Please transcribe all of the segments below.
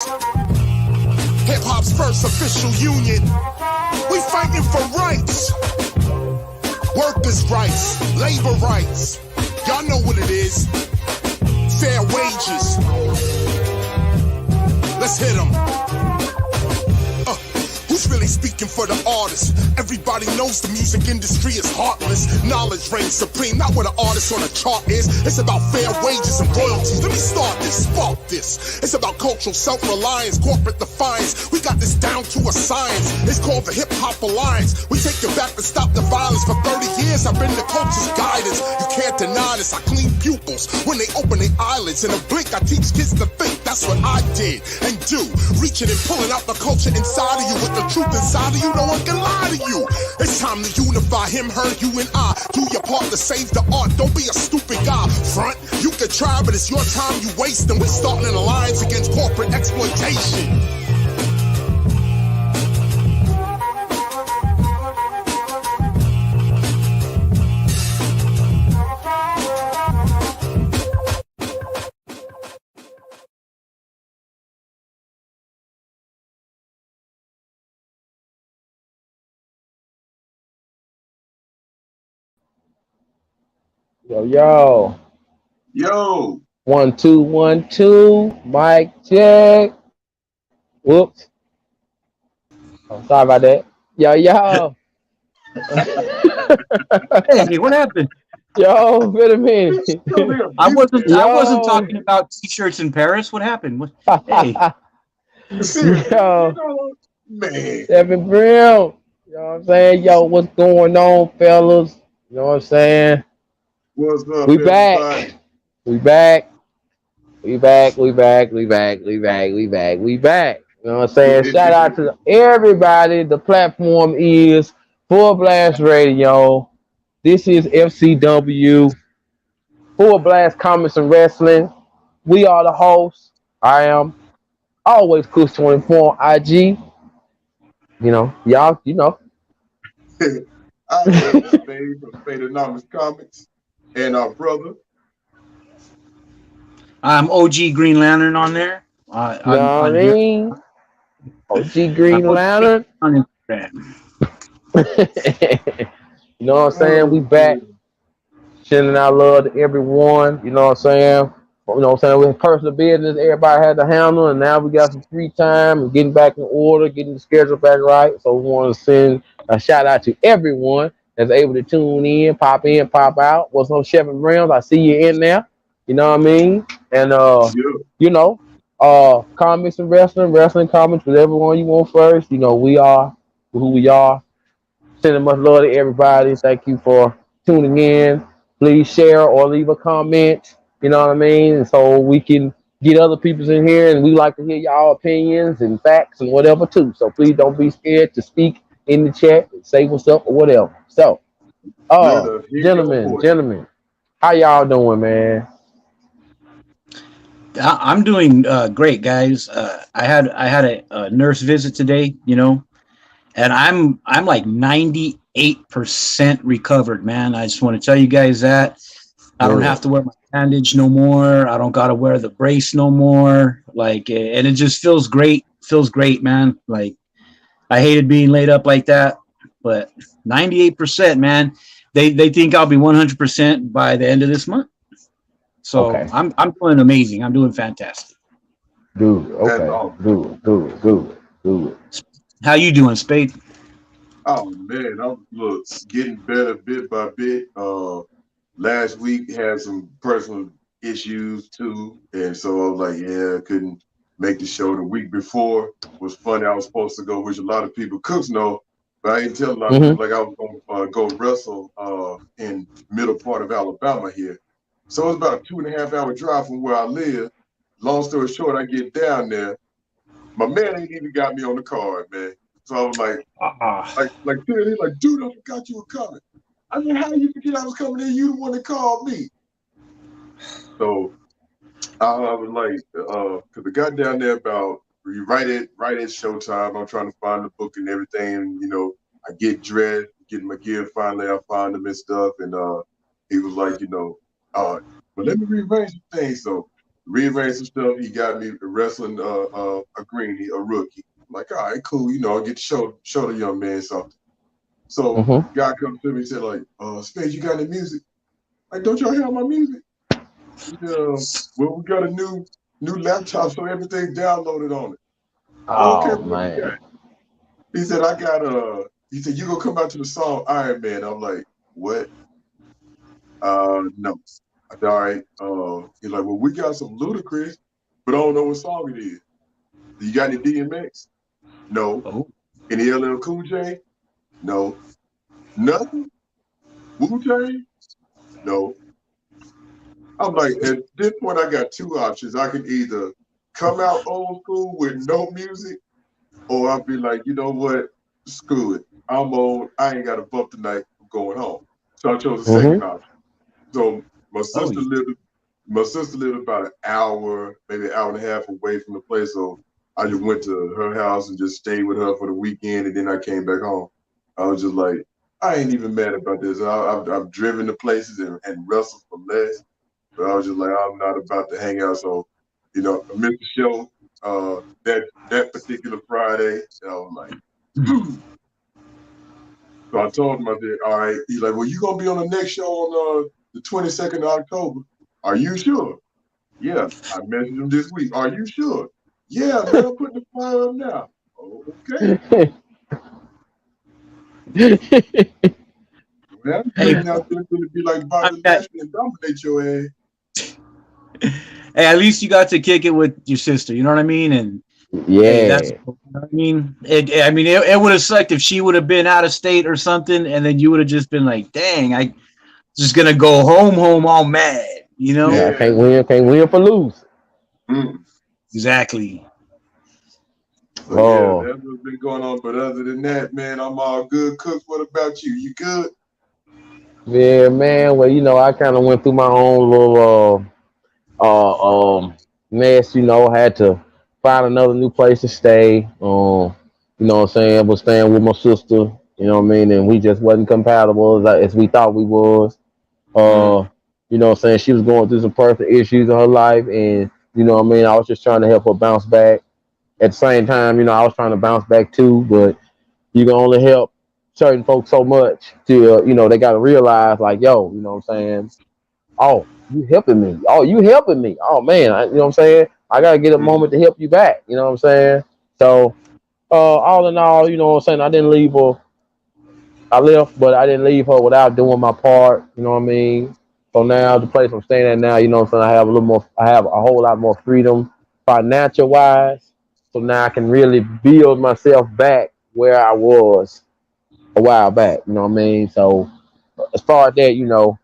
Hip-hop's first official union. We fighting for rights. Workers' rights, labor rights. Y'all know what it is. Fair wages. Let's hit 'em. Who's really speaking for the artist? Everybody knows the music industry is heartless. Knowledge reigns supreme, not what an artist on a chart is. It's about fair wages and royalties. Let me start this, spark this. It's about cultural self-reliance, corporate defiance. We got this down to a science. It's called the Hip Hop Alliance. We take you back to stop the violence. For 30 years, I've been the culture's guidance. You can't deny this. I clean pupils when they open their eyelids. In a blink, I teach kids to think. That's what I did and do. Reaching and pulling out the culture inside of you with the truth inside of you, no one can lie to you. It's time to unify him, her, you, and I. Do your part to save the art. Don't be a stupid guy. Front, you can try, but it's your time you waste. And we're starting an alliance against corporate exploitation. Yo. 1 2 1 2. Mic check. Whoops. Oh, sorry about that. Yo. Hey, what happened? Yo, wait a minute. I wasn't talking about t-shirts in Paris. What happened? Hey. Yo. Man. Seven Brim. You know what I'm saying? Yo, what's going on, fellas? You know what I'm saying? What's up? We back. We back. We back. We back. We back. We back. We back. We back. You know what I'm saying? Shout out to everybody. The platform is Fullblast Radio. This is FCW. Fullblast Comics and Wrestling. We are the hosts. I am always Kush24 on IG. You know, y'all, you know. I am Spade from Spade Anonymous Comics. And our brother. I'm OG Green Lantern on there. OG Green Lantern. On Instagram. You know what I'm saying? We back. Sending out love to everyone. You know what I'm saying? You know what I'm saying? With personal business, everybody had to handle, and now we got some free time and getting back in order, getting the schedule back right. So we want to send a shout out to everyone that's able to tune in, pop out. What's up, Seven Realms? I see you in there. You know what I mean? And you know, comics and wrestling comics, whatever one you want first. You know, we are who we are. Sending much love to everybody. Thank you for tuning in. Please share or leave a comment. You know what I mean? And so we can get other people in here, and we like to hear y'all opinions and facts and whatever too. So please don't be scared to speak in the chat and say what's up or whatever. So, gentlemen, how y'all doing, man? I'm doing great, guys. I had a nurse visit today, you know, and I'm like 98% recovered, man. I just want to tell you guys that I don't have to wear my bandage no more. I don't gotta wear the brace no more. Like, and it just feels great. Feels great, man. Like, I hated being laid up like that, but 98%, man. They think I'll be 100% by the end of this month. So okay. I'm doing amazing. I'm doing fantastic. Good. Okay. Good. How you doing, Spade? Oh man, I'm getting better bit by bit. Last week had some personal issues too, and so I was like, yeah, I couldn't make the show. The week before was funny. I was supposed to go, which a lot of people cooks know, but I didn't tell a lot of people like I was going to go wrestle in middle part of Alabama here. So it's about a 2.5 hour drive from where I live. Long story short, I get down there. My man ain't even got me on the card, man. So I was like, he's like, dude, I forgot you were coming. I mean, how you forget I was coming in? You the one that called me. So I was like, because I got down there about right at showtime. I'm trying to find the book and everything. And, you know, I get dressed, get my gear. Finally, I find them and stuff. And he was like, you know, but let me rearrange the thing. So rearranged some stuff. He got me wrestling a greenie, a rookie. I'm like, all right, cool. You know, I get to show the young man something. So guy comes to me and said, like, Spade, you got any music? Like, don't y'all have my music? He said, well, we got a new laptop, so everything's downloaded on it. Okay, Oh what you got? man. He said, I got he said, you gonna come out to the song Iron Man. I'm like, what? No. I said, all right. He's like, well, we got some Ludacris, but I don't know what song it is. You got any DMX? No. Oh. Any LL Cool J? No. Nothing? Wu-Tang? No. I'm like, at this point, I got two options. I can either come out old school with no music, or I'll be like, you know what? Screw it. I'm old. I ain't got a bump tonight. I'm going home. So I chose the second option. So my sister lived about an hour, maybe an hour and a half away from the place. So I just went to her house and just stayed with her for the weekend, and then I came back home. I was just like, I ain't even mad about this. I've driven to places and wrestled for less, but I was just like, I'm not about to hang out. So, you know, I missed the show that particular Friday. And I was like, so I told him, I said, all right. He's like, well, you gonna be on the next show on the 22nd of October. Are you sure? Yeah, I messaged him this week. Are you sure? Yeah, man, I'm putting the flyer up now. Oh, okay. Well, Hey, now it's gonna be like Bobby Lashley and dominate your ass. hey, at least you got to kick it with your sister. You know what I mean? And Yeah. hey, that's. You know what I mean, it would have sucked if she would have been out of state or something, and then you would have just been like, "Dang, I just gonna go home all mad." You know? Yeah, Yeah. can't win for lose. Exactly. So yeah, that's what's been going on. But other than that, man, I'm all good. Cook, what about you? You good? Yeah, man. Well, you know, I kind of went through my own little mess. You know, had to find another new place to stay. You know what I'm saying? I was staying with my sister. You know what I mean? And we just wasn't compatible as we thought we was. You know what I'm saying? She was going through some personal issues in her life, and you know what I mean? I was just trying to help her bounce back. At the same time, you know, I was trying to bounce back too, but you can only help certain folks so much till, you know, they got to realize, like, yo, you know what I'm saying? Oh, you helping me. Oh, you helping me. Oh, man, you know what I'm saying? I got to get a moment to help you back. You know what I'm saying? So, all in all, you know what I'm saying? I didn't leave her. I left, but I didn't leave her without doing my part. You know what I mean? So now the place I'm staying at now, you know what I'm saying? I have a whole lot more freedom financial wise. So now I can really build myself back where I was a while back. You know what I mean? So as far as that, you know,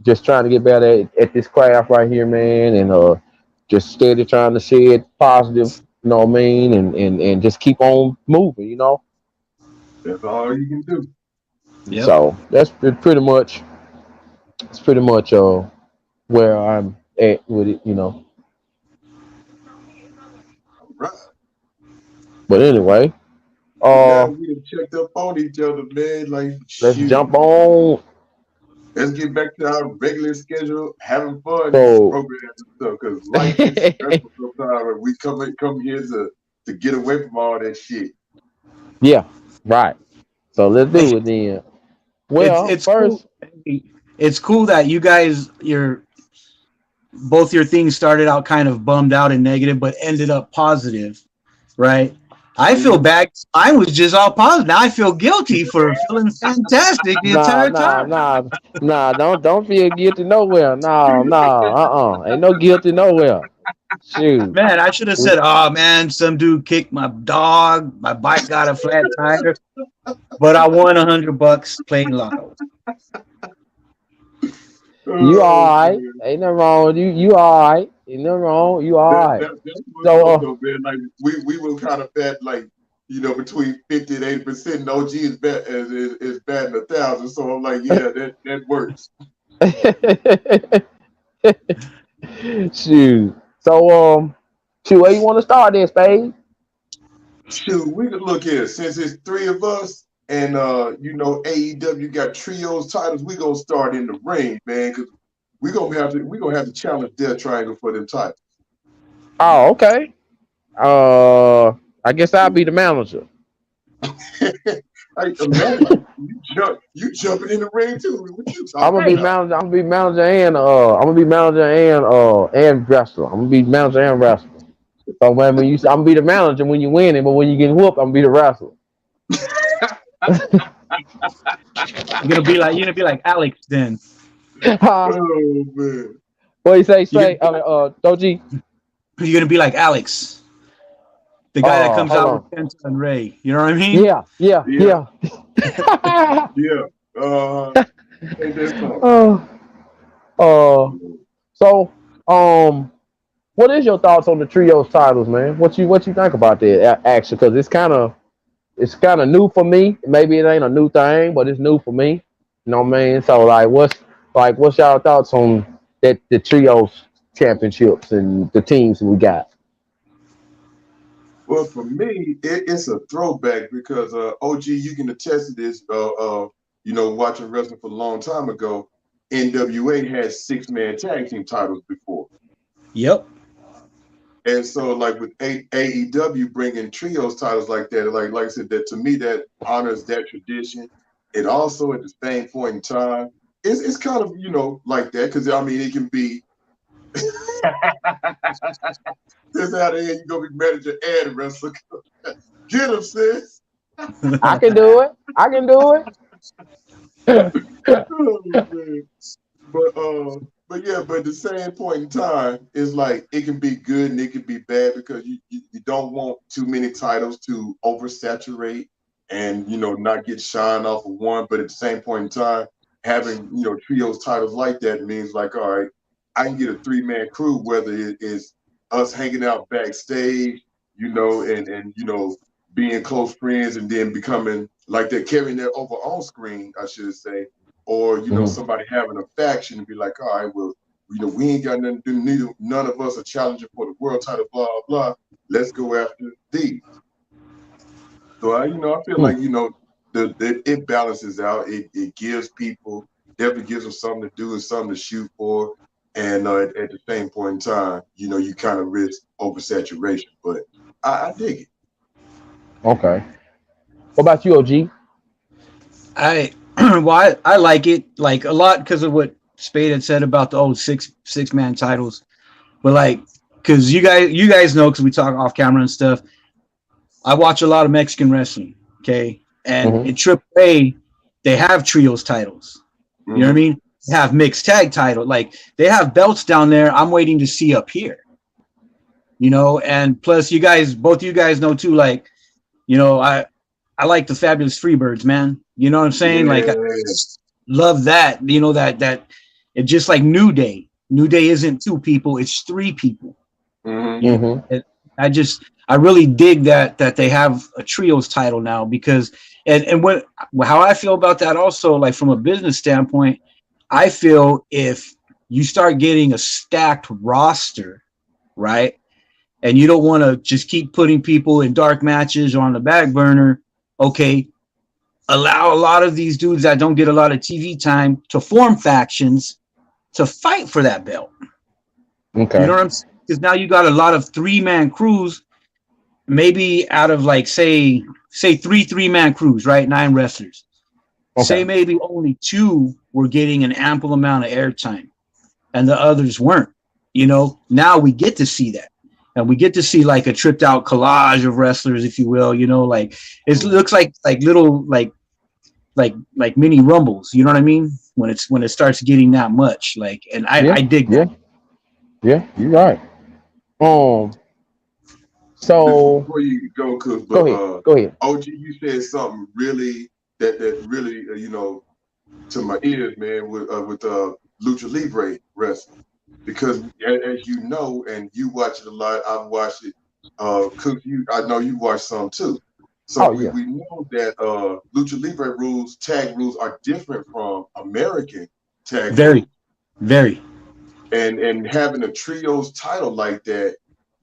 just trying to get better at this craft right here, man, and just steady trying to see it positive, you know what I mean, and just keep on moving, you know. That's all you can do. Yep. So that's pretty much where I'm at with it, you know. All right. But anyway, So now we have checked up on each other, man. Like, let's shoot. jump on. Let's get back to our regular schedule, having fun in this So program and stuff, because life gets stressful sometimes, and we come here to get away from all that shit. yeah, right. So let's Hey, do it then. it's Well, it's cool. first, It's cool that you guys both your things started out kind of bummed out and negative, but ended up positive, right? I feel bad. Mine was just all positive. Now I feel guilty for feeling fantastic the nah, entire nah, time. nah, nah. Don't feel guilty nowhere. Nah, nah, ain't no guilty nowhere. Shoot. Man, I should have said, "Oh man, some dude kicked my dog. My bike got a flat tire, but I won $100 playing lotto." You Oh, alright? man. Ain't nothing wrong with you. You alright? Ain't nothing wrong. You alright? That's what's So up, though, man. Like, we will kind of bet, like, you know, between 50 and 80%. And OG is batting 1,000. So I'm like, yeah, that works. shoot. So shoot. Where you want to start there, Spade? Shoot, we could look here. Since it's three of us, and you know, AEW got trios titles, we gonna start in the ring, man, because we're gonna have to challenge Death Triangle for them titles. Oh, okay. I guess I'll be the manager. I imagine you jumping in the ring too. What you I'm talking gonna be Hey, about? manager. I'm gonna be manager and wrestler. I'm gonna be manager and wrestler. So when you, I'm gonna be the manager when you win it, but when you get whooped, I'm gonna be the wrestler. you're gonna be like Alex then. Huh? Oh man. What you say? You're Say, Doji. you're gonna be like Alex, the guy that comes Hold out with on. Penta and Ray. You know what I mean? Yeah, yeah, Yeah, yeah. yeah. Ain't that something? uh, uh, so, what is your thoughts on the trios titles, man? What you think about that actually? Because it's kind of new for me. Maybe it ain't a new thing, but it's new for me. You know what I mean? So what's y'all thoughts on that the trios championships and the teams we got? Well, for me, it's a throwback because OG, you can attest to this. Watching wrestling for a long time ago, NWA had 6-man tag team titles before. Yep. And so, like with AEW bringing trios titles like that, like I said, that to me that honors that tradition. It also at the same point in time, it's kind of like that because I mean it can be this out of here you gonna be manager and wrestler. Get him, sis. I can do it. I can do it. Oh, man. But at the same point in time, it's like it can be good and it can be bad because you don't want too many titles to oversaturate and not get shine off of one. But at the same point in time, having trios titles like that means like, all right, I can get a 3-man crew, whether it is us hanging out backstage, and being close friends and then becoming like they're carrying that over on screen, I should say, or Mhm. somebody having a faction and be like, all right, well, we ain't got nothing to do. Neither none of us are challenging for the world title. Blah blah. Let's go after these. So I feel Hmm. like it balances out. It gives people definitely gives them something to do and something to shoot for. And at the same point in time, you kind of risk oversaturation. But I dig it. Okay. What about you, OG? I well, I like it like a lot because of what Spade had said about the old six man titles. But like, because you guys know because we talk off camera and stuff. I watch a lot of Mexican wrestling. Okay, and Hmm. in AAA they have trios titles. You know what I Hmm. mean? They have mixed tag title. Like they have belts down there. I'm waiting to see up here. And plus both you guys know too. Like I like the Fabulous Freebirds, man. You know what I'm saying? Like I Yeah. love that. That it's just like New Day. New Day isn't two people; it's three people. Hmm. You know, Hmm. I really dig that they have a trios title now because and what how I feel about that also, like from a business standpoint, I feel if you start getting a stacked roster, right? And you don't want to just keep putting people in dark matches or on the back burner, okay, allow a lot of these dudes that don't get a lot of TV time to form factions to fight for that belt. You Okay. know what I'm saying? Because now you got a lot of 3-man crews, maybe out of like say three-man crews, right? 9 wrestlers. Say Okay. maybe only 2 were getting an ample amount of airtime and the others weren't. Now we get to see that. And we get to see like a tripped out collage of wrestlers, if you will, like it looks like little like mini rumbles, you know what I mean? When it starts getting that much. Like and I Yeah. dig that. Yeah. Yeah. You're right. Um. So Before you go, Cook, go but ahead. Go ahead. OG, you said something really that really to my ears, man, with Lucha Libre wrestling, because as you know, and you watch it a lot, I've watched it. Cook, I know you watch some too. So Oh we yeah. we know that Lucha Libre rules, tag rules, are different from American tag Very, rules, very. and having a trios title like that,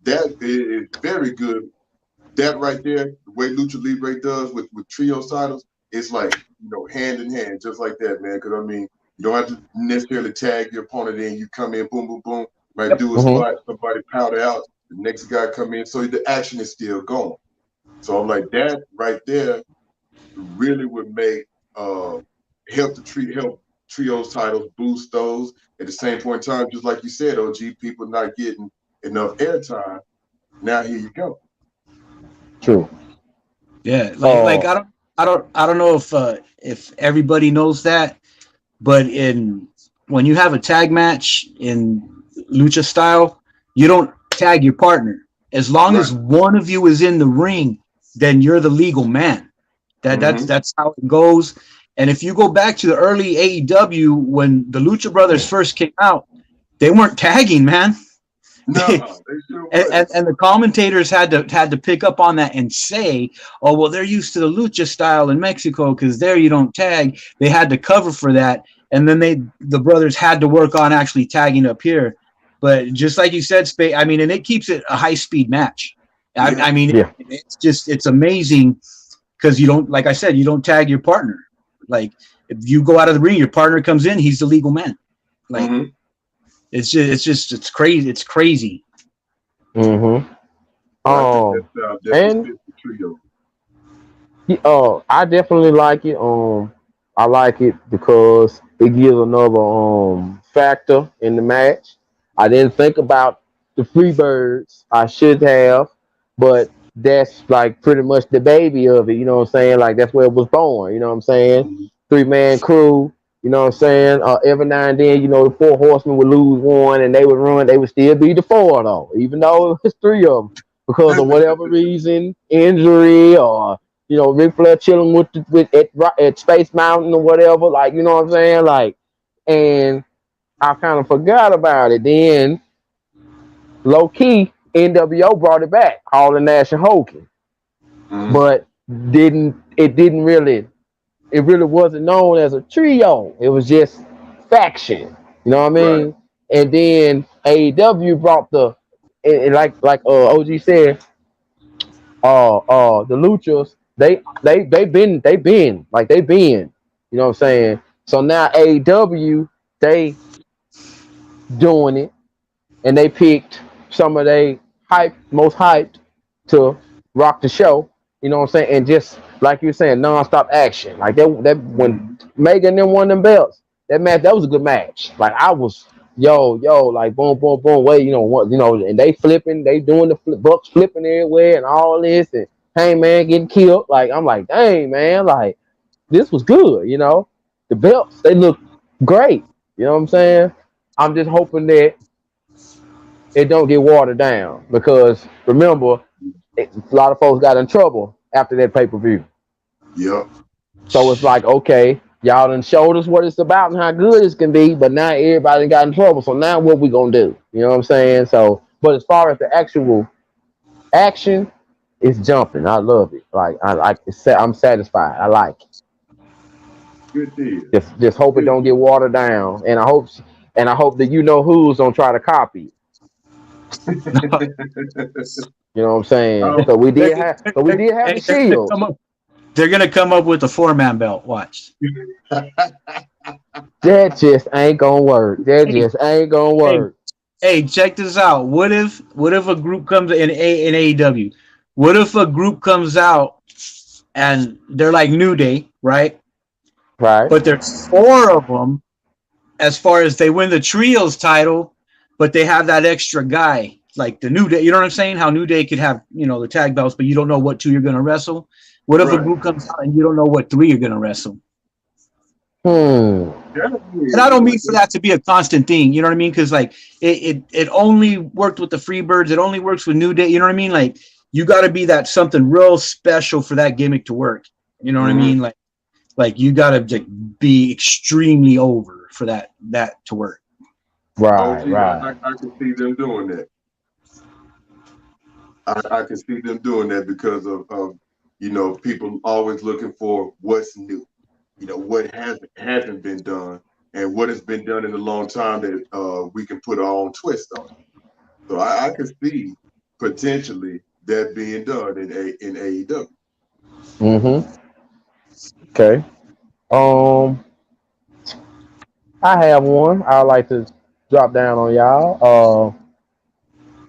that is very good. That right there, the way Lucha Libre does with trios titles, it's like hand in hand, just like that, man. Because I mean, you don't have to necessarily tag your opponent in. You come in, boom, boom, boom, might Yep. do a Hmm. spot, somebody powder out, The next guy come in, so the action is still going. So I'm like, that right there really would make help trios titles, boost those. At the same point in time, just like you said, OG, people not getting enough airtime. Now here you go. True. Yeah, like I don't know if everybody knows that, but when you have a tag match in lucha style, you don't tag your partner. As long as one of you is in the ring, then you're the legal man. That's how it goes. And if you go back to the early AEW when the Lucha Brothers first came out, they weren't tagging, man. No, and the commentators had to pick up on that and say, oh, well, they're used to the lucha style in Mexico because there you don't tag. They had to cover for that. And then the brothers had to work on actually tagging up here. But just like you said, I mean, and it keeps it a high-speed match. I mean, it's amazing because you don't, like I said, you don't tag your partner. Like, if you go out of the ring, your partner comes in, he's the legal man. Like, it's crazy. It's crazy. Mm-hmm. I definitely like it. I like it because it gives another factor in the match. I didn't think about the Freebirds. I should have, but that's like pretty much the baby of it. You know what I'm saying? Like that's where it was born. You know what I'm saying? 3-man crew. You know what I'm saying? Every now and then, you know, the Four Horsemen would lose one and they would run. They would still be the four, though, even though it was 3 of them because of whatever reason, injury or, you know, Ric Flair chilling at Space Mountain or whatever. Like, you know what I'm saying? Like, and I kind of forgot about it. Then, low key, NWO brought it back, Hall and Nash and Hogan. But it really wasn't known as a trio. It was just faction. You know what I mean? Right. And then AEW brought like OG said, the Luchas, they've been. You know what I'm saying? So now AEW, they doing it, and they picked some of they most hyped to rock the show. You know what I'm saying? And just like you're saying, non-stop action. Like that when Megan then won them belts, that was a good match. Like I was like boom, boom, boom, wait, and they flipping, they doing the Bucks flipping everywhere and all this, and Hangman getting killed. Like I'm like, dang man, like this was good. You know, the belts they look great. You know what I'm saying? I'm just hoping that it don't get watered down because remember. A lot of folks got in trouble after that pay-per-view. Yep. So it's like, okay, y'all done showed us what it's about and how good it can be, but now everybody got in trouble. So now what we gonna do? You know what I'm saying? So, but as far as the actual action, it's jumping. I love it. Like I'm satisfied. I like it. Good deal. Just hope it don't get watered down, and I hope that who's don't try to copy it. You know what I'm saying? So we did have the Shield. They're gonna come up with a 4-man belt. Watch. That just ain't gonna work. Hey, check this out. What if a group comes in AEW? What if a group comes out and they're like New Day, right? Right. But there's 4 of them. As far as they win the trios title, but they have that extra guy. Like the New Day, you know what I'm saying? How New Day could have, the tag belts, but you don't know what 2 you're going to wrestle. What if a group comes out and you don't know what 3 you're going to wrestle? And I don't mean for that to be a constant thing. You know what I mean? Because like it only worked with the Freebirds. It only works with New Day. You know what I mean? Like you got to be that something real special for that gimmick to work. You know what I mean? Like you got to be extremely over for that to work. Right. I can see them doing that. I can see them doing that because of people always looking for what's new, what hasn't been done and what has been done in a long time that we can put our own twist on. So I can see potentially that being done in AEW. Okay. I have one. I would like to drop down on y'all.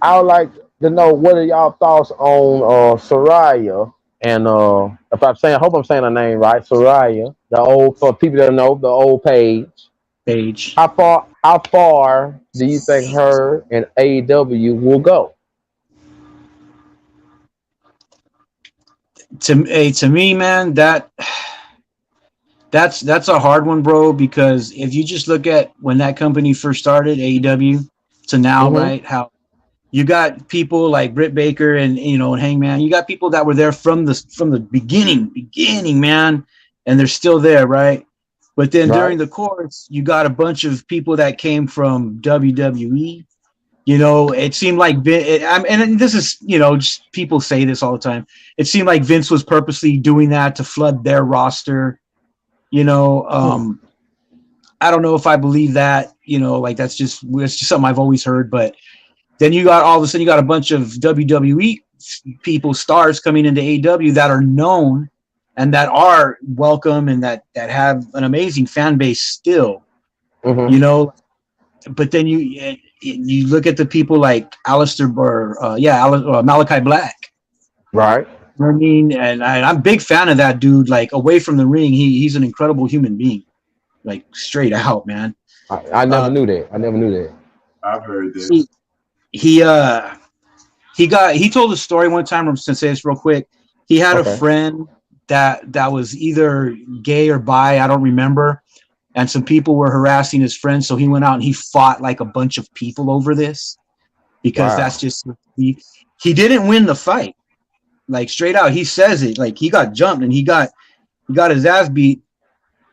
I would like to know what are y'all thoughts on Soraya and if I'm saying, I hope I'm saying her name right, Soraya, the old, for people that know, the old page. Page. How far do you think her and AEW will go? To me, man, that's a hard one, bro. Because if you just look at when that company first started, AEW, to now, Mm-hmm. right? How you got people like Britt Baker and and Hangman. You got people that were there from the beginning, man, and they're still there, right? But then Right. during the course, you got a bunch of people that came from WWE. It seemed like and this is, just people say this all the time. It seemed like Vince was purposely doing that to flood their roster. You know, Hmm. um, I don't know if I believe that. Like that's just something I've always heard. But then you got all of a sudden you got a bunch of WWE people, stars coming into AEW that are known and that are welcome and that have an amazing fan base still. You Mm-hmm. know, but then you look at the people like Alistair or Malachi Black. Right. You know what I mean? And I'm a big fan of that dude. Like away from the ring, he's an incredible human being. Like straight out, man. I never Uh, knew that. I never knew that. I've heard that. he he uh he told a story one time. I'm just gonna say this real quick. He had a Okay. friend that was either gay or bi. I don't remember. And some people were harassing his friend, so he went out and he fought like a bunch of people over this because that's Wow. just he didn't win the fight. Like straight out, he says it. Like he got jumped and he got his ass beat.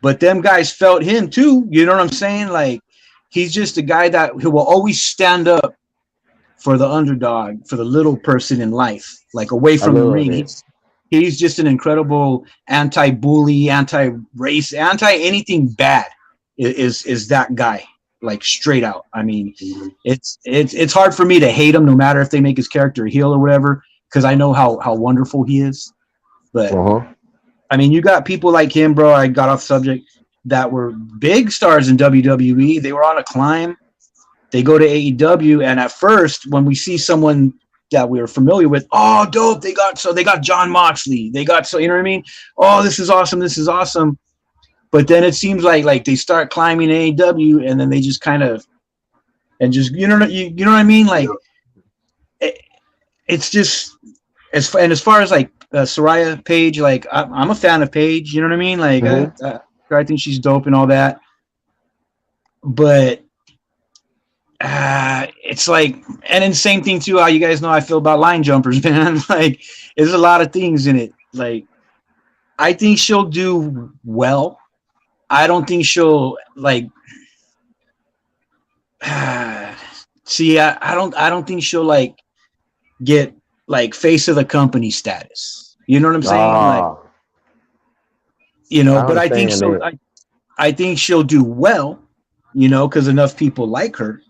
But them guys felt him too. You know what I'm saying? Like he's just a guy that who will always stand up for the underdog, for the little person in life, like away I from the love ring. that. He's just an incredible anti-bully, anti-race, anti-anything bad. Is that guy, like straight out? I mean, Mhm. it's hard for me to hate him, no matter if they make his character a heel or whatever, because I know how wonderful he is. But Uh-huh. I mean, you got people like him, bro. I got off subject that were big stars in WWE. They were on a climb. They go to AEW, and at first, when we see someone that we are familiar with, oh, dope! They got John Moxley. They got you know what I mean? Oh, this is awesome. This is awesome. But then it seems like they start climbing AEW, and then they just kind of and just you know what I mean? Like Yeah. it, it's just as far as like Soraya Page, like I'm a fan of Paige. You know what I mean? Like Mm-hmm. I think she's dope and all that. But it's like, and then same thing too. How you guys know I feel about line jumpers, man. Like, there's a lot of things in it. Like, I think she'll do well. I don't think she'll like. See, I don't think she'll like get like face of the company status. You know what I'm saying? Like, Ah, I but I think understand she'll. that. I think she'll do well. Because enough people like her.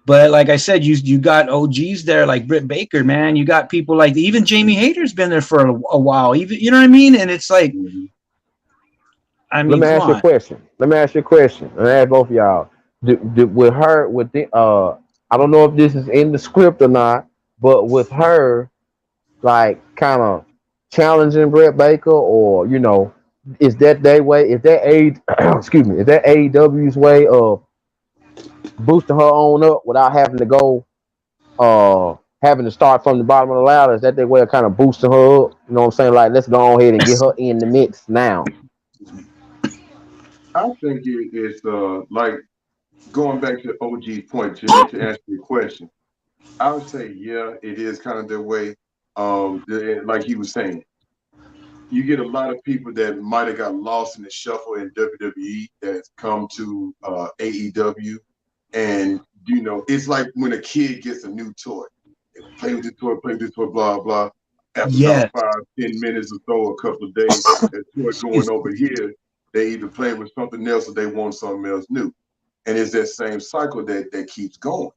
But like I said, you got OGs there like Britt Baker, man. You got people like even Jamie Hayter's been there for a while. Even you know what I mean? And it's like, Mhm. I Let mean, me come ask you a on. question. Let me ask you a question. And I ask both of y'all. With her, with the I don't know if this is in the script or not, but with her, like kind of challenging Brett Baker, or is that their way? Is that a excuse me? Is that AEW's way of boosting her on up without having to go having to start from the bottom of the ladder? Is that their way of kind of boosting her up? You know what I'm saying? Like, let's go ahead and get her in the mix now. I think it's like going back to OG's point, Jimmy, to answer your question. I would say, yeah, it is kind of their way. Like he was saying, you get a lot of people that might have got lost in the shuffle in WWE that come to AEW, and it's like when a kid gets a new toy. They play with this toy, blah blah. After about Yes. 5-10 minutes or so, a couple of days, that toy going over here, they either play with something else or they want something else new, and it's that same cycle that keeps going.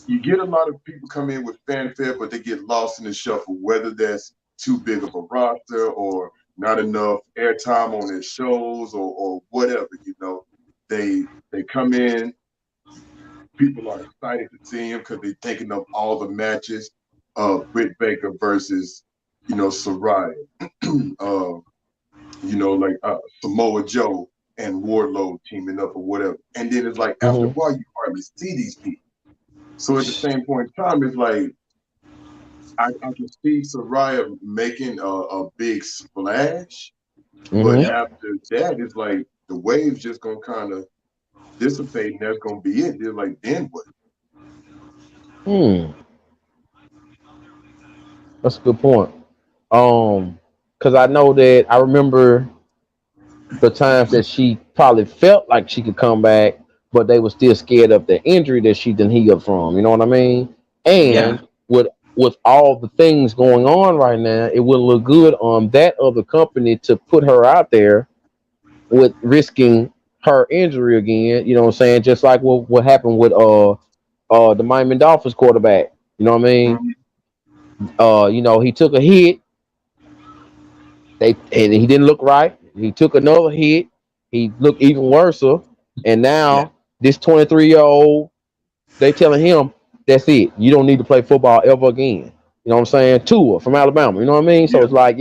You get a lot of people come in with fanfare, but they get lost in the shuffle, whether that's too big of a roster or not enough airtime on their shows or whatever. They come in, people are excited to see him because they're thinking of all the matches of Britt Baker versus, Saraya. Like Samoa Joe and Wardlow teaming up or whatever. And then it's like after a while you hardly see these people. So at the same point in time, it's like I can see Saraya making a big splash, but after that, it's like the wave's just gonna kind of dissipate, and that's gonna be it. They're like, then what? That's a good point. Because I know that I remember the times that she probably felt like she could come back, but they were still scared of the injury that she didn't heal from. You know what I mean? And with all the things going on right now, it wouldn't look good on that other company to put her out there with risking her injury again. You know what I'm saying? Just like what happened with the Miami Dolphins quarterback. You know what I mean? He took a hit. And he didn't look right. He took another hit. He looked even worse. And now this 23-year-old, they telling him, that's it. You don't need to play football ever again. You know what I'm saying? Tua from Alabama. You know what I mean? So it's like,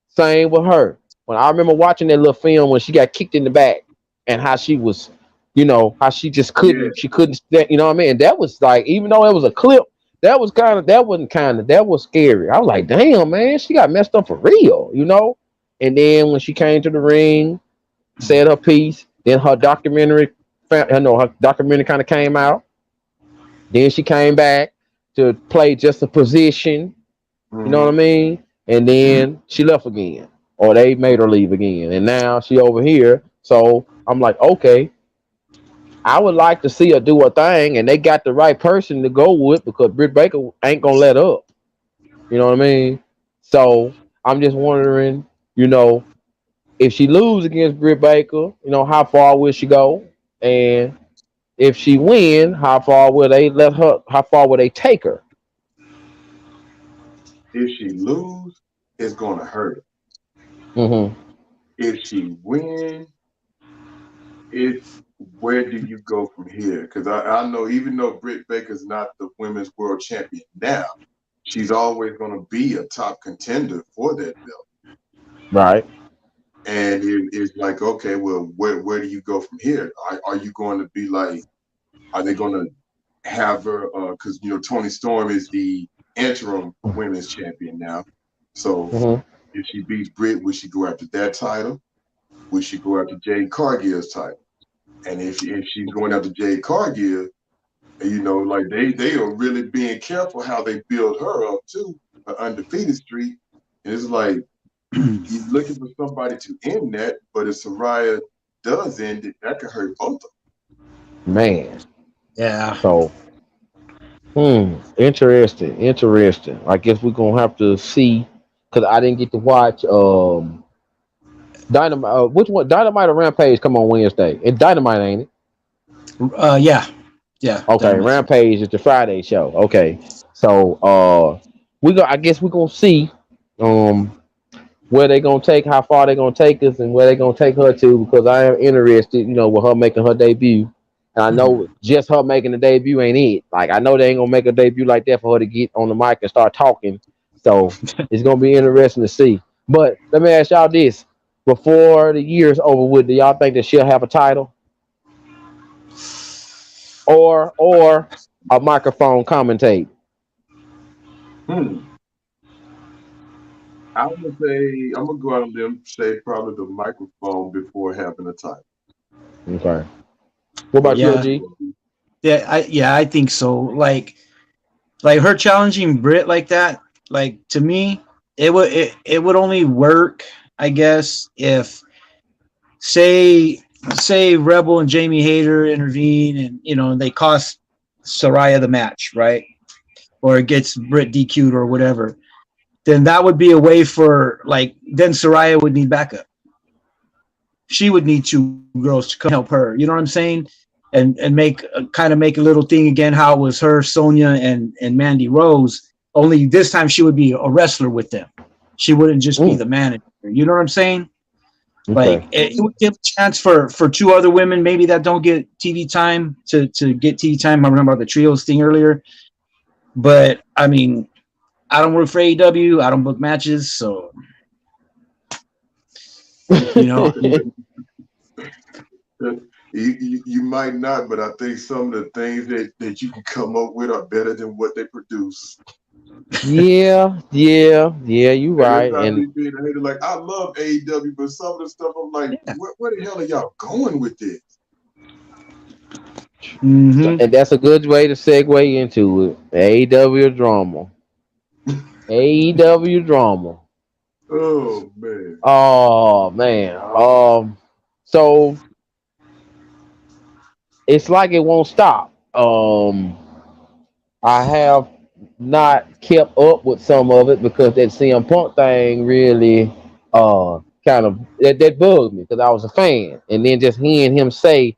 same with her. When I remember watching that little film when she got kicked in the back and how she was, how she just couldn't, she couldn't stand, you know what I mean? And that was like, even though it was a clip, that was scary. I was like, damn, man, she got messed up for real, And then when she came to the ring, said her piece, then her documentary kind of came out. Then she came back to play just a position, you know what I mean? And then she left again, or they made her leave again. And now she over here. So I'm like, okay, I would like to see her do her thing, and they got the right person to go with because Britt Baker ain't gonna let up. You know what I mean? So I'm just wondering, if she lose against Britt Baker, how far will she go? And if she win, how far will they let her? How far will they take her? If she lose, it's gonna hurt her. If she win, it's where do you go from here? Because I know even though Britt Baker's not the women's world champion now, she's always going to be a top contender for that belt. Right. And it's like, okay, well, where do you go from here? Are you going to be like, are they going to have her? Because, Toni Storm is the interim women's champion now. So if she beats Britt, would she go after that title? Would she go after Jade Cargill's title? And if she's going after Jade Cargill, like they are really being careful how they build her up too, an undefeated streak. And it's like you're looking for somebody to end that, but if Saraya does end it, that could hurt both of them. Man. Yeah. So interesting. I guess we're gonna have to see because I didn't get to watch Dynamite. Which one? Dynamite or Rampage come on Wednesday? It's Dynamite, ain't it? Yeah. Okay, Dynamite. Rampage is the Friday show. Okay, so I guess we're gonna see where they gonna take, how far they gonna take us, and where they gonna take her to. Because I am interested, with her making her debut. And I know just her making the debut ain't it. Like I know they ain't gonna make a debut like that for her to get on the mic and start talking. So it's gonna be interesting to see. But let me ask y'all this. Before the year's over with, do y'all think that she'll have a title? Or a microphone commentate? I would say, I'm going to go out on them, say probably the microphone before having a title. Okay. What about you, OG? Yeah, I think so. Like her challenging Britt like that, like to me, it would only work, I guess, if say Rebel and Jamie Hayter intervene and they cost Saraya the match, right? Or it gets Britt DQ'd or whatever. Then that would be a way for then Saraya would need backup. She would need two girls to come help her. You know what I'm saying? And make a little thing again how it was her, Sonya, and Mandy Rose. Only this time she would be a wrestler with them. She wouldn't just be the manager. You know what I'm saying? Like Okay. it would give a chance for two other women maybe that don't get TV time to get TV time. I remember about the trios thing earlier, but I mean, I don't work for AEW. I don't book matches, so you know. You might not, but I think some of the things that you can come up with are better than what they produce. Yeah, you And it's right. not And me being a hater. Like, I love AEW, but some of the stuff I'm like, Yeah. where the hell are y'all going with this? Mm-hmm. and that's a good way to segue into it. AEW drama. AEW drama. Oh man. Oh man. So it's like it won't stop. I have not kept up with some of it because that CM Punk thing really kind of that bugged me because I was a fan. And then just hearing him say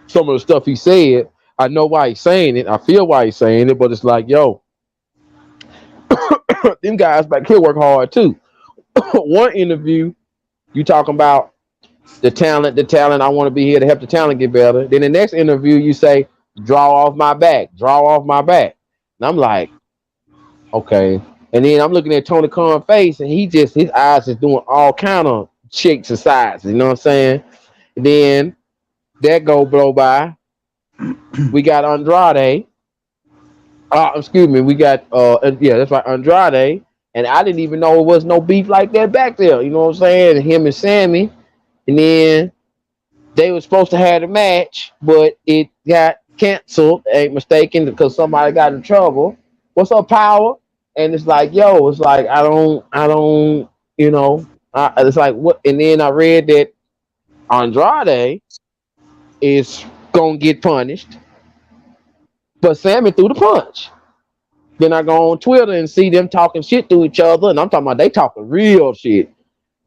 some of the stuff he said, I know why he's saying it. I feel why he's saying it, but it's like, yo, them guys back here work hard too. One interview, you talking about the talent. I want to be here to help the talent get better. Then the next interview, you say, draw off my back. And I'm like, okay. And then I'm looking at Tony Khan's face, and his eyes is doing all kind of shakes and sides. You know what I'm saying? And then that go blow by. We got Andrade. Excuse me. We got yeah, that's right, Andrade. And I didn't even know it was no beef like that back there. You know what I'm saying? And him and Sammy. And then they were supposed to have a match, but it got canceled. Ain't mistaken because somebody got in trouble. What's up, Power? And it's like, yo, it's like I don't, you know, it's like what? And then I read that Andrade is gonna get punished, but Sammy threw the punch. Then I go on Twitter and see them talking shit to each other, and I'm talking about they talking real shit.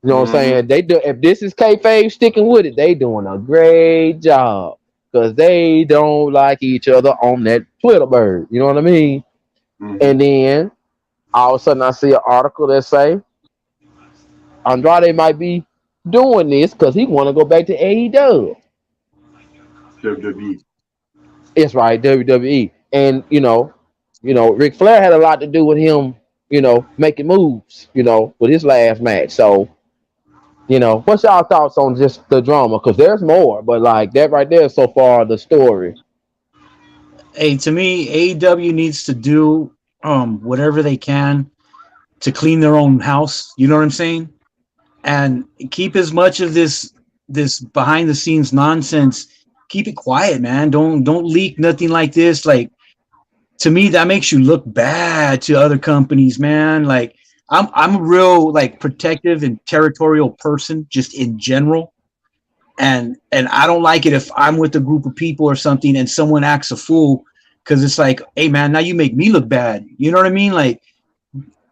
You know what I'm Mm-hmm. saying? They do. If this is kayfabe sticking with it, they doing a great job because they don't like each other on that Twitter bird. You know what I mean? Mm-hmm. And then all of a sudden, I see an article that say Andrade might be doing this because he want to go back to AEW. WWE. It's right, WWE, and Ric Flair had a lot to do with him. Making moves. With his last match. So what's y'all thoughts on just the drama? Because there's more, but like that right there so far, the story. Hey, to me, AEW needs to do whatever they can to clean their own house. You know what I'm saying? And keep as much of this behind the scenes nonsense. Keep it quiet, man. Don't leak nothing like this. Like, to me, that makes you look bad to other companies, man. Like, I'm a real like protective and territorial person just in general. And I don't like it if I'm with a group of people or something and someone acts a fool, because it's like, hey man, now you make me look bad. You know what I mean? Like,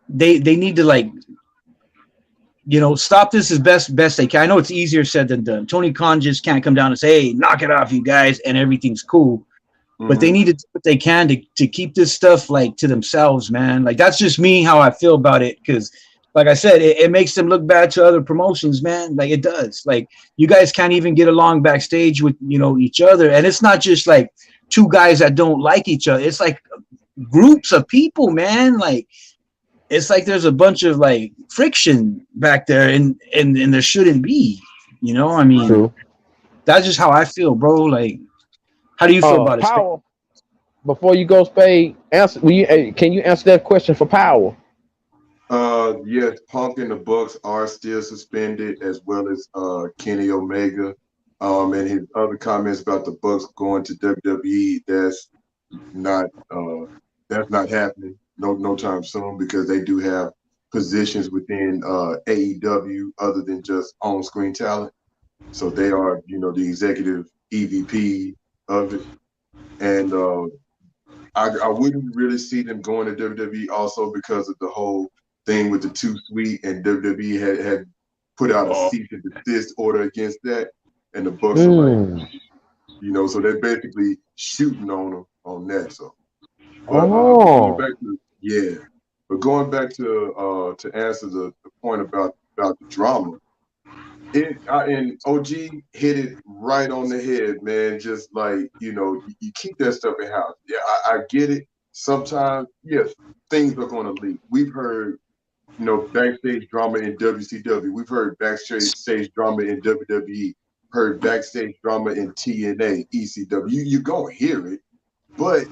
they need to, like, stop this as best they can. I know it's easier said than done. Tony Khan just can't come down and say, hey, knock it off, you guys, and everything's cool. But they Mm-hmm. need to do what they can to keep this stuff like to themselves, man. Like, that's just me, how I feel about it. Because like I said, it makes them look bad to other promotions, man. Like, it does. Like, you guys can't even get along backstage with each other. And it's not just like two guys that don't like each other. It's like groups of people, man. Like, it's like there's a bunch of like friction back there, and there shouldn't be. I mean, True. that's just how I feel, bro. Like, how do you feel about it, Spade? Power. Before you go, Spade, can you answer that question for Power? Yes, Punk and the Bucks are still suspended, as well as Kenny Omega. And his other comments about the Bucks going to WWE, not that's not happening. No time soon, because they do have positions within AEW other than just on-screen talent. So they are, the executive EVP of it. And I wouldn't really see them going to WWE also because of the whole thing with the Too Sweet, and WWE had put out a cease and desist order against that, and the Bucks are like, Hmm. so they're basically shooting on them on that. So, but going Oh. back to but going back to answer the point about the drama. And OG hit it right on the head, man. Just like, you keep that stuff in house. Yeah, I get it. Sometimes, yes, things are going to leak. We've heard, backstage drama in WCW. We've heard backstage drama in WWE. Heard backstage drama in TNA, ECW. You're going to hear it, but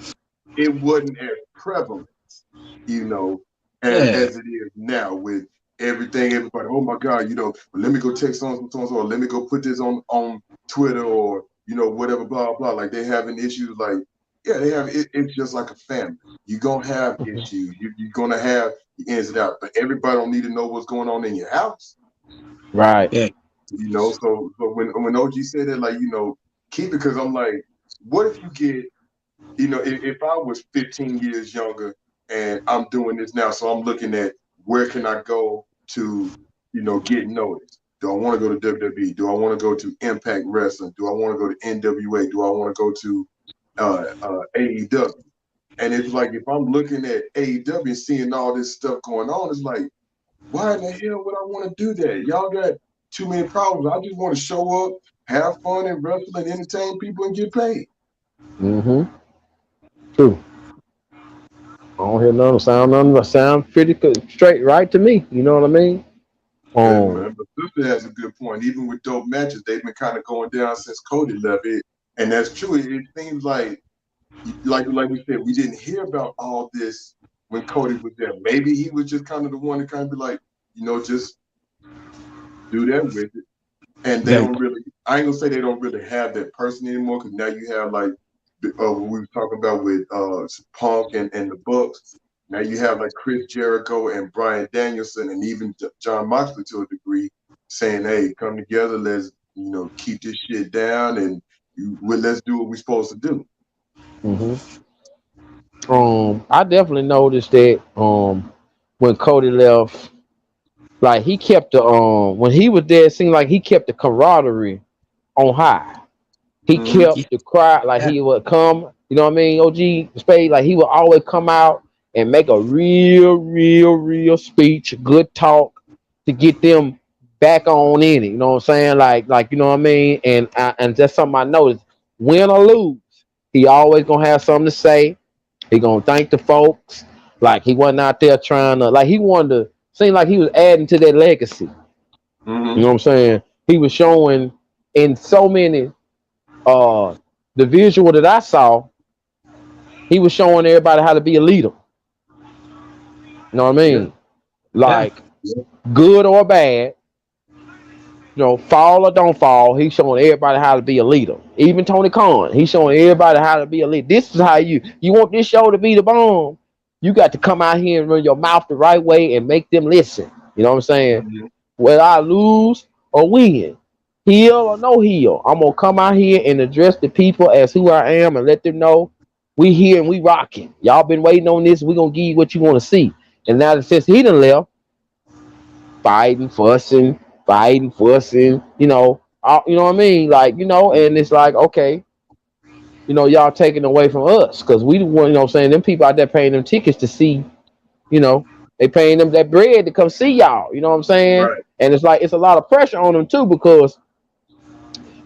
it wasn't as prevalent, as it is now with everything. Everybody, oh my God, let me go text on so or let me go put this on Twitter or whatever, blah blah. Like they having issues, like they have. It's just like a family. You're gonna have issues. You're gonna have the ins and outs, but everybody don't need to know what's going on in your house, right? Yeah. So when OG said that, like keep it, because I'm like, what if you get, if I was 15 years younger and I'm doing this now, so I'm looking at where can I go to, get noticed. Do I want to go to WWE? Do I want to go to Impact Wrestling? Do I want to go to NWA? Do I want to go to AEW? And it's like, if I'm looking at AEW and seeing all this stuff going on, it's like, why in the hell would I want to do that? Y'all got too many problems. I just want to show up, have fun, and wrestle and entertain people and get paid. Mm-hmm. True. I don't hear none sound pretty straight right to me. You know what I mean? Yeah, man. But Sister has a good point. Even with dope matches, they've been kind of going down since Cody left it, and that's true. It seems like we said, we didn't hear about all this when Cody was there. Maybe he was just kind of the one to kind of be like, just do that with it. And they don't really. I ain't gonna say they don't really have that person anymore, because now you have like what we were talking about with Punk and the Bucks. Now you have like Chris Jericho and Bryan Danielson and even John Moxley to a degree saying, "Hey, come together. Let's keep this shit down and let's do what we're supposed to do." Mm-hmm. I definitely noticed that when Cody left, like he kept the when he was there, it seemed like he kept the camaraderie on high. He kept the crowd, like he would come, you know what I mean? OG Spade, like he would always come out and make a real speech, good talk to get them back on in it. You know what I'm saying? Like you know what I mean? And that's something I noticed. Win or lose, he always gonna have something to say. He gonna thank the folks. Like he wasn't out there trying to, like he wanted to seem like he was adding to their legacy. You know what I'm saying? He was showing in so many the visual that I saw, he was showing everybody how to be a leader. You know what I mean? Like good or bad, fall or don't fall, he's showing everybody how to be a leader. Even Tony Khan, he's showing everybody how to be a leader. This is how you want this show to be the bomb. You got to come out here and run your mouth the right way and make them listen. You know what I'm saying? Whether I lose or win, heel or no heel, I'm gonna come out here and address the people as who I am and let them know we here and we rocking. Y'all been waiting on this. We gonna give you what you want to see. And now that since he done left, fighting, fussing, you know what I mean? Like, and it's like, okay, y'all taking away from us because we want, what I'm saying, them people out there paying them tickets to see, they paying them that bread to come see y'all. You know what I'm saying? Right. And it's like it's a lot of pressure on them too, because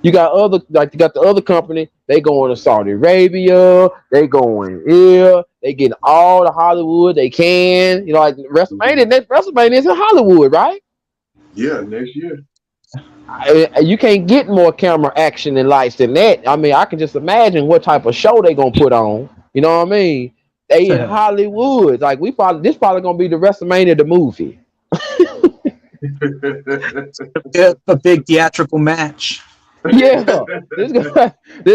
you got the other company, they going to Saudi Arabia, they going here, they getting all the Hollywood they can. Like WrestleMania, next WrestleMania is in Hollywood, right? Yeah, next year. You can't get more camera action and lights than that. I mean, I can just imagine what type of show they gonna put on. You know what I mean? They in Hollywood. Like this probably gonna be the WrestleMania the movie. A big theatrical match. Yeah, this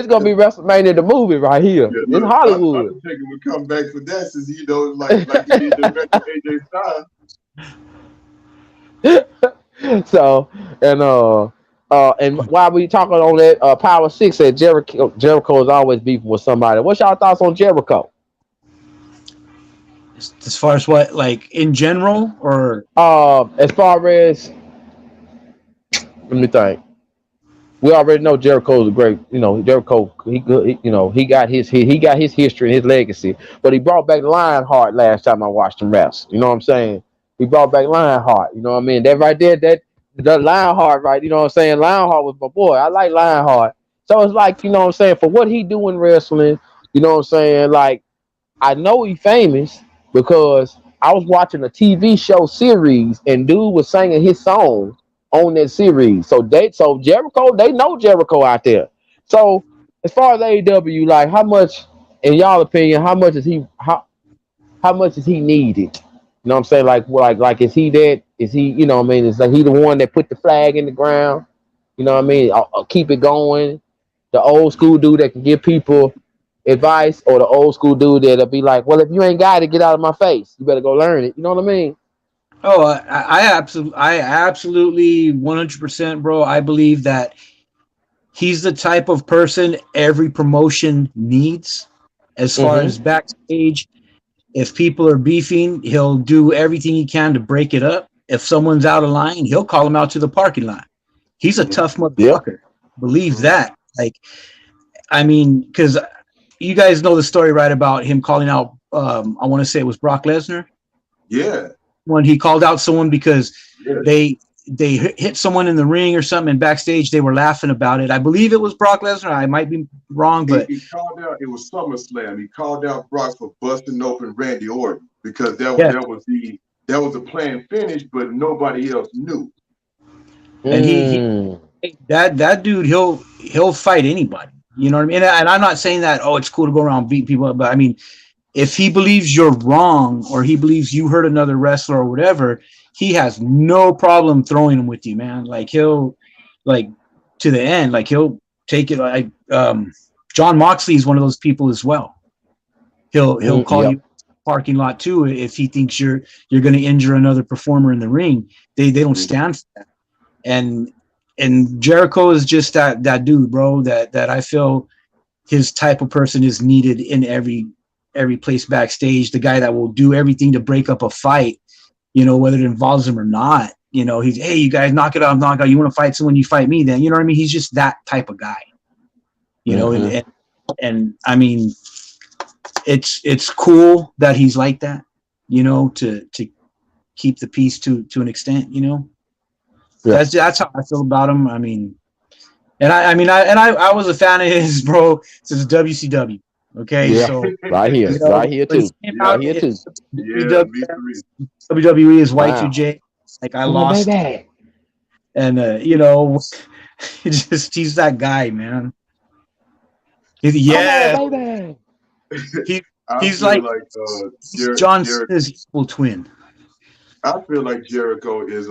gonna be WrestleMania the movie right here. Yeah, in Hollywood. I'm thinking we come back for that, since like he did the AJ Styles. So and while we talking on that, Power 6 said Jericho is always beefing with somebody. What's y'all thoughts on Jericho? As far as what, like in general, or as far as, let me think. We already know Jericho's a great, Jericho. He good, he got his history and his legacy. But he brought back Lionheart last time I watched him wrestle. You know what I'm saying? He brought back Lionheart. You know what I mean? That right there, the Lionheart, right? You know what I'm saying? Lionheart was my boy. I like Lionheart. So it's like, you know what I'm saying, for what he do in wrestling, you know what I'm saying? Like, I know he famous because I was watching a TV show series and dude was singing his song on that series. So Jericho, they know Jericho out there. So as far as AEW, like how much, in y'all opinion, how much is he needed? You know what I'm saying? Like is he that? Is he, you know what I mean? Is like he the one that put the flag in the ground? You know what I mean? I'll keep it going. The old school dude that can give people advice, or the old school dude that'll be like, well, if you ain't got it, get out of my face. You better go learn it. You know what I mean? Oh, I absolutely 100%, bro. I believe that he's the type of person every promotion needs. As far as Mm-hmm. backstage, if people are beefing, he'll do everything he can to break it up. If someone's out of line, he'll call them out to the parking lot. He's a tough Yeah. motherfucker. Believe that. Like, I mean, because you guys know the story, right, about him calling out. I want to say it was Brock Lesnar Yeah, when he called out someone because yeah. they hit someone in the ring or something, and backstage they were laughing about it. I believe it was Brock Lesnar. I might be wrong, but He called out. It was SummerSlam. He called out Brock for busting open Randy Orton because yeah, that was a planned finish, but nobody else knew. and he Mm. that dude he'll fight anybody. You know what I mean? And I'm not saying that it's cool to go around beat people up, but I mean, if he believes you're wrong or he believes you hurt another wrestler or whatever, he has no problem throwing him with you, man. Like he'll like to the end, like he'll take it. Like John Moxley is one of those people as well. He'll call Yep. you parking lot too if he thinks you're going to injure another performer in the ring. They don't stand for that. And Jericho is just that dude, bro. That I feel his type of person is needed in every place backstage. The guy that will do everything to break up a fight, whether it involves him or not. He's, hey, you guys, knock it out, knock out. You want to fight someone, you fight me. Then you know what I mean. He's just that type of guy. Mm-hmm. And I mean, it's cool that he's like that. To keep the peace to an extent. Yeah. That's how I feel about him. I mean, I was a fan of his, bro, since WCW. Okay, Yeah. so Right here. Right here when he too. came Yeah, Right out here in too. yeah, me three. WWE is Wow. Y2J. Like I Come on, lost, baby. and he's that guy, man. Come on, Yeah, baby. he I he's feel like like John Cena's equal twin. I feel like Jericho is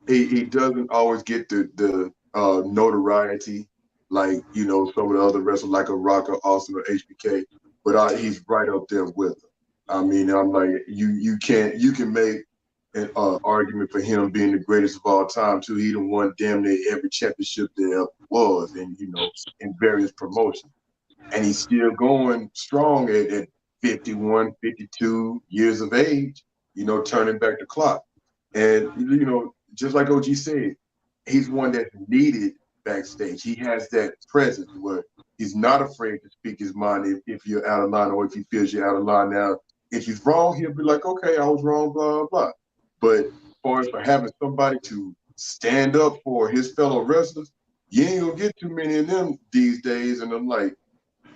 he doesn't always get the notoriety like some of the other wrestlers like a Rock or Austin or HBK, but he's right up there with them. I mean, I'm like you can make an argument for him being the greatest of all time too. He done won damn near every championship there ever was, and in various promotions, and he's still going strong at 51, 52 years of age. Turning back the clock. And just like OG said, he's one that's needed backstage. He has that presence where he's not afraid to speak his mind if you're out of line or if he feels you're out of line. Now, if he's wrong, he'll be like, okay, I was wrong, blah, blah, blah. But as far as for having somebody to stand up for his fellow wrestlers, you ain't gonna get too many of them these days. And I'm like,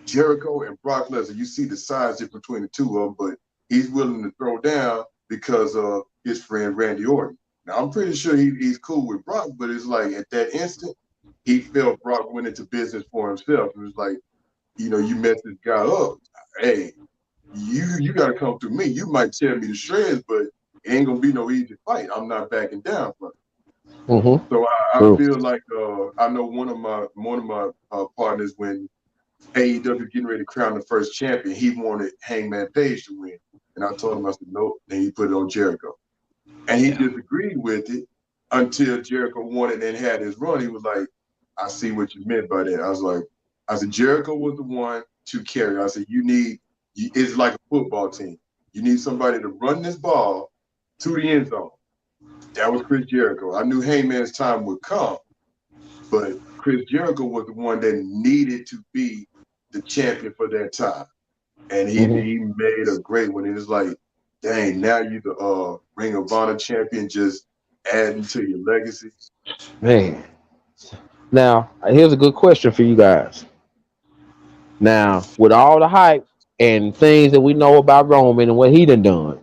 Jericho and Brock Lesnar, you see the size difference between the two of them, but he's willing to throw down because of his friend Randy Orton. Now, I'm pretty sure he's cool with Brock, but it's like at that instant, he felt Brock went into business for himself. It was like, you messed this guy up. Hey, you got to come through me. You might tear me to shreds, but it ain't gonna be no easy fight. I'm not backing down from it. Mm-hmm. So I True. feel like I know one of my partners when AEW getting ready to crown the first champion, he wanted Hangman Page to win. And I told him, I said, nope. Then he put it on Jericho. And he disagreed with it until Jericho won it and had his run. He was like, I see what you meant by that. I said, Jericho was the one to carry. I said, it's like a football team. You need somebody to run this ball to the end zone. That was Chris Jericho. I knew Hangman's time would come, but Chris Jericho was the one that needed to be the champion for that time. And he made a great one. And it's like, dang, now you the Ring of Honor champion just adding to your legacy. Man. Now, here's a good question for you guys. Now, with all the hype and things that we know about Roman and what he done,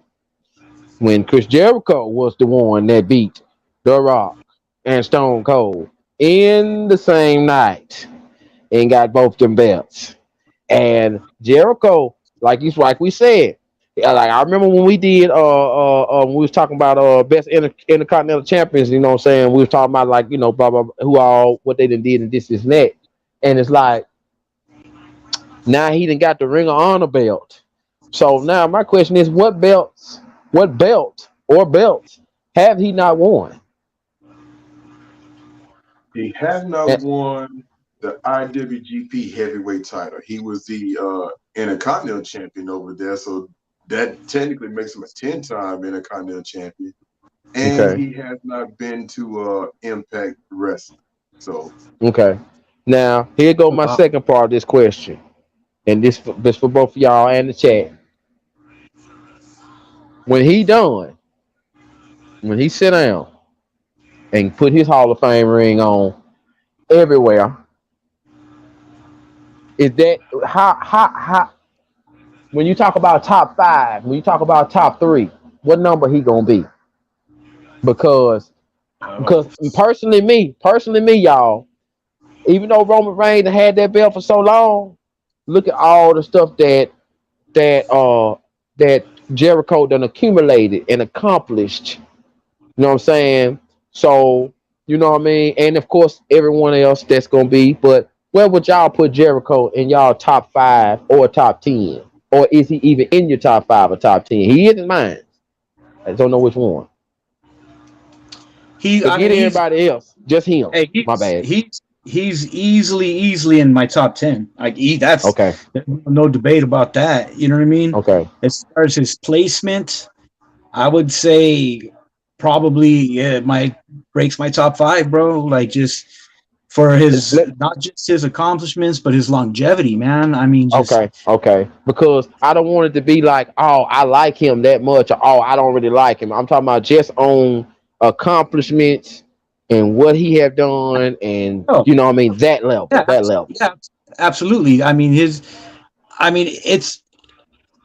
when Chris Jericho was the one that beat The Rock and Stone Cold in the same night and got both them belts. And Jericho, like we said, like I remember when we did we was talking about best intercontinental champions, you know what I'm saying? We was talking about like, you know, blah blah, who all what they done did and this and that. And it's like now he done got the Ring of Honor belt. So now my question is, what belt or belts have he not won? He has not And- won the IWGP Heavyweight title. He was the Intercontinental Champion over there, so that technically makes him a 10-time Intercontinental Champion. And Okay. he has not been to Impact Wrestling. So Okay. Now here go my Wow. second part of this question, and this for both of y'all and the chat. When he done, when he sit down and put his Hall of Fame ring on everywhere, is that how when you talk about top five, when you talk about top three, what number he gonna be? Because Oh, because personally me, y'all, even though Roman Reigns had that belt for so long, look at all the stuff that Jericho done accumulated and accomplished. You know what I'm saying? So, you know what I mean? And of course, everyone else that's gonna be, but where would y'all put Jericho in y'all top five or top 10? Or is he even in your top five or top 10? He is in mine. I don't know which one. I mean, Forget everybody else. Just him. hey, My bad. he's easily in my top 10. Like that's Okay. no debate about that. You know what I mean? Okay. As far as his placement, I would say probably my breaks my top five, bro. Like just for his Let, not just his accomplishments, but his longevity, man. I mean, just okay. Because I don't want it to be like, oh, I like him that much, or oh, I don't really like him. I'm talking about just on accomplishments and what he have done, and oh you know what I mean, that level, yeah, that level. yeah, absolutely. I mean it's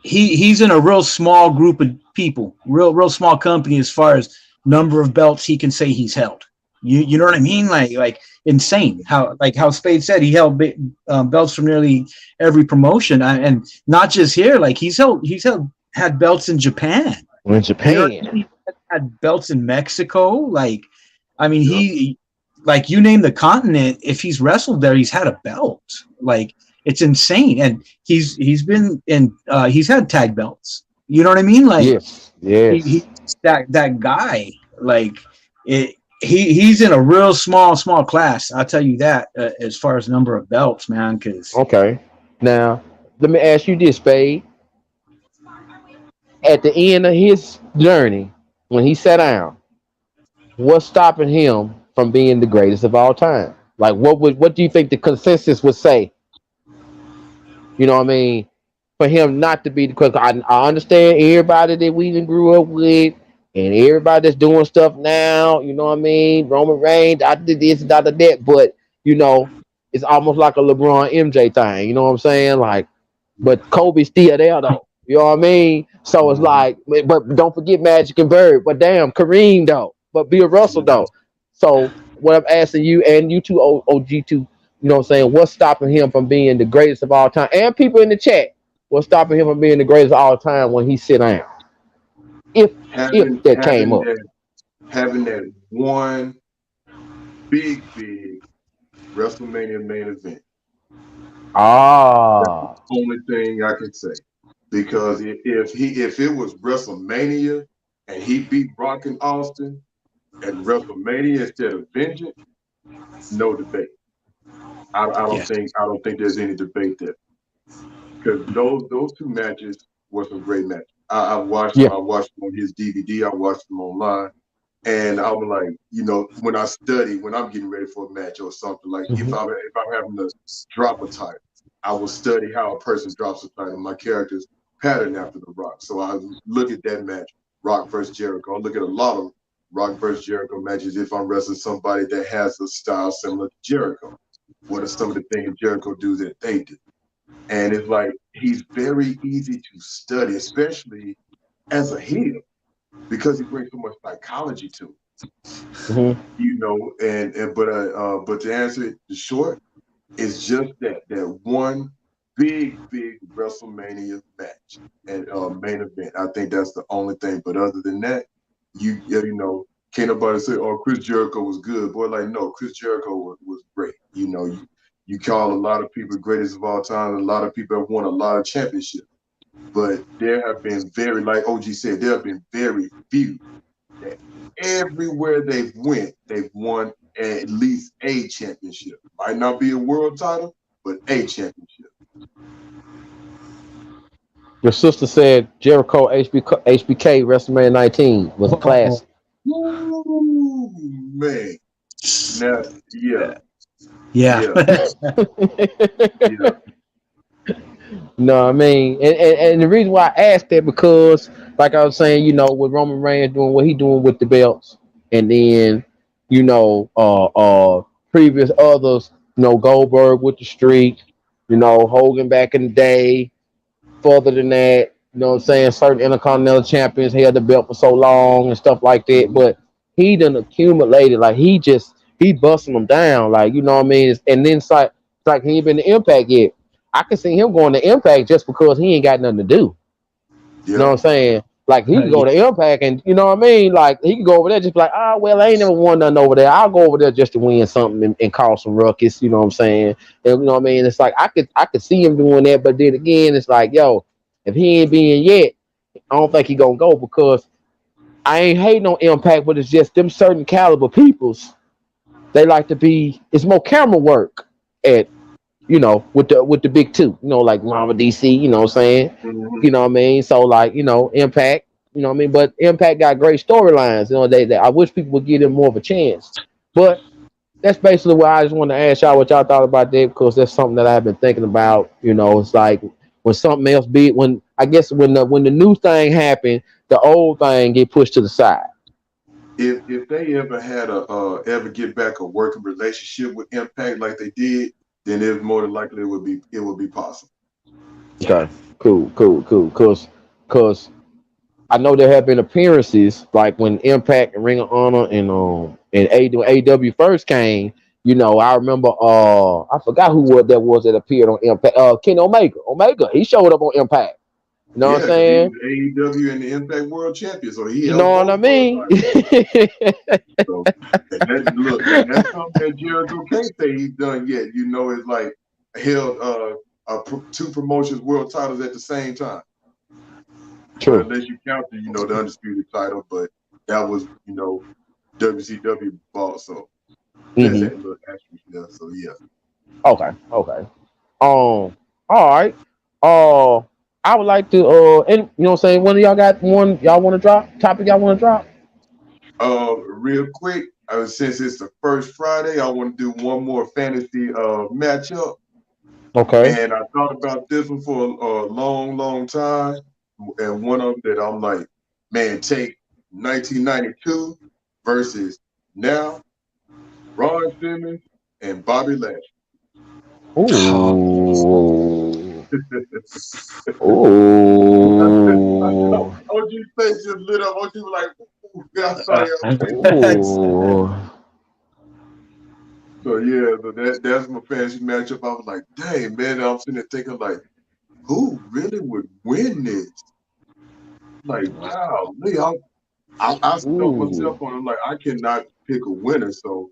he's in a real small group of people, real small company as far as number of belts he can say he's held. You know what I mean? Like insane. How Spade said he held belts from nearly every promotion, and not just here. Like he's had belts in Japan. In You know what I Japan. mean? He had belts in Mexico. Like I mean yeah. he like you name the continent. If he's wrestled there, he's had a belt. Like it's insane, and he's been in he's had tag belts. You know what I mean? Like Yes, yes. he's that guy. Like it. He's in a real small class. I'll tell you that as far as number of belts, man. Because Okay. Now, let me ask you this, Spade. At the end of his journey, when he sat down, what's stopping him from being the greatest of all time? Like, what do you think the consensus would say? You know what I mean? For him not to be, because I understand everybody that we done grew up with and everybody that's doing stuff now, you know what I mean? Roman Reigns, I did this, I did that, but you know, it's almost like a LeBron MJ thing, you know what I'm saying? Like, but Kobe's still there though. You know what I mean? So it's like, but don't forget Magic and Bird. But damn, Kareem though. But Bill Russell though. So what I'm asking you and you two OG2, you know what I'm saying? What's stopping him from being the greatest of all time? And people in the chat, what's stopping him from being the greatest of all time when he sit down? If having that came having up. that having that one big WrestleMania main event. That's the Ah, only thing I can say. Because if it was WrestleMania and he beat Brock and Austin at WrestleMania instead of Vengeance, no debate. yeah, I don't think there's any debate there. Because those two matches were some great matches. I watched them. yeah. I watched them on his DVD. I watched them online. And I was like, you know, when I'm getting ready for a match or something, like Mhm. if I'm having to drop a title, I will study how a person drops a title. My character's pattern after the Rock. So I look at that match, Rock versus Jericho. I look at a lot of Rock versus Jericho matches if I'm wrestling somebody that has a style similar to Jericho. What are some of the things Jericho do that they do? And it's like he's very easy to study, especially as a heel, because he brings so much psychology to it. Mm-hmm. You know, but to answer it the short, it's just that one big WrestleMania match and main event. I think that's the only thing. But other than that, you know, can't nobody say, "Oh, Chris Jericho was good." Boy, like no, Chris Jericho was great. You know, you call a lot of people greatest of all time. A lot of people have won a lot of championships, but there have been very, like OG said, there have been very few that everywhere they've won at least a championship. Might not be a world title, but a championship. Your sister said Jericho HBK WrestleMania 19 was a classic. Ooh, man. Now, yeah. No, I mean, and the reason why I asked that because, like I was saying, you know, with Roman Reigns doing what he doing with the belts, and then, you know, previous others, you know, Goldberg with the streak, you know, Hogan back in the day. Further than that, you know what I'm saying? Certain Intercontinental champions held the belt for so long and stuff like that, but he done accumulated, like he busting them down, like, you know what I mean? And then it's like he ain't been to Impact yet. I can see him going to Impact just because he ain't got nothing to do. You know what I'm saying? Like he can go to Impact and you know what I mean? Like he can go over there just like, oh well, I ain't never won nothing over there. I'll go over there just to win something and cause some ruckus, you know what I'm saying? And you know what I mean? It's like I could see him doing that, but then again, it's like, yo, if he ain't been yet, I don't think he gonna go because I ain't hating on Impact, but it's just them certain caliber peoples, they like to be, it's more camera work at, you know, with the big two, you know, like Mama DC, you know what I'm saying? Mm-hmm. You know what I mean? So like, you know, Impact, you know what I mean? But Impact got great storylines, you know, they I wish people would give them more of a chance. But that's basically what I just want to ask y'all what y'all thought about that, because that's something that I've been thinking about. You know, it's like when something else when the new thing happened, the old thing get pushed to the side. If they ever had ever get back a working relationship with Impact like they did, then it's more than likely it would be possible. Okay, cool. Cause I know there have been appearances like when Impact and Ring of Honor and AW first came. You know, I remember I forgot who that appeared on Impact. Kenny Omega. He showed up on Impact. You know what I'm saying? He was AEW and the Impact World Champion, so he You held know what I both mean? So, and that's something that Jericho can't say he's done yet. You know, it's like held two promotions world titles at the same time. True. Unless you count the, you know, the undisputed title, but that was, you know, WCW bought, so that's that little asterisk there. So yeah. Okay. All right. I would like to and you know what I'm saying, one of y'all got one y'all want to drop? Topic y'all want to drop? Real quick, since it's the first Friday, I want to do one more fantasy matchup. Okay. And I thought about this one for a long time. And one of them that I'm like, man, take 1992 versus now, Ron Simmons and Bobby Lashley. Ooh. Ooh. OG face just lit up. OG was like, ooh, yeah, I saw you. Ooh. So yeah, that's my fantasy matchup. I was like, dang, man, I'm sitting there thinking like, who really would win this? Like, wow, I stuck myself on. I'm like, I cannot pick a winner. So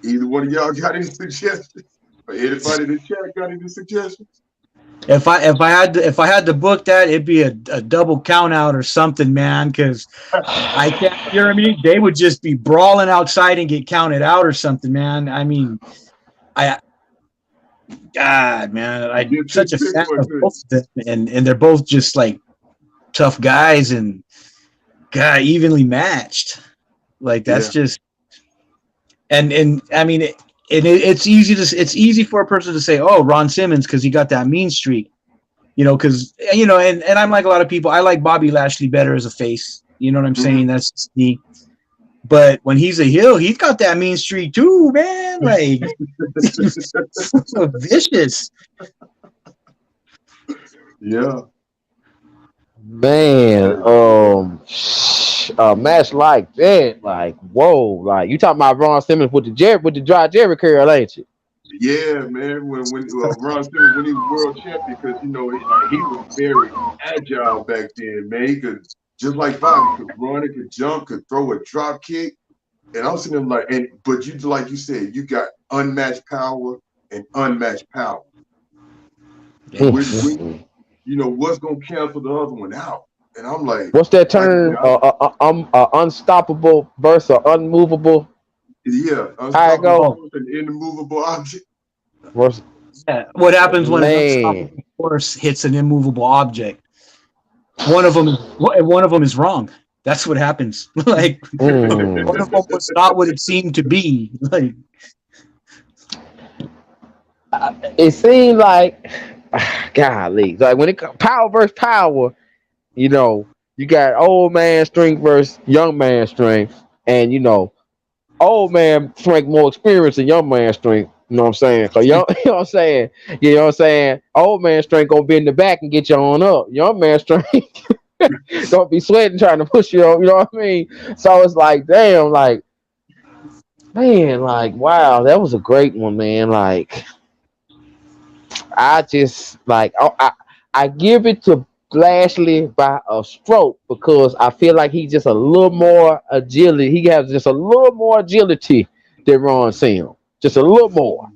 either one of y'all got any suggestions? Or anybody in the chat got any suggestions? If I had to book that, it'd be a double count out or something, man. Because I can't. You know what I mean? They would just be brawling outside and get counted out or something, man. I mean, God, man, I'm such a fan of both of them, and they're both just like tough guys and God, evenly matched. Like that's just and I mean it's easy for a person to say, oh, Ron Simmons because he got that mean streak, you know, because you know, and I'm like a lot of people, I like Bobby Lashley better as a face. You know what I'm saying? That's me. But when he's a heel, he's got that mean streak too, man. Like so vicious. Yeah. Man, a match like that, like whoa, like you talking about Ron Simmons with the dry Jerry curl, ain't you? Yeah, man. When Ron Simmons when he was world champion, because he was very agile back then, man. He could just like Bobby could run, he could jump, could throw a drop kick, and I'm sitting there like, but you like you said, you got unmatched power and unmatched power. What's gonna cancel the other one out? And I'm like, what's that term? Unstoppable versus unmovable. Yeah, How it go? an immovable object. Yeah. What happens when an unstoppable force hits an immovable object? One of them is wrong. That's what happens. Like one of them was not what it seemed to be. Like it seemed like, golly, like when it comes power versus power, you got old man strength versus young man strength, and old man strength more experience than young man strength. You know what I'm saying? Cause you know what I'm saying? You know what I'm saying? Old man strength gonna be in the back and get you on up. Young man strength don't be sweating trying to push you on. You know what I mean? So it's like, damn, like, man, like, wow, that was a great one, man. Like, I just like, I give it to Lashley by a stroke because I feel like he's just a little more agility. He has just a little more agility than Ron Simmons. Just a little more.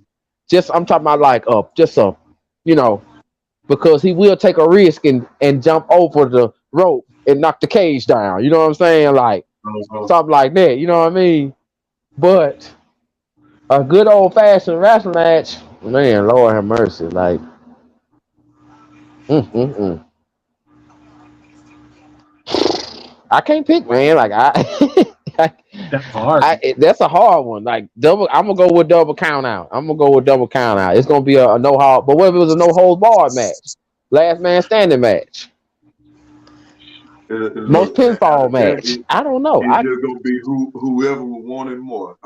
Just I'm talking about like because he will take a risk and jump over the rope and knock the cage down. You know what I'm saying? Like something like that. You know what I mean? But a good old fashioned wrestling match, man, Lord have mercy. Like, I can't pick, man. Like that's hard. That's a hard one. Like double, I'm gonna go with double count out. It's gonna be a no hold. But what if it was a no hold barred match, last man standing match, most pinfall match? I don't know. It's just gonna be whoever would want it more.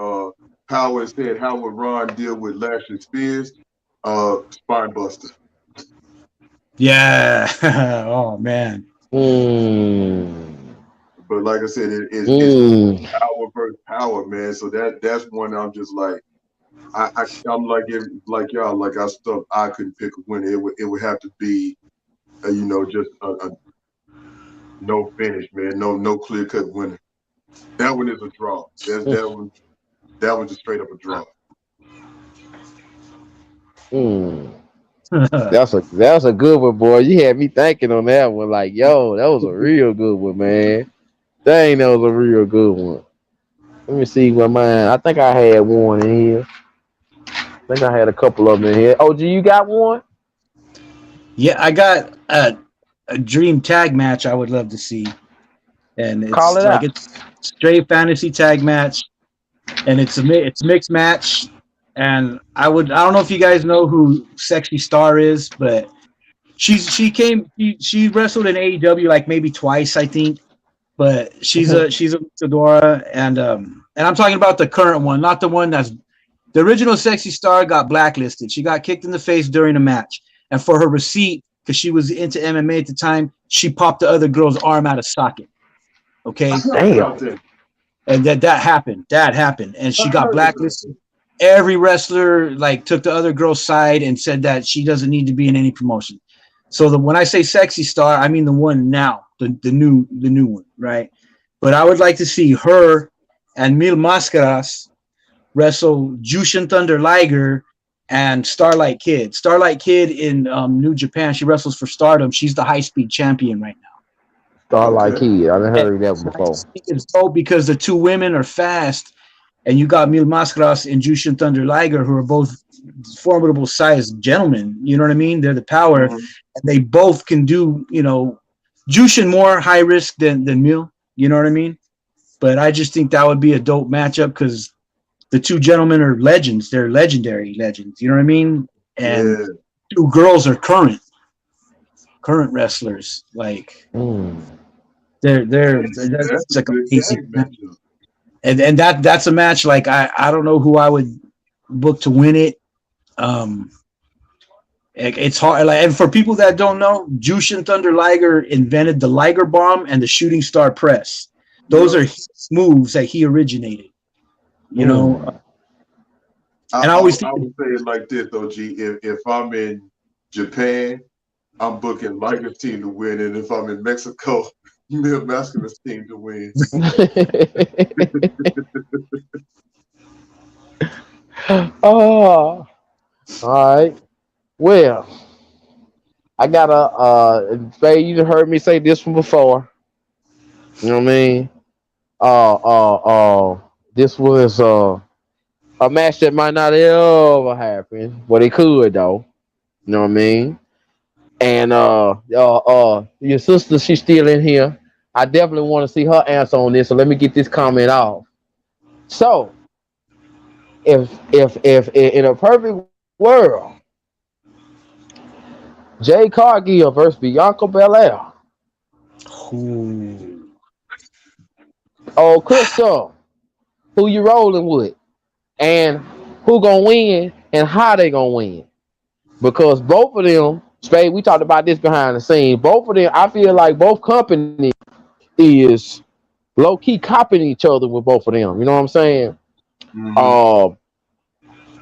Power said, how would Ron deal with Lashley Spears? Spine buster. Yeah. Oh man. But like I said, it's power versus power, man. So that's one I'm just like, I'm like y'all, like I couldn't pick a winner. It would have to be, just a no finish, man. No clear cut winner. That one is a draw. That one just straight up a draw. That's a good one, boy. You had me thinking on that one. Like, yo, that was a real good one, man. Dang, that was a real good one. Let me see what mine. I think I had one in here. I think I had a couple of them in here. OG, you got one? Yeah, I got a dream tag match I would love to see. And it's straight fantasy tag match. And it's mixed match. And I don't know if you guys know who Sexy Star is, but she wrestled in AEW like maybe twice, I think. But she's a luchadora, and I'm talking about the current one, not the one that's the original Sexy Star got blacklisted. She got kicked in the face during a match, and for her receipt, because she was into MMA at the time, she popped the other girl's arm out of socket. Okay, damn. And that happened. That happened, and she got blacklisted. Every wrestler like took the other girl's side and said that she doesn't need to be in any promotion. So when I say Sexy Star, I mean the one now, the new one, right? But I would like to see her and Mil Máscaras wrestle Jushin Thunder Liger and Starlight Kid. Starlight Kid in New Japan, she wrestles for Stardom. She's the high speed champion right now. Starlight Kid, I haven't heard that before. It's dope because the two women are fast, and you got Mil Máscaras and Jushin Thunder Liger, who are both formidable sized gentlemen. You know what I mean? They're the power, and they both can do, Jushin more high risk than Mil. You know what I mean? But I just think that would be a dope matchup because the two gentlemen are legends. They're legendary legends. You know what I mean? And two girls are current wrestlers. Like they're like a and that's a match like I don't know who I would book to win it. It's hard. Like, and for people that don't know, Jushin Thunder Liger invented the Liger Bomb and the Shooting Star Press. Those are his moves that he originated. You know, and I always think I would say it like this, though, G. If I'm in Japan, I'm booking Liger's team to win, and if I'm in Mexico, Mil Masculine's team to win. Oh, all right. Well, I got Spade, you heard me say this one before. You know what I mean? This was a match that might not ever happen, but it could though. You know what I mean? And your sister, she's still in here. I definitely want to see her answer on this. So let me get this comment off. So, if in a perfect world, Jay Cargill versus Bianca Belair. Oh, Crystal, who you rolling with, and who gonna win, and how they gonna win? Because both of them, Spade, we talked about this behind the scenes. Both of them, I feel like both companies is low key copying each other with both of them. You know what I'm saying? Mm-hmm.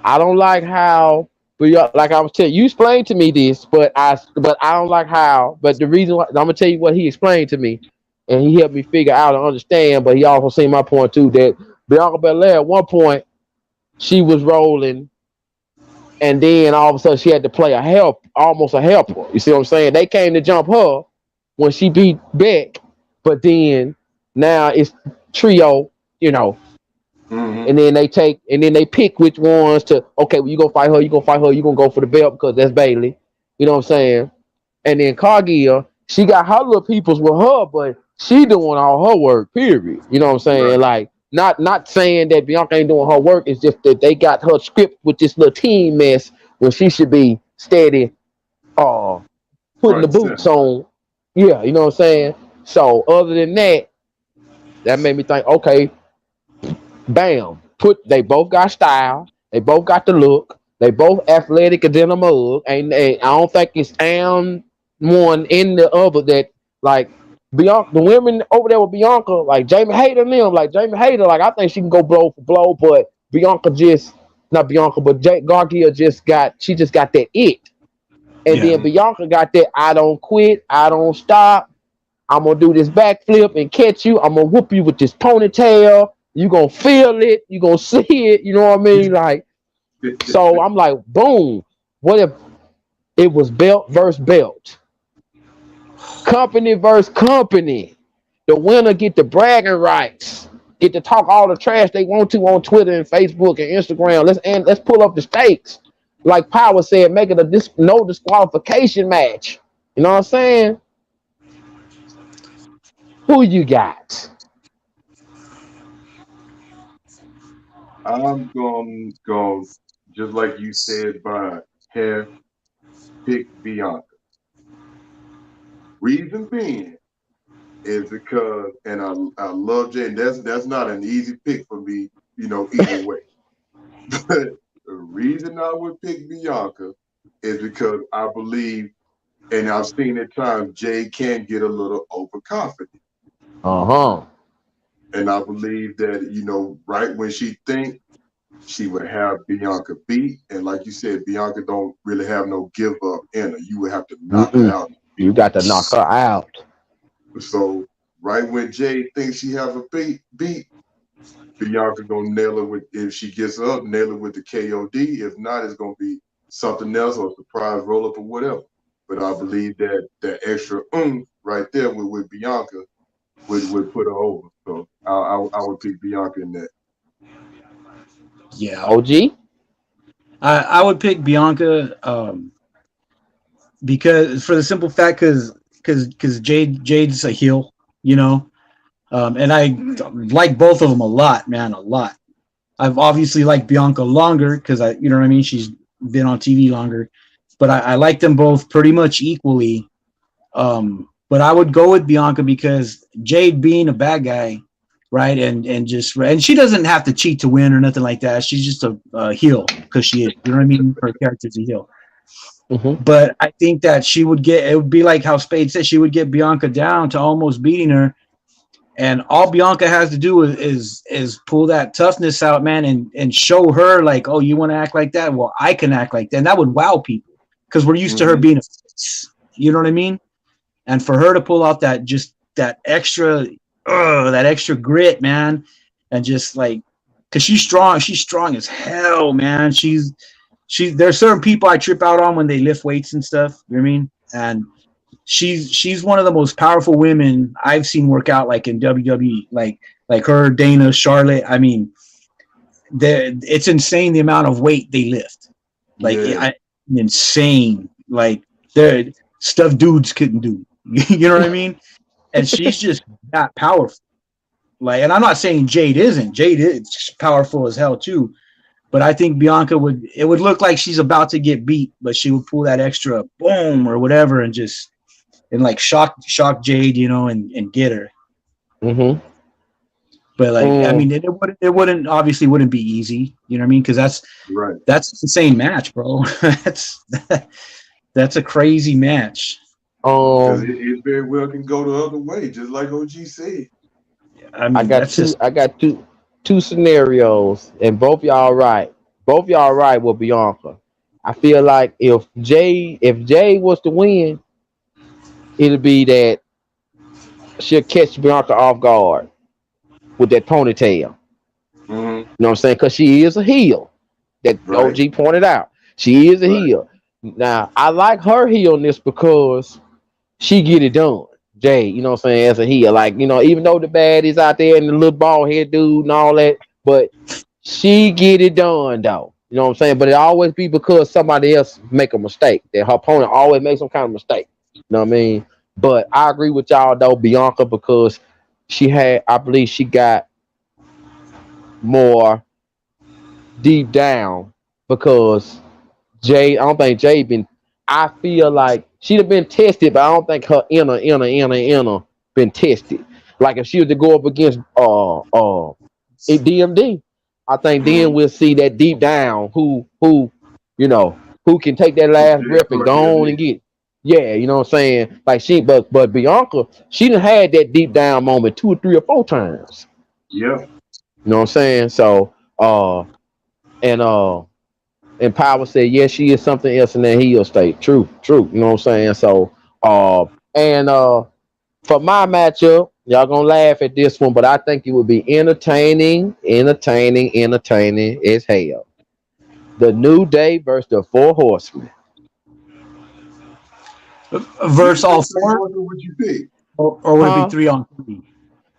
I don't like how, but like I was telling you, explained to me this, but I don't like how. But the reason why, I'm gonna tell you what he explained to me, and he helped me figure out and understand. But he also seen my point too, that Bianca Belair at one point she was rolling, and then all of a sudden she had to play almost a helper. You see what I'm saying? They came to jump her when she beat Beck, but then now it's trio, you know. Mm-hmm. And then they pick which ones to, okay, well, you gonna fight her, you gonna go for the belt because that's Bailey. You know what I'm saying? And then Cargill, she got her little peoples with her, but she doing all her work, period. You know what I'm saying? Right. Like, not saying that Bianca ain't doing her work, it's just that they got her script with this little team mess when she should be steady putting the Right. boots on. Yeah, you know what I'm saying? So other than that, that made me think, okay, bam. They both got style. They both got the look. They both athletic as in a mug. And I don't think it's one in the other that like Bianca, the women over there with Bianca, like Jamie Hayter and them, like Jamie Hayter, like I think she can go blow for blow, but Bianca just not Bianca, but Gargia just got that it. And yeah, then Bianca got that I don't quit, I don't stop. I'm gonna do this backflip and catch you. I'm gonna whoop you with this ponytail. You gonna feel it. You gonna see it. You know what I mean? Like, so I'm like, boom. What if it was belt versus belt, company versus company? The winner get the bragging rights, get to talk all the trash they want to on Twitter and Facebook and Instagram. Let's pull up the stakes. Like Power said, make it a no disqualification match. You know what I'm saying? Who you got? I'm going to go, just like you said, by hair, pick Bianca. Reason being is because, and I love Jay, and that's not an easy pick for me, either way. But the reason I would pick Bianca is because I believe, and I've seen at times, Jay can get a little overconfident. Uh-huh. And I believe that, right when she think she would have Bianca beat. And like you said, Bianca don't really have no give up in her. You would have to knock her out. You got to knock her out. So right when Jay thinks she have a beat, Bianca gonna nail it if she gets up, nail it with the KOD. If not, it's gonna be something else or a surprise roll up or whatever. But I believe that extra right there with Bianca would put her over. So I would pick Bianca in that. yeah. OG? I would pick Bianca because for the simple fact because Jade's a heel, you know, and I like both of them a lot, man, a lot. I've obviously liked Bianca longer because you know what I mean. She's been on TV longer, but I like them both pretty much equally. But I would go with Bianca because Jade being a bad guy, right? And she doesn't have to cheat to win or nothing like that. She's just a heel because she is. You know what I mean? Her character's a heel. Mm-hmm. But I think that it would be like how Spade said, she would get Bianca down to almost beating her. And all Bianca has to do is pull that toughness out, man, and show her like, oh, you want to act like that? Well, I can act like that. And that would wow people because we're used to her being you know what I mean? And for her to pull out that extra grit, man, and just like, because she's strong as hell, man. There's certain people I trip out on when they lift weights and stuff. You know what I mean? And she's one of the most powerful women I've seen work out, like in WWE, like her, Dana, Charlotte. I mean, it's insane the amount of weight they lift. Like insane. Like they're stuff dudes couldn't do. You know what I mean? And she's just that powerful. Like, and I'm not saying Jade isn't. Jade is powerful as hell too. But I think Bianca would look like she's about to get beat, but she would pull that extra boom or whatever and like shock Jade, you know, and get her. Mm-hmm. But like, I mean, it wouldn't be easy, you know what I mean? Because that's an insane match, bro. that's a crazy match. It very well can go the other way, just like OG said. I mean, I got two scenarios, and both y'all right. Both y'all right with Bianca. I feel like if Jay was to win, it'll be that she'll catch Bianca off guard with that ponytail. Mm-hmm. You know what I'm saying? Because she is a heel. That OG pointed out. She is a heel. Now, I like her heelness because she get it done. Jay, you know what I'm saying, as a heel. Like, you know, even though the bad is out there and the little bald head dude and all that, but she get it done though. You know what I'm saying? But it always be because somebody else make a mistake. That her opponent always makes some kind of mistake. You know what I mean? But I agree with y'all though, Bianca, because I believe she got more deep down because I don't think Jay I feel like she'd have been tested, but I don't think her inner been tested. Like if she was to go up against DMD, I think then we'll see that deep down who can take that last breath and go on and get it. Yeah, you know what I'm saying? Like but Bianca, she done had that deep down moment 2 or 3 or 4 times. Yeah. You know what I'm saying? So and Power said, yes, she is something else in that heel state. True. You know what I'm saying? So, for my matchup, y'all gonna laugh at this one, but I think it would be entertaining as hell. The New Day versus the Four Horsemen. Verse all 4? What you pick? Or would it be 3-on-3?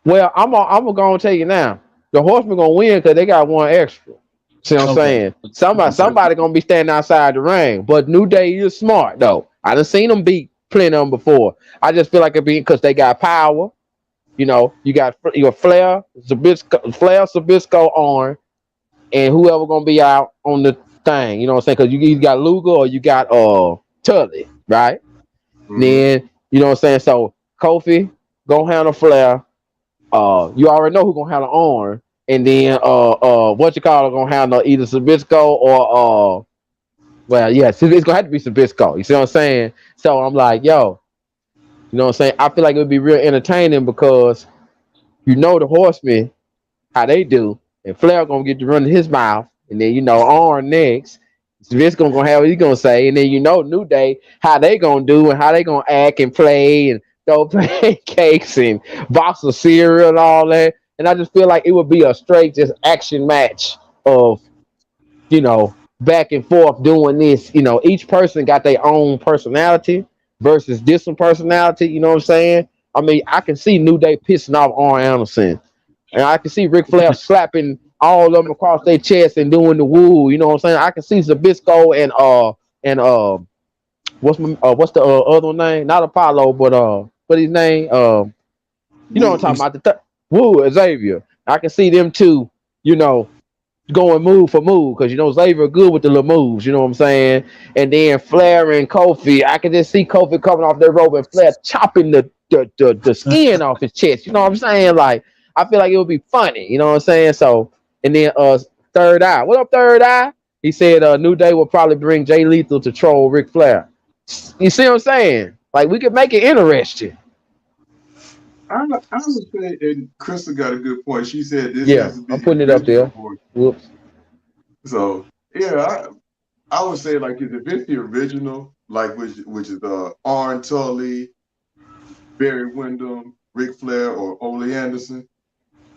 Well, I'm gonna tell you now. The Horsemen gonna win because they got one extra. See what I'm saying? Somebody gonna be standing outside the ring. But New Day is smart though. I done seen them beat plenty of them before. I just feel like it being because they got power. You know, you got Flair, Sabisco, Arn, and whoever gonna be out on the thing. You know what I'm saying? Because you either got Luger or you got Tully, right? Mm-hmm. Then you know what I'm saying. So Kofi gonna handle Flair. You already know who gonna handle Arn. And then gonna handle either Sabisco or it's gonna have to be Sabisco. You see what I'm saying? So I'm like, yo, you know what I'm saying? I feel like it would be real entertaining because you know the Horsemen, how they do, and Flair gonna get to run his mouth, and then you know Arn next. Sabisco gonna have what he's gonna say, and then you know New Day, how they gonna do and how they gonna act and play and throw pancakes and box of cereal and all that. And I just feel like it would be a straight just action match of, you know, back and forth doing this. You know, each person got their own personality versus different personality. You know what I'm saying? I mean, I can see New Day pissing off Arn Anderson. And I can see Ric Flair slapping all of them across their chest and doing the woo. You know what I'm saying? I can see Zabisco and what's the other name? Not Apollo, but what his name? You know what I'm talking about? Woo, Xavier. I can see them two, you know, going move for move because, you know, Xavier good with the little moves, you know what I'm saying? And then Flair and Kofi, I can just see Kofi coming off their rope and Flair chopping the skin off his chest, you know what I'm saying? Like, I feel like it would be funny. You know what I'm saying? So, and then Third Eye. What up, Third Eye? He said New Day will probably bring Jay Lethal to troll Ric Flair. You see what I'm saying? Like, we could make it interesting. I would say, and Crystal got a good point. She said this Yeah, has to be I'm putting it up there. Whoops. So yeah, I would say like if it's the original, like which is Arn Tully, Barry Windham, Ric Flair, or Ole Anderson.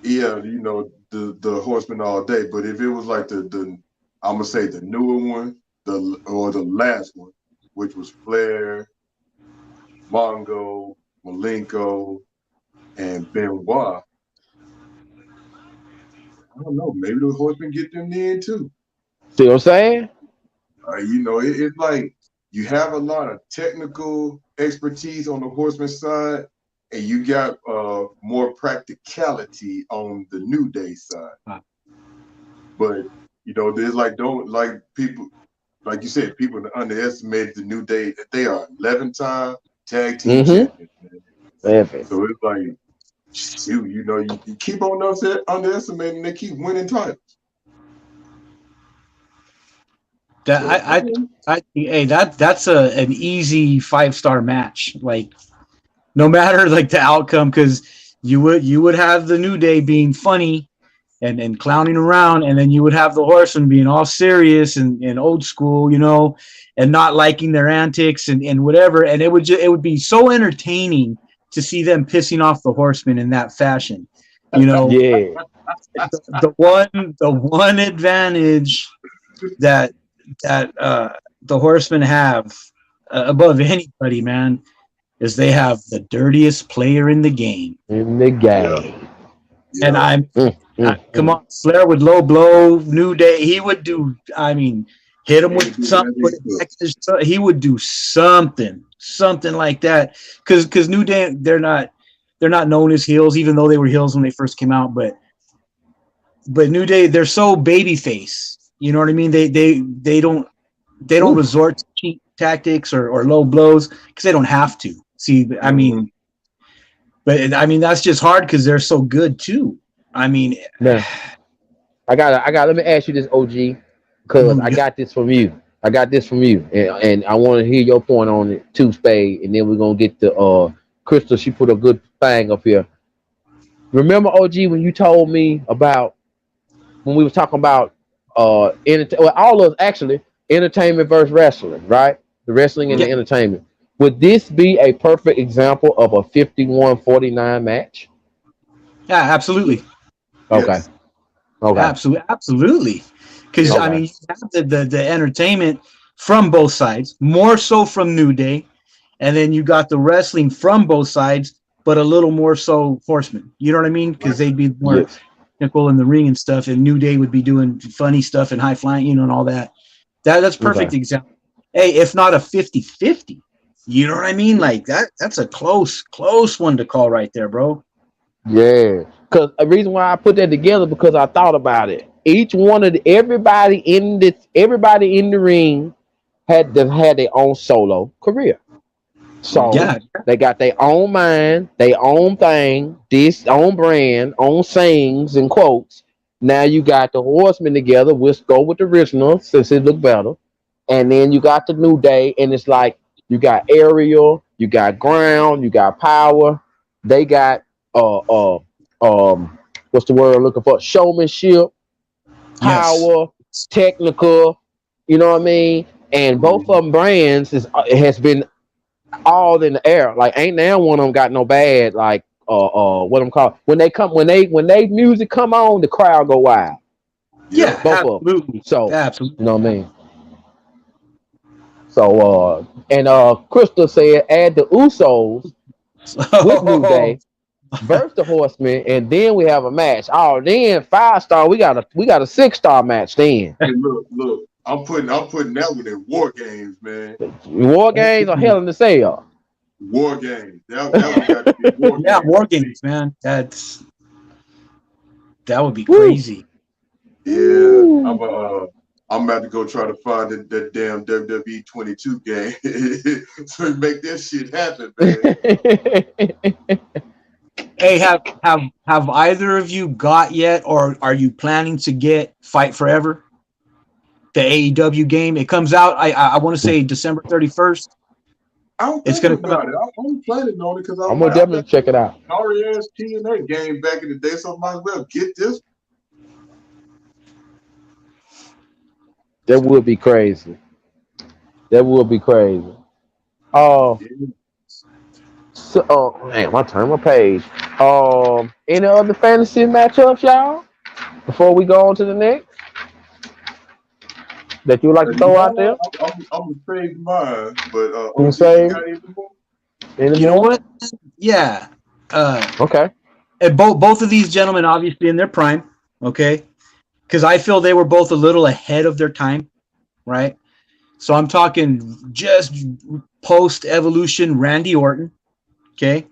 Yeah, the Horsemen all day. But if it was like the I'm gonna say the newer one, or the last one, which was Flair, Mongo, Malenko, and Benoit. I don't know. Maybe the Horsemen get them in too. See what I'm saying? It's like you have a lot of technical expertise on the Horseman side, and you got more practicality on the New Day side. But there's people, like you said, people underestimated the New Day. They are 11-time tag team champions. Man. So it's like, shoot, you keep on underestimating, they keep winning titles. That's an easy 5-star match. Like, no matter like the outcome, because you would have the New Day being funny and clowning around, and then you would have the Horsemen being all serious and old school, and not liking their antics and whatever. And it would be so entertaining to see them pissing off the Horsemen in that fashion. Yeah. The one advantage that the Horsemen have above anybody, man, is they have the dirtiest player in the game. Yeah. And come on, Flair would low blow New Day. He would do. I mean, hit him with something. He would do something like that. Because New Day, they're not known as heels, even though they were heels when they first came out. But New Day, they're so babyface. You know what I mean? They don't resort to cheap tactics or low blows because they don't have to. See, I mean, but I mean that's just hard because they're so good too. I mean, man, I got. Let me ask you this, OG, because I got this from you. And I want to hear your point on it too, Spade, and then we're gonna get to Crystal. She put a good thing up here. Remember, OG, when you told me about when we were talking about all those actually entertainment versus wrestling, right? The wrestling and the entertainment. Would this be a perfect example of a 51-49 match? Yeah, absolutely. Okay. Yes. Okay. Absolutely. Because I mean, you have the entertainment from both sides, more so from New Day, and then you got the wrestling from both sides, but a little more so Horsemen. You know what I mean? Because they'd be more technical in the ring and stuff, and New Day would be doing funny stuff and high flying, and all that. That's perfect example. Hey, if not a 50-50, you know what I mean? Like that's a close one to call right there, bro. Yeah. Because the reason why I put that together because I thought about it. Each one of everybody in the ring had their own solo career. So they got their own mind, their own thing, this own brand, own sayings and quotes. Now you got the Horsemen together. We'll go with the original since it looked better. And then you got the New Day, and it's like you got aerial, you got ground, you got power. They got what's the word I'm looking for? Showmanship, power, technical. You know what I mean? And both of them brands has been all in the air. Like ain't now one of them got no bad like what I'm called when they music come on, the crowd go wild. Yeah, both absolutely. Of them. So absolutely. You know what I mean? So and Crystal said add the Usos with New Day versus the Horsemen, and then we have a match. Oh, then 5-star, we got a 6-star match then. Hey, look, I'm putting that one in War Games, man. War Games or Hell in the Cell? War Games. That one got to be War Games. Yeah, War Games, man. That would be crazy. Yeah, I'm about to go try to find that damn WWE 22 game so we make that shit happen, man. Hey, have either of you got yet, or are you planning to get Fight Forever, the AEW game? It comes out. I want to say December 31st. I don't It's think gonna come about out. it. I'm planning on it because I'm gonna definitely check it out. RES TNA game back in the day, so I might as well get this. That would be crazy. That would be crazy. Oh, so, oh man, I turned my page. Any other fantasy matchups, y'all? Before we go on to the next, that you would like to throw out there? I'm gonna save mine, but You OG, save? you got any more? Any You know more? what? Yeah. Okay. And both of these gentlemen, obviously in their prime, okay, because I feel they were both a little ahead of their time, right? So I'm talking just post evolution Randy Orton, okay,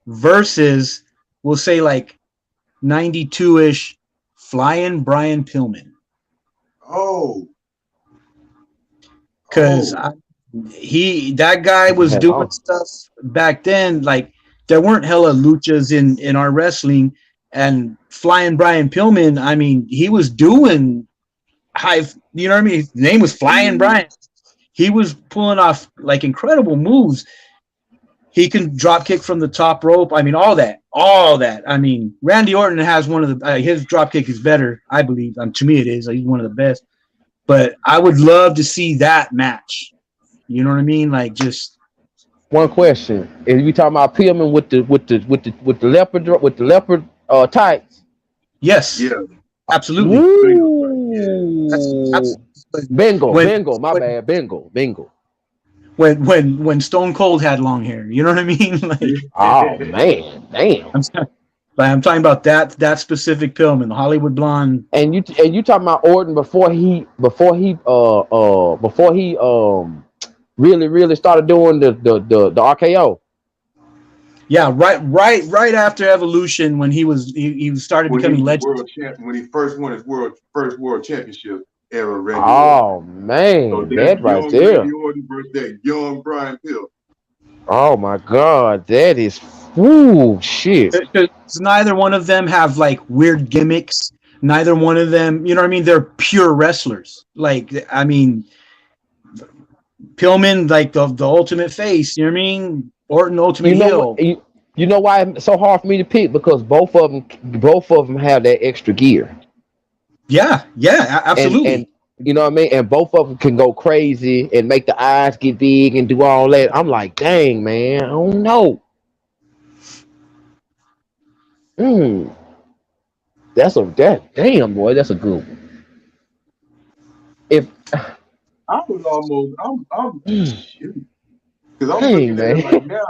versus we'll say like 92-ish flying Brian Pillman. Oh, Because that guy was doing stuff back then. Like there weren't hella luchas in our wrestling, and flying Brian Pillman. I mean, he was doing high. You know what I mean? His name was Flying Brian. He was pulling off like incredible moves. He can drop kick from the top rope. I mean, all that. I mean, Randy Orton has one of the his drop kick is better, I believe. To me, it is. He's one of the best. But I would love to see that match. You know what I mean? Like just one question: if we talking about Pillman with the leopard tights? Yes. Yeah. Absolutely. Bingo. My bad. Bingo. When Stone Cold had long hair, you know what I mean? Like, oh man, damn. I'm talking about that specific Pillman, the Hollywood blonde. And you talking about Orton before he really started doing the RKO. Yeah, right after Evolution, when he started becoming legend. World champion, when he first won his first world championship era. Randy Orton. Man, so that right there. Randy Orton versus that young Brian Pillman. Oh my God, that is shit. Neither one of them have like weird gimmicks. Neither one of them, you know what I mean? They're pure wrestlers. Like, I mean, Pillman, like the ultimate face, you know what I mean? Orton, ultimate heel. You know why it's so hard for me to pick? Because both of them have that extra gear. Yeah, absolutely. And you know what I mean? And both of them can go crazy and make the eyes get big and do all that. I'm like, dang, man, I don't know. Damn, boy, that's a good one. If I was almost, I'm shoot. Because I'm looking at it like now,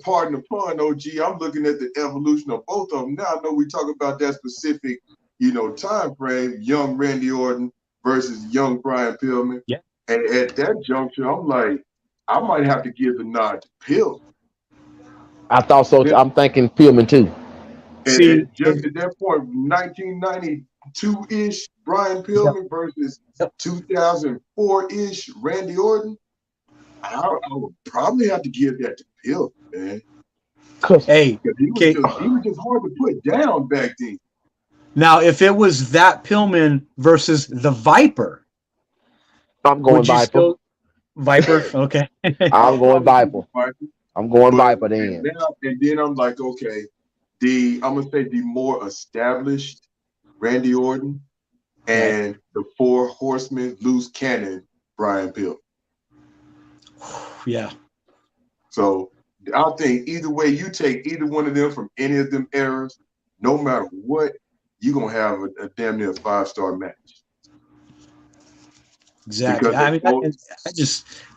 pardon the pun, OG, I'm looking at the evolution of both of them. Now I know we talk about that specific, time frame, young Randy Orton versus young Brian Pillman. Yeah. And at that juncture, I'm like, I might have to give the nod to Pillman. I thought so. Yeah. I'm thinking Pillman too. And just at that point, 1992-ish Brian Pillman versus 2004-ish Randy Orton, I would probably have to give that to Pillman, man. Hey, he was just hard to put down back then. Now, if it was that Pillman versus the Viper, I'm going Viper. Viper, okay. I'm going Viper. I'm going Viper then. And then I'm like, okay, I'm gonna say the more established Randy Orton and the Four Horsemen, loose cannon Brian Pillman. Yeah. So I think either way you take either one of them from any of them eras, no matter what, you're gonna have a damn near 5-star match. Exactly. I mean,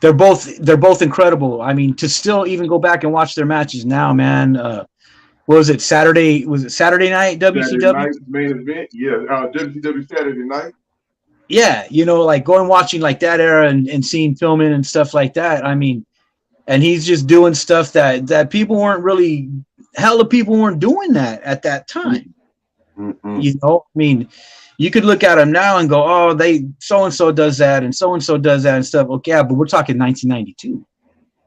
they're both incredible. I mean, to still even go back and watch their matches now, man. What was it? Saturday? Was it Saturday night? WCW Saturday night main event. Yeah, WCW Saturday night. Yeah, like going watching like that era and seeing Pillman and stuff like that. I mean, and he's just doing stuff that people weren't really, hella people weren't doing that at that time. Mm-hmm. I mean, you could look at him now and go, oh, they so-and-so does that and so-and-so does that and stuff. Okay, but we're talking 1992.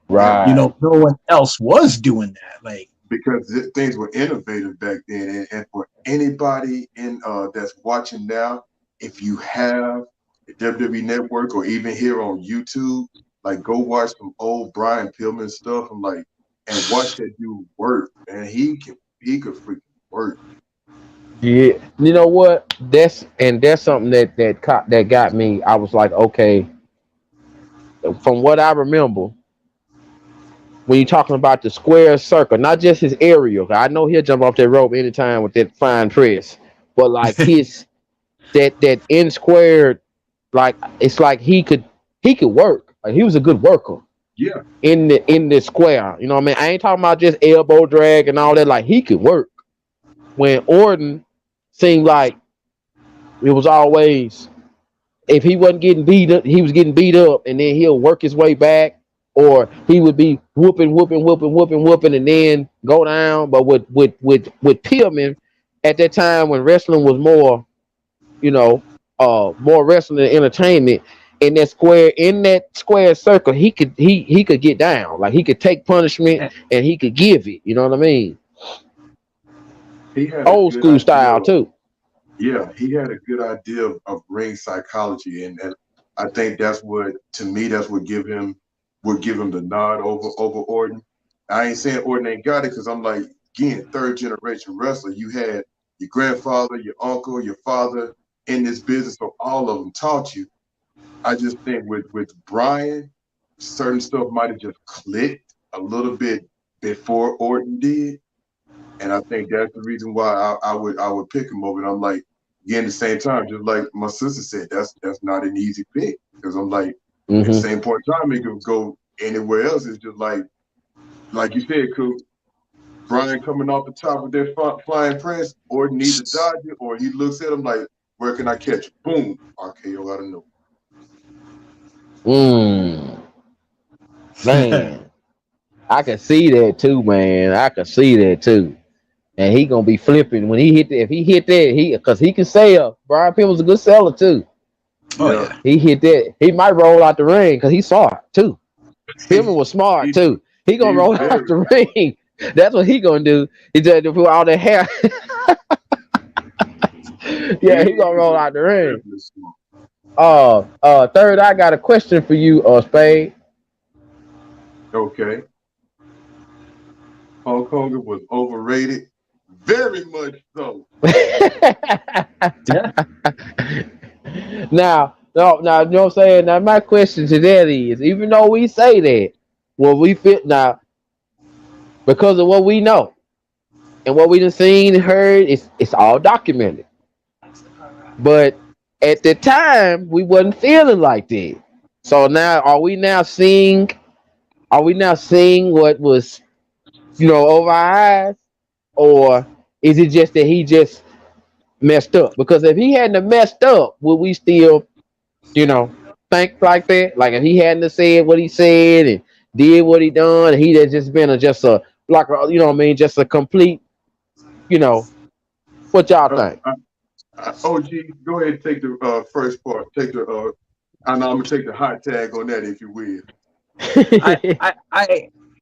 Right. No one else was doing that. Like, because things were innovative back then. And for anybody in that's watching now, if you have the WWE Network or even here on YouTube, like go watch some old Brian Pillman stuff. I'm like, and watch that dude work, and he could freaking work. Yeah, you know what? That's something that got me. I was like, okay, from what I remember, when you're talking about the square circle, not just his aerial. I know he'll jump off that rope anytime with that fine press, but like his that in squared, like it's like he could work. Like he was a good worker. Yeah. In the square, you know what I mean? I ain't talking about just elbow drag and all that. Like he could work. When Orton seemed like it was always, if he wasn't getting beat up, he was getting beat up, and then he'll work his way back, or he would be whooping, and then go down. But with Pillman at that time when wrestling was more, more wrestling and entertainment, in that square circle, he could get down. Like he could take punishment and he could give it. You know what I mean? He had old school style too. Yeah, he had a good idea of ring psychology, and I think that's what give him the nod over Orton. I ain't saying Orton ain't got it, because I'm like, again, third generation wrestler. You had your grandfather, your uncle, your father in this business, so all of them taught you. I just think with Brian, certain stuff might have just clicked a little bit before Orton did. And I think that's the reason why I would pick him over. And I'm like, again, at the same time, just like my sister said, that's not an easy pick, because I'm like, at the same point in time, he could go anywhere else. It's just like you said, Coop, Brian coming off the top of that flying press, or needs to dodge it, or he looks at him like, where can I catch it? Boom, RKO out of nowhere. Man, I can see that too, man. I can see that too. And he gonna be flipping when he hit that. If he hit that, because he can sell. Brian Pillman's a good seller too. Oh yeah. He hit that. He might roll out the ring because he smart too. Pillman was smart too. He gonna roll out the ring. That's what he gonna do. He just put all that hair. Yeah, he gonna roll out the ring. Third, I got a question for you, Spade. Okay. Hulk Hogan was overrated. Very much so. Yeah. Now, you know what I'm saying? Now, my question to that is, even though we say that, what we fit now, because of what we know and what we done seen and heard, it's all documented. But at the time, we wasn't feeling like that. So now, are we now seeing what was, over our eyes, or is it just that he just messed up? Because if he hadn't have messed up, would we still, think like that? Like if he hadn't have said what he said and did what he done, and he'd have just been just a complete, what y'all think? OG, go ahead and take the first part. Take the I'm gonna take the hot tag on that, if you will.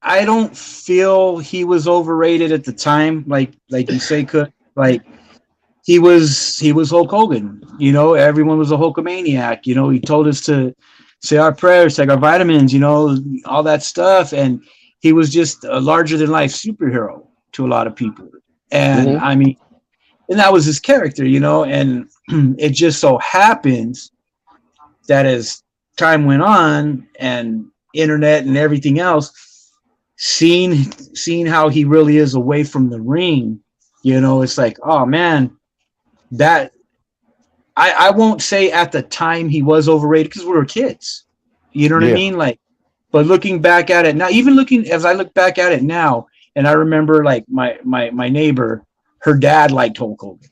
I don't feel he was overrated at the time, like you say, Cook. Like he was Hulk Hogan. Everyone was a Hulkamaniac. He told us to say our prayers, take our vitamins, all that stuff, and he was just a larger than life superhero to a lot of people. And I mean, and that was his character, and it just so happens that as time went on and internet and everything else, seeing how he really is away from the ring, it's like, oh man, that I won't say at the time he was overrated, because we were kids, you know what I mean? Like, but looking back at it now, as I look back at it now, and I remember like my neighbor, her dad liked Hulk Hogan.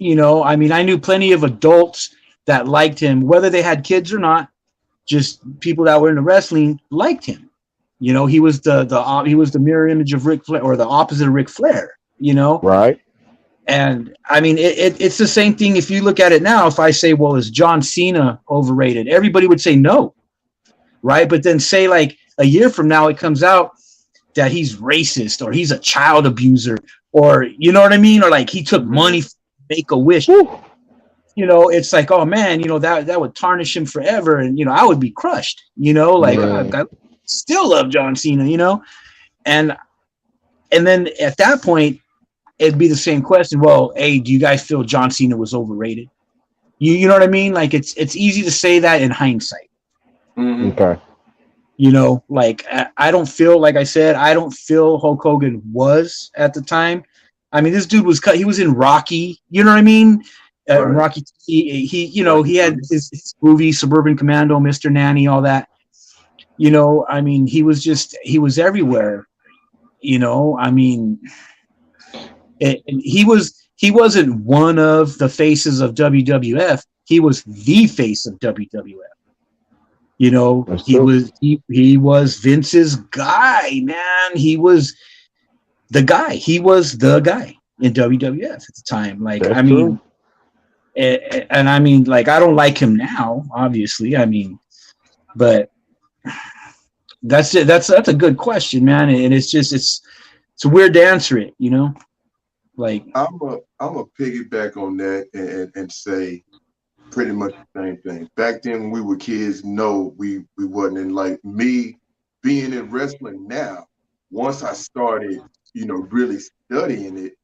I mean, I knew plenty of adults that liked him, whether they had kids or not. Just people that were into wrestling liked him. He was the mirror image of Ric Flair, or the opposite of Ric Flair. Right. And I mean, it's the same thing. If you look at it now, if I say, well, is John Cena overrated? Everybody would say no, right? But then say like a year from now, it comes out that he's racist or he's a child abuser or you know what I mean, or like he took money to make a wish. You know, it's like, oh man, you know, that would tarnish him forever, and you know, I would be crushed. You know, like I still love John Cena. You know, and then at that point, it'd be the same question. Well, hey, do you guys feel John Cena was overrated? You know what I mean? Like it's easy to say that in hindsight. Okay. You know, like I don't feel, like I said, I don't feel Hulk Hogan was at the time. I mean, this dude was cut. He was in Rocky. You know what I mean? Rocky. He you know, he had his movie Suburban Commando, Mr. Nanny, all that. You know, I mean, he was everywhere. You know, I mean, he wasn't one of the faces of WWF. He was the face of WWF. You know, he was Vince's guy, man. He was the guy. He was the guy in WWF at the time. Like, I mean, and I mean, like, I don't like him now, obviously. I mean, but that's it. That's a good question, man. And it's just it's a weird to answer it, you know. Like I'm a piggyback on that and say pretty much the same thing. Back then when we were kids, no, we wasn't. And like me being in wrestling now, once I started, you know, really studying it,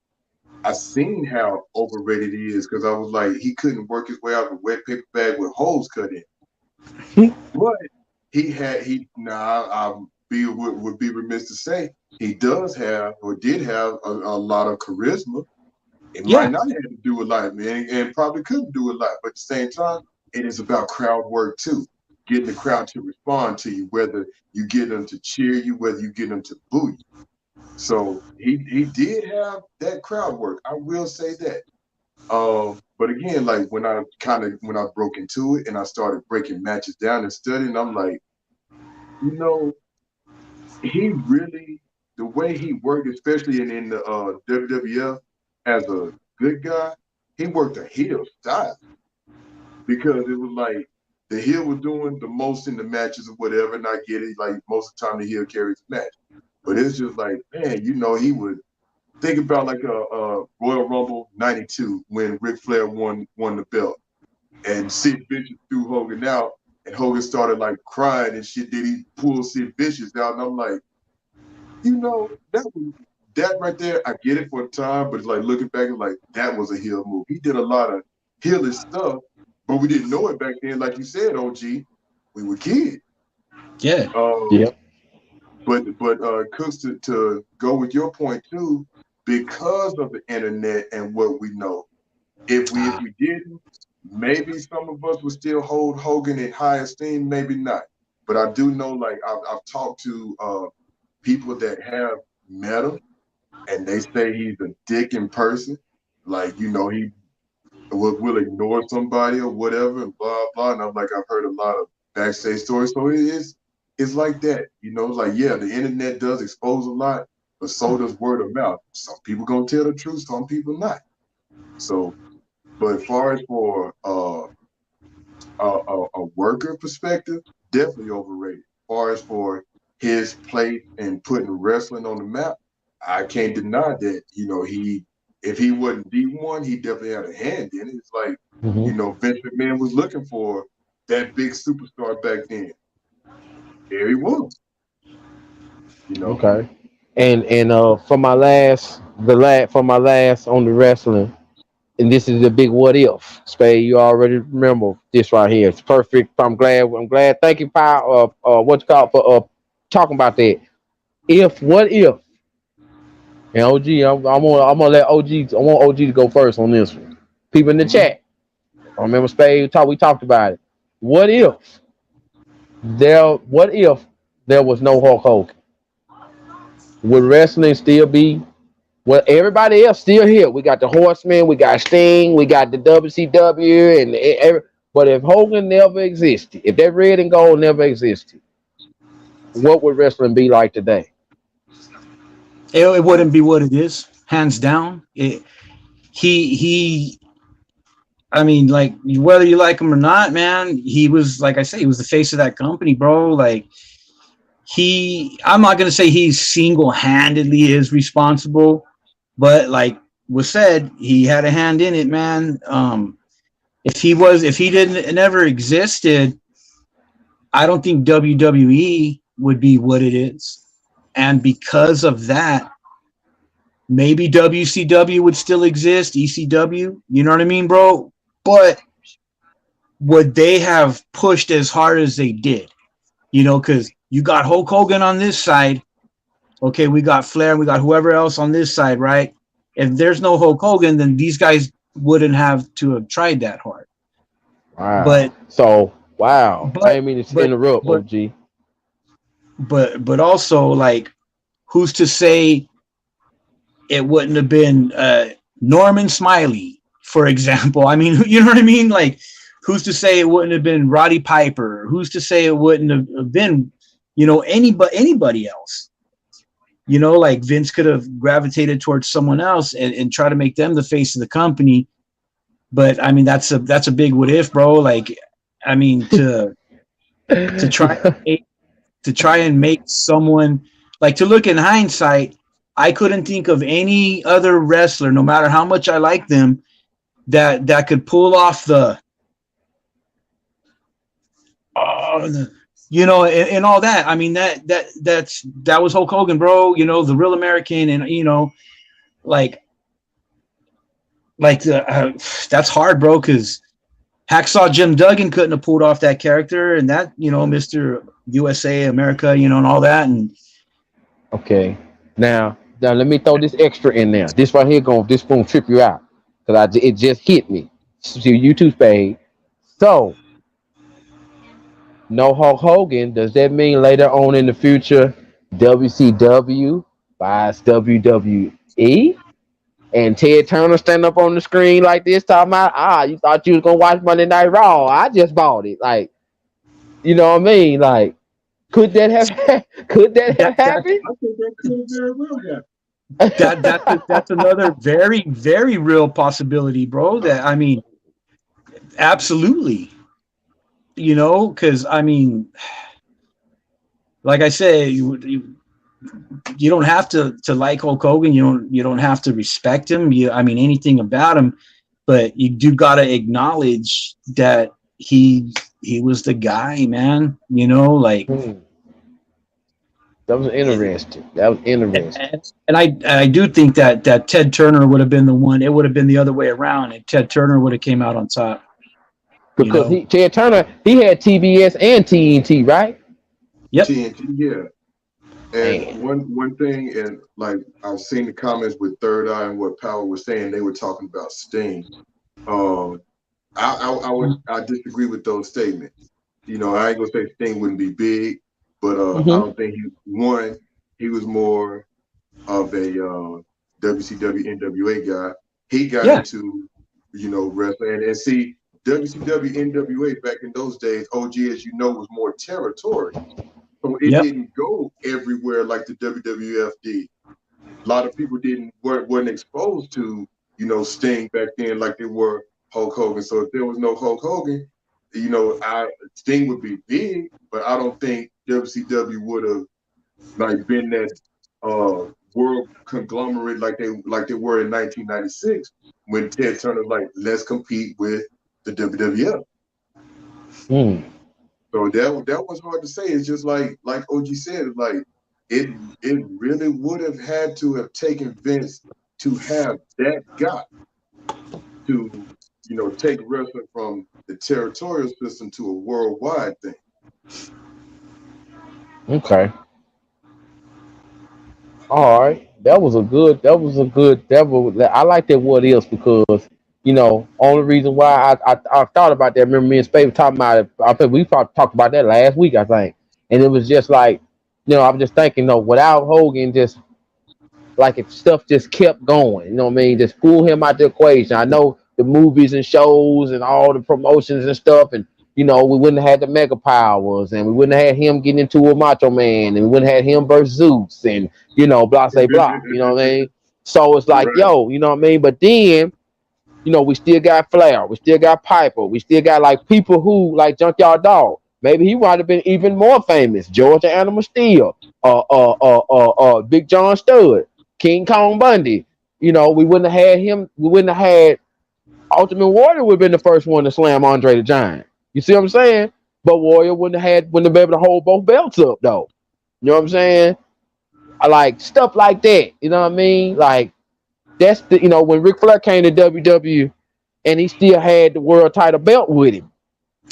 I seen how overrated he is, because I was like, he couldn't work his way out of a wet paper bag with holes cut in. But I would be remiss to say he does have or did have a lot of charisma. It might not have to do a lot, man, and probably couldn't do a lot, but at the same time, it is about crowd work too. Getting the crowd to respond to you, whether you get them to cheer you, whether you get them to boo you. So he did have that crowd work. I will say that. But again, like when I broke into it and I started breaking matches down and studying, I'm like, you know, he really, the way he worked, especially in the WWF as a good guy, he worked a heel style, because it was like the heel was doing the most in the matches or whatever, and I get it, like most of the time the heel carries the match. But it's just like, man, you know, he would think about like a Royal Rumble '92 when Ric Flair won the belt, and Sid Vicious threw Hogan out, and Hogan started like crying and shit. Did he pull Sid Vicious out? And I'm like, you know, that right there, I get it for the time, but it's like looking back, it's like that was a heel move. He did a lot of heelish stuff, but we didn't know it back then. Like you said, OG, we were kids. Yeah. But Cooks, to go with your point too, because of the internet and what we know, if we didn't, maybe some of us would still hold Hogan in high esteem, maybe not. But I do know, like I've talked to people that have met him, and they say he's a dick in person. Like, you know, he will ignore somebody or whatever and blah, blah. And I'm like, I've heard a lot of backstage stories. So it's like that. You know, it's like, yeah, the internet does expose a lot, but so does word of mouth. Some people gonna tell the truth, some people not. So, but as far as for a worker perspective, definitely overrated. As far as for his place and putting wrestling on the map, I can't deny that, you know, if he wasn't D1, he definitely had a hand in it. It's like, you know, Vince McMahon was looking for that big superstar back then. There he was. You know. Okay. And for my last on the wrestling, and this is the big what if. Spade, you already remember this right here. It's perfect. I'm glad. Thank you, Pal. What you call for talking about that. What if? And OG, I'm gonna let OG. I want OG to go first on this one. People in the chat. I remember Spade we talked about it. What if there was no Hulk Hogan? Would wrestling still be? Well, everybody else still here. We got the Horsemen, we got Sting, we got the WCW, and but if Hogan never existed, if that red and gold never existed, what would wrestling be like today? It wouldn't be what it is, hands down. He I mean, like, whether you like him or not, man, he was, like I say, he was the face of that company, bro. Like, I'm not gonna say he single-handedly is responsible, but like was said, he had a hand in it, man. If he didn't never existed, I don't think WWE would be what it is. And because of that, maybe WCW would still exist, ECW, you know what I mean, bro? But would they have pushed as hard as they did? You know, because you got Hulk Hogan on this side. Okay, we got Flair, and we got whoever else on this side, right? If there's no Hulk Hogan, then these guys wouldn't have to have tried that hard. Wow. But so wow, I didn't mean to interrupt, OG. But also, like, who's to say it wouldn't have been Norman Smiley, for example? I mean, you know what I mean? Like, who's to say it wouldn't have been Roddy Piper? Who's to say it wouldn't have been, you know, anybody else? You know, like Vince could have gravitated towards someone else and try to make them the face of the company. But I mean, that's a big what if, bro. Like, I mean, to try and make someone, like, to look in hindsight, I couldn't think of any other wrestler, no matter how much I like them, that could pull off you know, and all that. I mean, that was Hulk Hogan, bro. You know, the real American, and you know, like that's hard, bro, because Hacksaw Jim Duggan couldn't have pulled off that character, and that, you know, Mr. USA, America, you know, and all that. And okay, now let me throw this extra in there. This right here this gonna trip you out, because it just hit me. See, you too, Spade. So, no Hulk Hogan. Does that mean later on in the future, WCW buys WWE? And Ted Turner stand up on the screen like this, talking about, you thought you was gonna watch Monday Night Raw? I just bought it. Like, you know what I mean? Like, could that have happened? I think that could very well happen. That's another very, very real possibility, bro. That, I mean, absolutely. You know, because I mean, like I said, you don't have to like Hulk Hogan. You don't have to respect him. I mean, anything about him, but you do gotta acknowledge that he was the guy, man. You know, like that was interesting. And I do think that Ted Turner would have been the one. It would have been the other way around, and Ted Turner would have came out on top. Because Ted Turner, he had TBS and TNT, right? Yep. TNT, yeah. And one thing, and like I've seen the comments with Third Eye and what Power was saying, they were talking about Sting. I disagree with those statements. You know, I ain't gonna say Sting wouldn't be big, but I don't think he was more of a WCW NWA guy. He got into, you know, wrestling, and see, WCW NWA back in those days, OG, as you know, was more territory. So it didn't go everywhere like the WWF did. A lot of people weren't exposed to, you know, Sting back then like they were Hulk Hogan. So if there was no Hulk Hogan, you know, Sting would be big, but I don't think WCW would have like been that world conglomerate like they were in 1996 when Ted Turner like, let's compete with the WWF. So that was hard to say. It's just like OG said, like it really would have had to have taken Vince to have that guy to, you know, take wrestling from the territorial system to a worldwide thing. Okay. All right. That was a good. I like that what else, because, you know, only reason why I thought about that. Remember me and Spade talking about it. I think we talked about that last week, I think, and it was just like, you know, I'm just thinking, without Hogan, just like if stuff just kept going, you know what I mean, just pull him out the equation. I know the movies and shows and all the promotions and stuff, and you know, we wouldn't have had the Mega Powers, and we wouldn't have had him getting into a Macho Man, and we wouldn't have had him versus Zeus, and you know, blah say blah. You know what I mean? So it's like, yo, you know what I mean? But then, you know, we still got Flair, we still got Piper, we still got like people who like Junkyard Dog. maybe he might have been even more famous. Georgia Animal Steel, Big John Studd, King Kong Bundy. You know, we wouldn't have had him. We wouldn't have had Ultimate Warrior. Would have been the first one to slam Andre the Giant. You see what I'm saying? But Warrior wouldn't have been able to hold both belts up though. You know what I'm saying? I like stuff like that. You know what I mean? Like that's the when Ric Flair came to WWE and he still had the world title belt with him.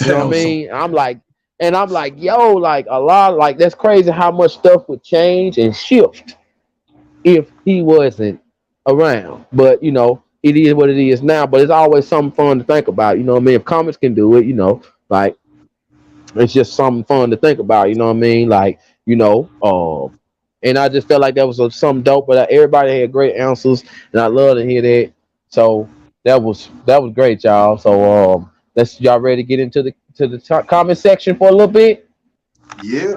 You know what I mean? I'm like, yo, like a lot, like that's crazy how much stuff would change and shift if he wasn't around. But it is what it is now. But it's always something fun to think about. You know what I mean? If comics can do it, like it's just something fun to think about. You know what I mean? Like and I just felt like that was something dope. But everybody had great answers, and I love to hear that. So that was great, y'all. So y'all ready to get into the comment section for a little bit? Yeah.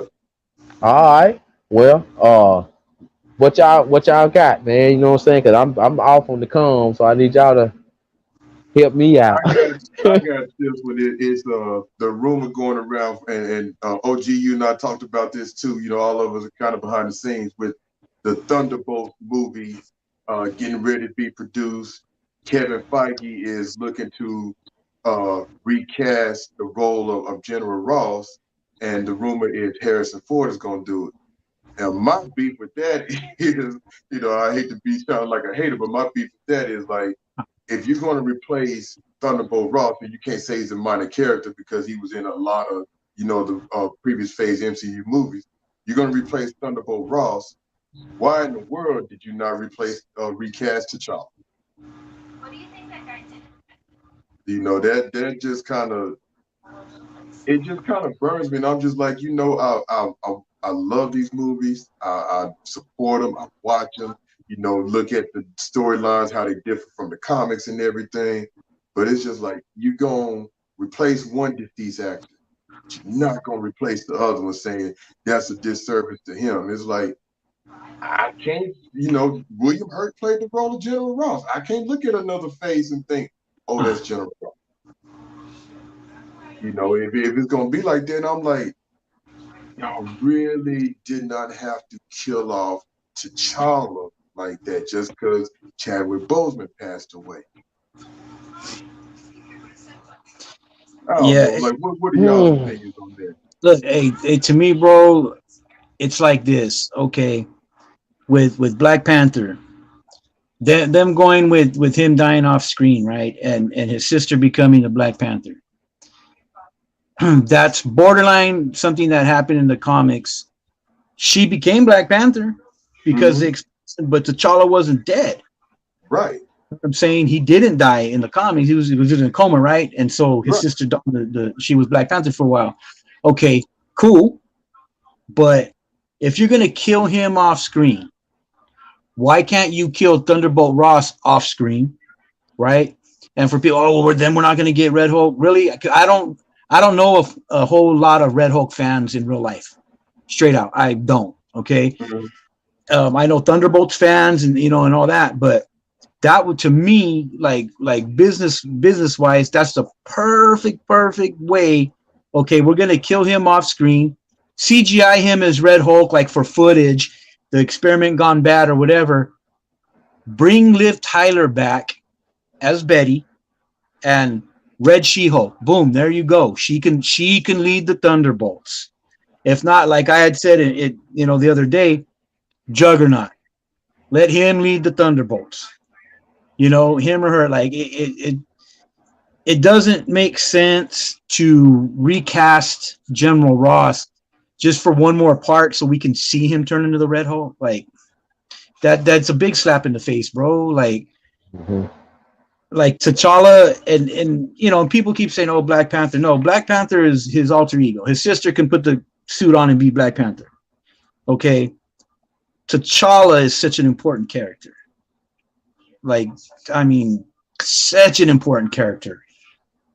All right. Well, what y'all got, man? You know what I'm saying? Cause I'm off on the com, so I need y'all to help me out. I got this one. It's the rumor going around, and OG, you and I talked about this too. All of us are kind of behind the scenes with the Thunderbolt movie getting ready to be produced. Kevin Feige is looking to recast the role of General Ross, and the rumor is Harrison Ford is going to do it. And my beef with that is, I hate to be sound like a hater, but my beef with that is like, if you're going to replace Thunderbolt Ross, and you can't say he's a minor character because he was in a lot of, the previous phase MCU movies, you're going to replace Thunderbolt Ross. Why in the world did you not recast T'Challa? What do you think that guy did? That just kind of, it just kind of burns me. And I'm just like, I love these movies. I support them. I watch them. Look at the storylines, how they differ from the comics and everything. But it's just like, you're going to replace one deceased actor. You're not going to replace the other one, saying that's a disservice to him. It's like, I can't, William Hurt played the role of General Ross. I can't look at another face and think, oh, that's General Ross. If it's going to be like that, I'm like, y'all really did not have to kill off T'Challa like that just because Chadwick Boseman passed away. I don't know. Like, what are y'all's opinions on that? Look, hey, to me, bro, it's like this. Okay, with Black Panther, them going with him dying off screen, right, and his sister becoming the Black Panther. That's borderline something that happened in the comics. She became Black Panther because but T'Challa wasn't dead. Right. I'm saying he didn't die in the comics. He was in a coma, right? And so his sister, she was Black Panther for a while. Okay, cool. But if you're gonna kill him off screen, why can't you kill Thunderbolt Ross off screen, right? And for people, then we're not gonna get Red Hulk. Really, I don't know of a whole lot of Red Hulk fans in real life. Straight out, I don't. Okay. Mm-hmm. I know Thunderbolts fans and and all that, but that would, to me, like business wise, that's the perfect way. Okay, we're gonna kill him off screen, CGI him as Red Hulk, like for footage, the experiment gone bad or whatever. Bring Liv Tyler back as Betty, and Red She-Hulk. Boom, there you go. She can lead the Thunderbolts. If not, like I had said it the other day, Juggernaut. Let him lead the Thunderbolts. Him or her. Like it doesn't make sense to recast General Ross just for one more part so we can see him turn into the Red Hulk. Like that's a big slap in the face, bro. Like like T'Challa and people keep saying, oh, Black Panther. No, Black Panther is his alter ego. His sister can put the suit on and be Black Panther. Okay. T'Challa is such an important character. Like, I mean, such an important character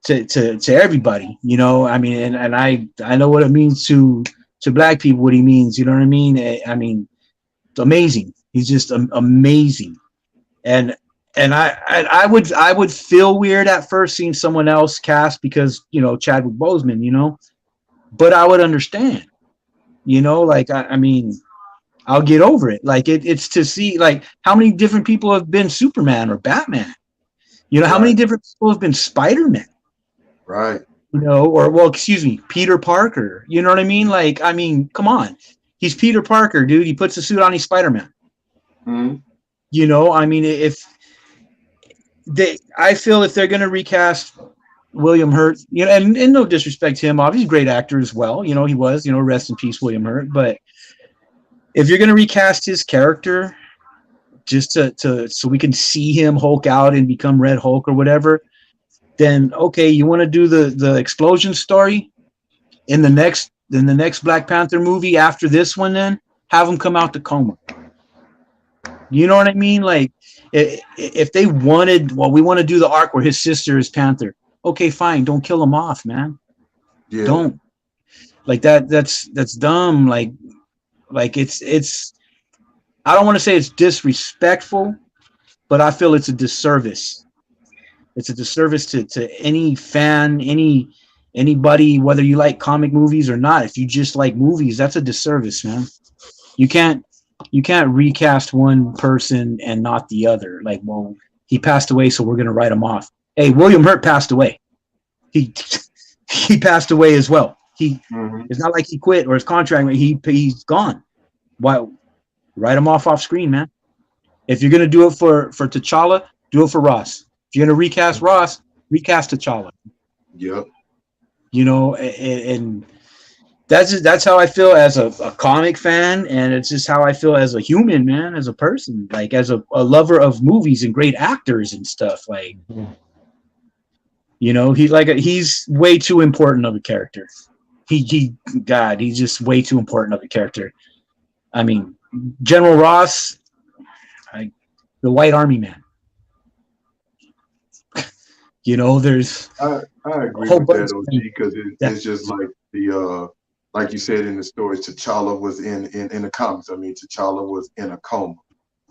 to everybody, I mean, and I know what it means to Black people, what he means, you know what I mean? I mean, it's amazing. He's just amazing. And I would feel weird at first seeing someone else cast because Chadwick Boseman, but I would understand. You know, like I mean, I'll get over it. Like it's to see like how many different people have been Superman or Batman. You know, how many Right. different people have been Spider-Man. Right. You know, or well, excuse me, Peter Parker. You know what I mean? Like, I mean, come on, he's Peter Parker, dude. He puts a suit on, he's Spider-Man. Hmm. You know, I mean, if I feel if they're gonna recast William Hurt, you know, and no disrespect to him, obviously a great actor as well. You know, he was, you know, rest in peace, William Hurt. But if you're gonna recast his character just to so we can see him Hulk out and become Red Hulk or whatever, then okay, you want to do the explosion story in the next Black Panther movie after this one, then have him come out the coma. You know what I mean? Like if they wanted, well, we want to do the arc where his sister is Panther. Okay, fine. Don't kill him off, man. Yeah. Don't. Like that's dumb. Like it's I don't want to say it's disrespectful, but I feel it's a disservice. It's a disservice to any fan, anybody, whether you like comic movies or not. If you just like movies, that's a disservice, man. You can't recast one person and not the other. Like, well, he passed away, so we're gonna write him off. Hey, William Hurt passed away. He passed away as well. It's not like he quit or his contract. He's gone. Why write him off screen, man? If you're gonna do it for T'Challa, do it for Ross. If you're gonna recast Ross, recast T'Challa. Yep. You know, and that's how I feel as a comic fan, and it's just how I feel as a human, man, as a person, like as a lover of movies and great actors and stuff. Like, you know, he's way too important of a character. He's just way too important of a character. I mean, General Ross, the White Army man. You know, there's I agree with that, OG, because it's just like like you said in the story, T'Challa was in the comics. I mean, T'Challa was in a coma.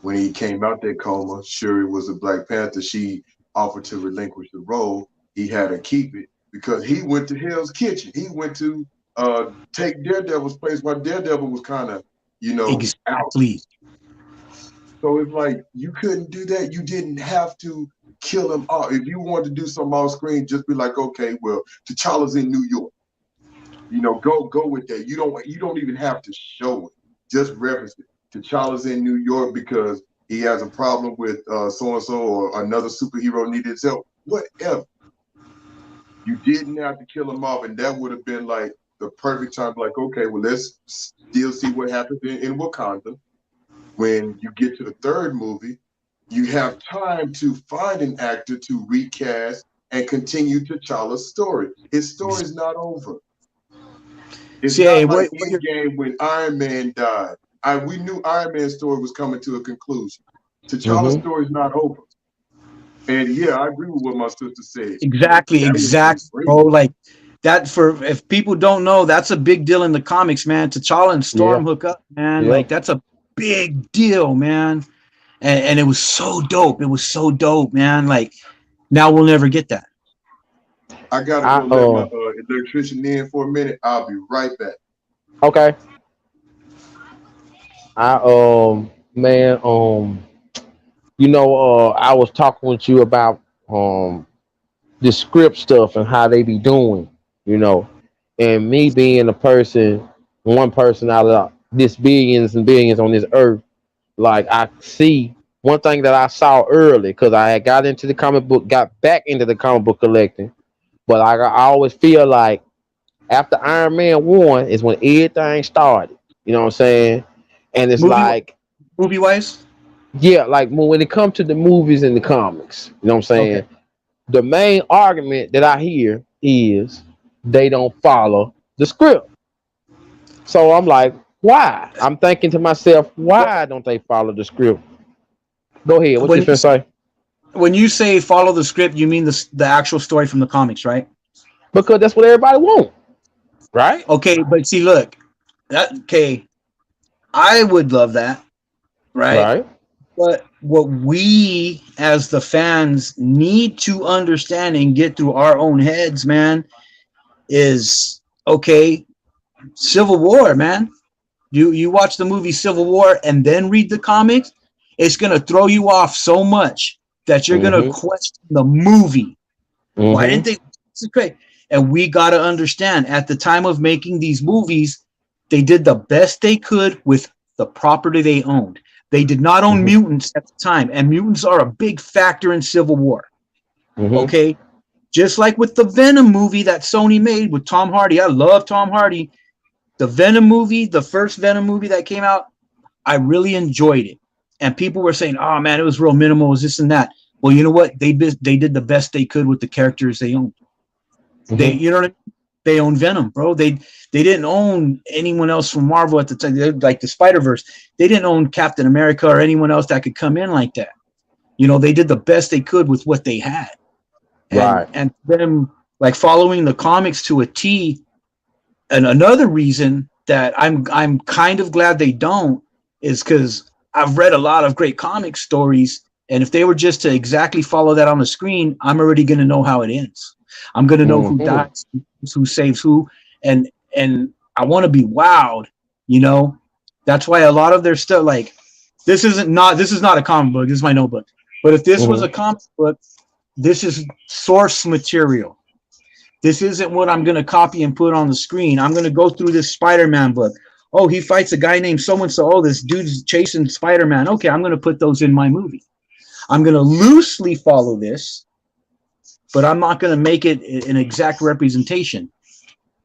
When he came out that coma, Shuri was a Black Panther. She offered to relinquish the role. He had to keep it because he went to Hell's Kitchen. He went to take Daredevil's place while Daredevil was kind of, you know, exactly out. So it's like you couldn't do that. You didn't have to kill him off. If you wanted to do something off screen, just be like, okay, well, T'Challa's in New York. You know, go with that. You don't even have to show it. Just reference it. T'Challa's in New York because he has a problem with so and so, or another superhero needed help. Whatever. You didn't have to kill him off, and that would have been like the perfect time. Like, okay, well, let's still see what happens in Wakanda. When you get to the third movie, you have time to find an actor to recast and continue T'Challa's story. His story is not over. It's not like Endgame when Iron Man died. We knew Iron Man's story was coming to a conclusion. T'Challa's story is not over. And yeah, I agree with what my sister said. Exactly, bro. Like that, for if people don't know, that's a big deal in the comics, man. T'Challa and Storm hook up, man. Like that's a big deal, man. And it was so dope. It was so dope, man. Like now we'll never get that. I gotta go let my electrician in for a minute. I'll be right back. Okay. Man, you know, I was talking with you about the script stuff and how they be doing, you know, and me being one person out of this billions and billions on this earth, like I see one thing that I saw early because I had got back into the comic book collecting, but I always feel like after Iron Man 1 is when everything started. You know what I'm saying? And it's movie wise? Yeah, like when it comes to the movies and the comics, you know what I'm saying? Okay. The main argument that I hear is they don't follow the script. So I'm like, why? I'm thinking to myself, why don't they follow the script? Go ahead. What you gonna say? When you say follow the script, you mean the actual story from the comics, right? Because that's what everybody wants, right? Okay, but see, look, I would love that, right? But what we as the fans need to understand and get through our own heads, man, is Okay, Civil War, man. You watch the movie Civil War and then read the comics, it's gonna throw you off so much that you're gonna question the movie. Why didn't they? This is great. And we gotta understand, at the time of making these movies, they did the best they could with the property they owned. They did not own mutants at the time, and mutants are a big factor in Civil War. Okay, just like with the Venom movie that Sony made with Tom Hardy. I love Tom Hardy. The Venom movie, the first Venom movie that came out, I really enjoyed it. And people were saying, "Oh man, it was real minimal, it was this and that." Well, you know what? They did the best they could with the characters they owned. They, you know what I mean? They own Venom, bro. They didn't own anyone else from Marvel at the time. Like the Spider-Verse, they didn't own Captain America or anyone else that could come in like that. You know, they did the best they could with what they had. And them like following the comics to a T. And another reason that I'm kind of glad they don't is because I've read a lot of great comic stories, and if they were just to exactly follow that on the screen, I'm already going to know how it ends. I'm going to know who dies, who saves who, and I want to be wowed. You know, that's why a lot of their stuff, like this is not a comic book. This is my notebook. But if this was a comic book, this is source material. This isn't what I'm going to copy and put on the screen. I'm going to go through this Spider-Man book. Oh, he fights a guy named so-and-so. Oh, this dude's chasing Spider-Man. Okay, I'm going to put those in my movie. I'm going to loosely follow this, but I'm not going to make it an exact representation.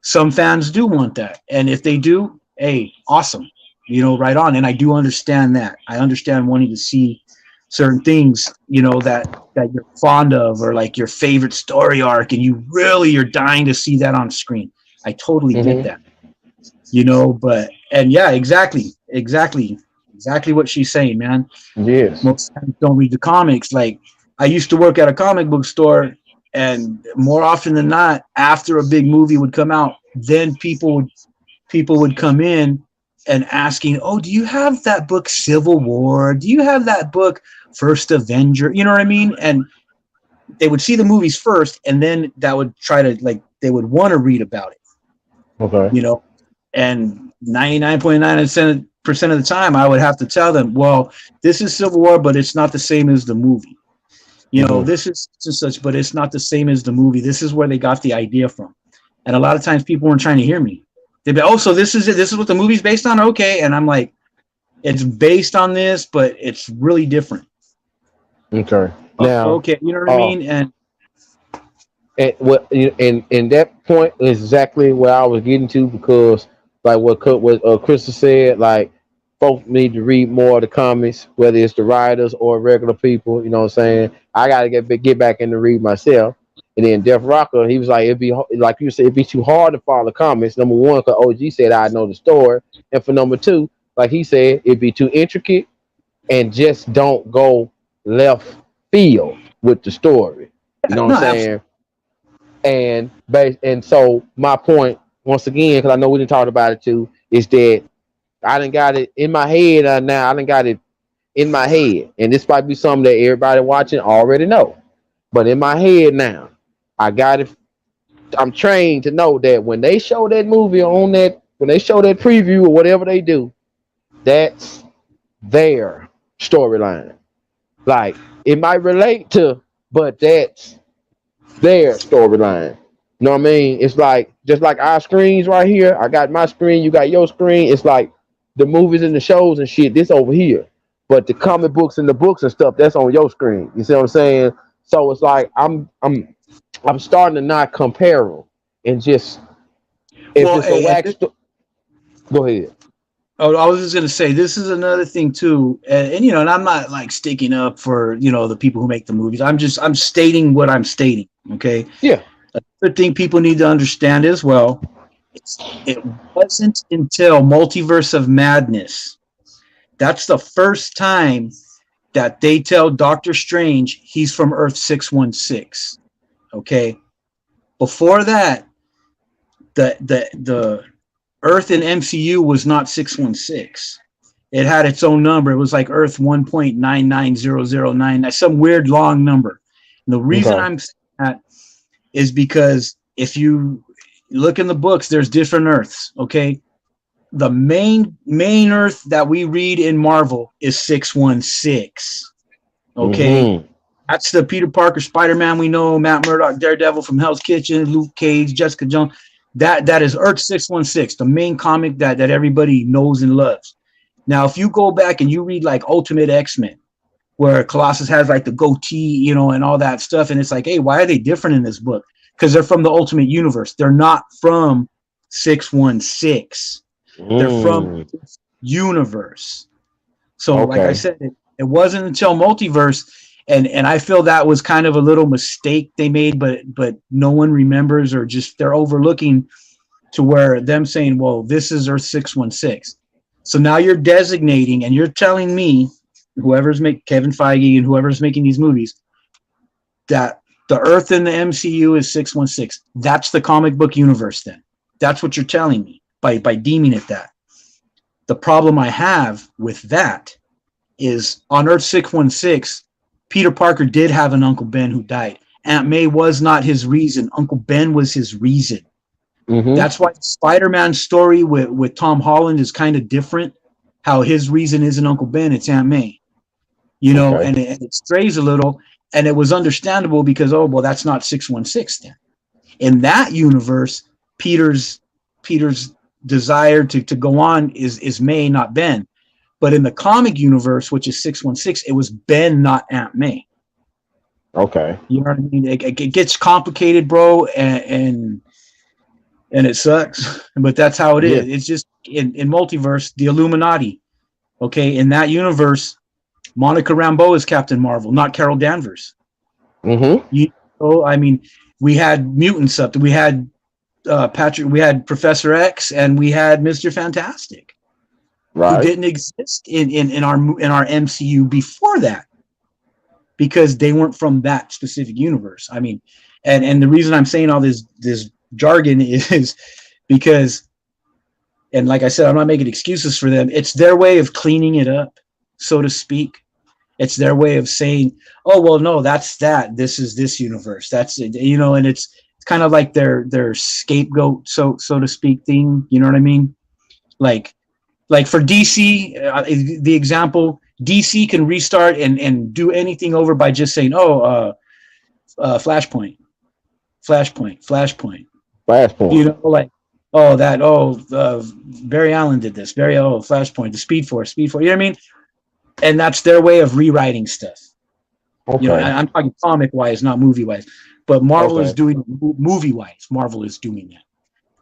Some fans do want that. And if they do, hey, awesome. You know, right on. And I do understand that. I understand wanting to see certain things, you know, that you're fond of, or like your favorite story arc, and you're dying to see that on screen. I totally get that, you know, and yeah, exactly what she's saying, man. Yes. Most times don't read the comics. Like I used to work at a comic book store, and more often than not, after a big movie would come out, then people would come in and asking, "Oh, do you have that book Civil War? Do you have that book First Avenger?" You know what I mean? And they would see the movies first, and then that would try to, like, they would want to read about it. Okay. You know, and 99.9% of the time, I would have to tell them, "Well, this is Civil War, but it's not the same as the movie. You know, this is such, but it's not the same as the movie. This is where they got the idea from." And a lot of times, people weren't trying to hear me. They'd be, "Oh, so this is it. This is what the movie's based on." Okay, and I'm like, "It's based on this, but it's really different." Okay. Now, okay, you know what I mean? And that point is exactly where I was getting to, because like what Krista said, like folks need to read more of the comics, whether it's the writers or regular people. You know what I'm saying? I gotta get back in to read myself. And then Def Rocker, he was like, it'd be like you said, it'd be too hard to follow the comics. Number one, because OG said I know the story, and for number two, like he said, it'd be too intricate, and just don't go left field with the story. You know what I'm saying? And so my point, once again, because I know we didn't talk about it too, is that I done got it in my head now. I done got it in my head, and this might be something that everybody watching already know, but in my head now, I got it. I'm trained to know that when they show that movie on that, when they show that preview or whatever they do, that's their storyline. Like, it might relate to, but that's their storyline. You know what I mean? It's like, just like our screens right here. I got my screen, you got your screen. It's like the movies and the shows and shit, this over here. But the comic books and the books and stuff, that's on your screen. You see what I'm saying? So it's like I'm starting to not compare them, and just if it's a wax. Go ahead. Oh, I was just gonna say, this is another thing too, and you know, and I'm not like sticking up for, you know, the people who make the movies. I'm stating what I'm stating. Okay. Yeah. Another thing people need to understand as well, it wasn't until Multiverse of Madness, that's the first time that they tell Doctor Strange he's from Earth 616. Okay. Before that, the Earth in MCU was not 616. It had its own number. It was like Earth 1.990009. That's some weird long number. And the reason I'm saying that is because if you look in the books. There's different Earths. Okay, the main Earth that we read in Marvel is 616. Okay, Mhm. that's the Peter Parker, Spider-Man we know, Matt Murdock, Daredevil from Hell's Kitchen, Luke Cage, Jessica Jones. That is Earth 616, the main comic that everybody knows and loves. Now, if you go back and you read like Ultimate X-Men, where Colossus has like the goatee, you know, and all that stuff, and it's like, hey, why are they different in this book? Because they're from the Ultimate Universe. They're not from 616. They're from this universe. So, like I said, it wasn't until Multiverse, and I feel that was kind of a little mistake they made, but no one remembers, or just they're overlooking to where them saying, well, this is Earth 616. So now you're designating and you're telling me, whoever's making Kevin Feige and whoever's making these movies, that the Earth in the MCU is 616. That's the comic book universe then. That's what you're telling me by deeming it that. The problem I have with that is on Earth 616, Peter Parker did have an Uncle Ben who died. Aunt May was not his reason. Uncle Ben was his reason. Mhm. That's why Spider-Man's story with Tom Holland is kind of different. How his reason isn't Uncle Ben, it's Aunt May. You know, and it strays a little, and it was understandable because, oh, well, that's not 616 then. In that universe, Peter's desire to go on is May, not Ben. But in the comic universe, which is 616, it was Ben, not Aunt May. Okay. You know what I mean? It gets complicated, bro, and it sucks. But that's how it is. It's just in Multiverse, the Illuminati. Okay, in that universe, Monica Rambeau is Captain Marvel, not Carol Danvers. Mhm. You know, I mean, we had mutants up. We had we had Professor X, and we had Mr. Fantastic. Right. Who didn't exist in our MCU before that, because they weren't from that specific universe. I mean, and the reason I'm saying all this jargon is because, and like I said, I'm not making excuses for them. It's their way of cleaning it up, so to speak. It's their way of saying, oh, well, no, that's that. This is this universe. That's it, you know, and it's kind of like their scapegoat, so to speak, thing. You know what I mean? Like for DC, the example, DC can restart and do anything over by just saying, Flashpoint. You know, like, Barry Allen did this. Flashpoint, the Speed Force. You know what I mean? And that's their way of rewriting stuff. Okay. You know, I'm talking comic-wise, not movie-wise. But Marvel is doing movie-wise. Marvel is doing that.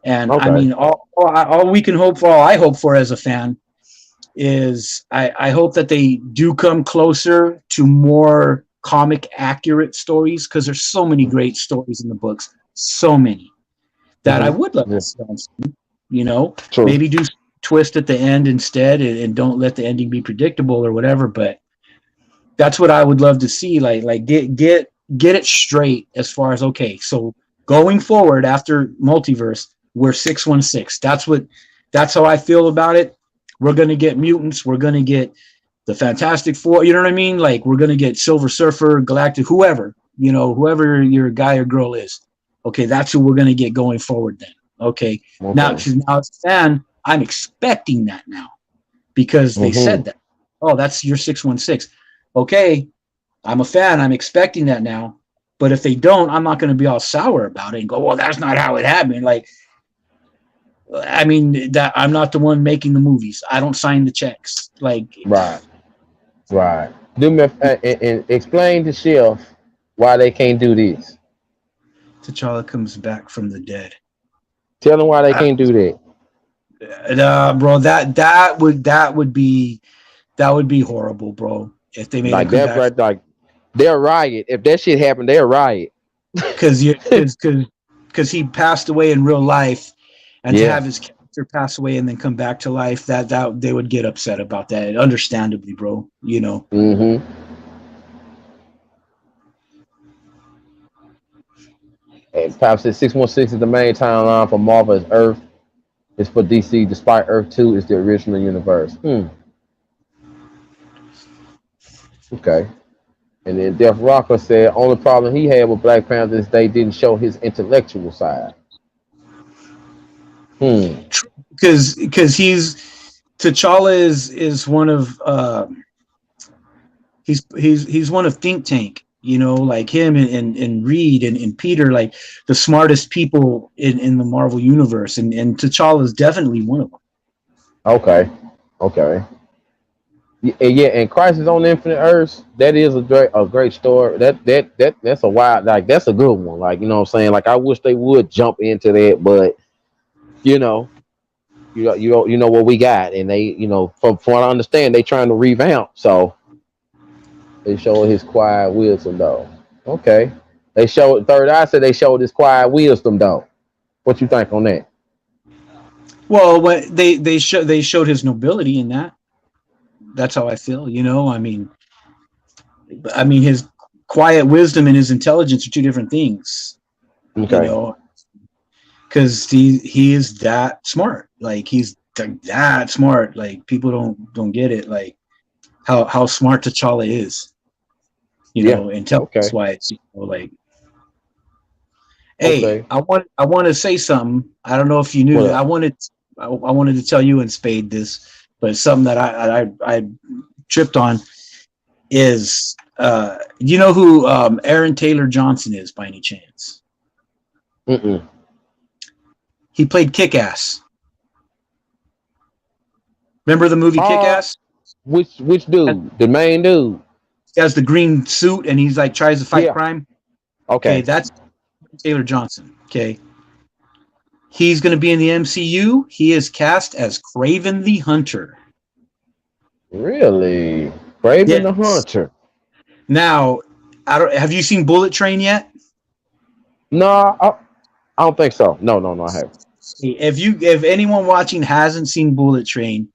And I mean, all we can hope for, all I hope for as a fan, is I hope that they do come closer to more comic accurate stories, because there's so many great stories in the books, so many that I would love to see on screen. You know, maybe do twist at the end instead, and don't let the ending be predictable or whatever. But that's what I would love to see. Like get it straight as far as, okay, so going forward after Multiverse, we're 616. That's how I feel about it. We're gonna get mutants. We're gonna get the Fantastic Four. You know what I mean? Like, we're gonna get Silver Surfer, Galactic, whoever, you know, whoever your guy or girl is. Okay, that's who we're gonna get going forward then. Okay. Now as a fan, I'm expecting that now, because they said that. Oh, that's your 616. Okay, I'm a fan. I'm expecting that now. But if they don't, I'm not going to be all sour about it and go, well, that's not how it happened. Like, I mean, that I'm not the one making the movies. I don't sign the checks. Like, right. Do me and explain to Chef why they can't do this. T'Challa comes back from the dead. Tell them why they can't do that. Bro, that would be horrible, bro. If they made like it come that, back. like they'll riot. If that shit happened, they'll riot. Because he passed away in real life, and to have his character pass away and then come back to life, that they would get upset about that, understandably, bro. You know. Mm-hmm. And Pop said 616 is the main timeline for Marvel as Earth. It's for DC, despite Earth 2 is the original universe. Okay. And then Def Rocker said only problem he had with Black Panther is they didn't show his intellectual side. Because T'Challa is one of he's one of think tank, you know, like him and Reed and Peter, like the smartest people in the Marvel universe, and T'Challa is definitely one of them. Okay. Yeah, and Crisis on Infinite Earths, that is a great story. That's a wild, like that's a good one. Like, you know what I'm saying? Like, I wish they would jump into that, but you know, you know what we got, and they, you know, from what I understand, they trying to revamp. So they showed his quiet wisdom though. Okay, they showed Third Eye said they showed his quiet wisdom though. What you think on that? Well, when they showed his nobility in that. That's how I feel, you know. I mean, his quiet wisdom and his intelligence are two different things. Okay. You know, because he is that smart. Like, he's that smart. Like, people don't get it. Like how smart T'Challa is. You know, intelligence wise. You know, like, hey, I want to say something. I don't know if you knew. I wanted to tell you and Spade this. But something that I tripped on is, you know who Aaron Taylor Johnson is by any chance? Mm-mm. He played Kick-Ass. Remember the movie Kick-Ass? Which dude? The main dude? He has the green suit and he's like tries to fight crime. Okay, that's Taylor Johnson. Okay. He's going to be in the MCU. He is cast as Kraven the Hunter. Really? Kraven the Hunter. Now, have you seen Bullet Train yet? No, I don't think so. No, I haven't. If anyone watching hasn't seen Bullet Train,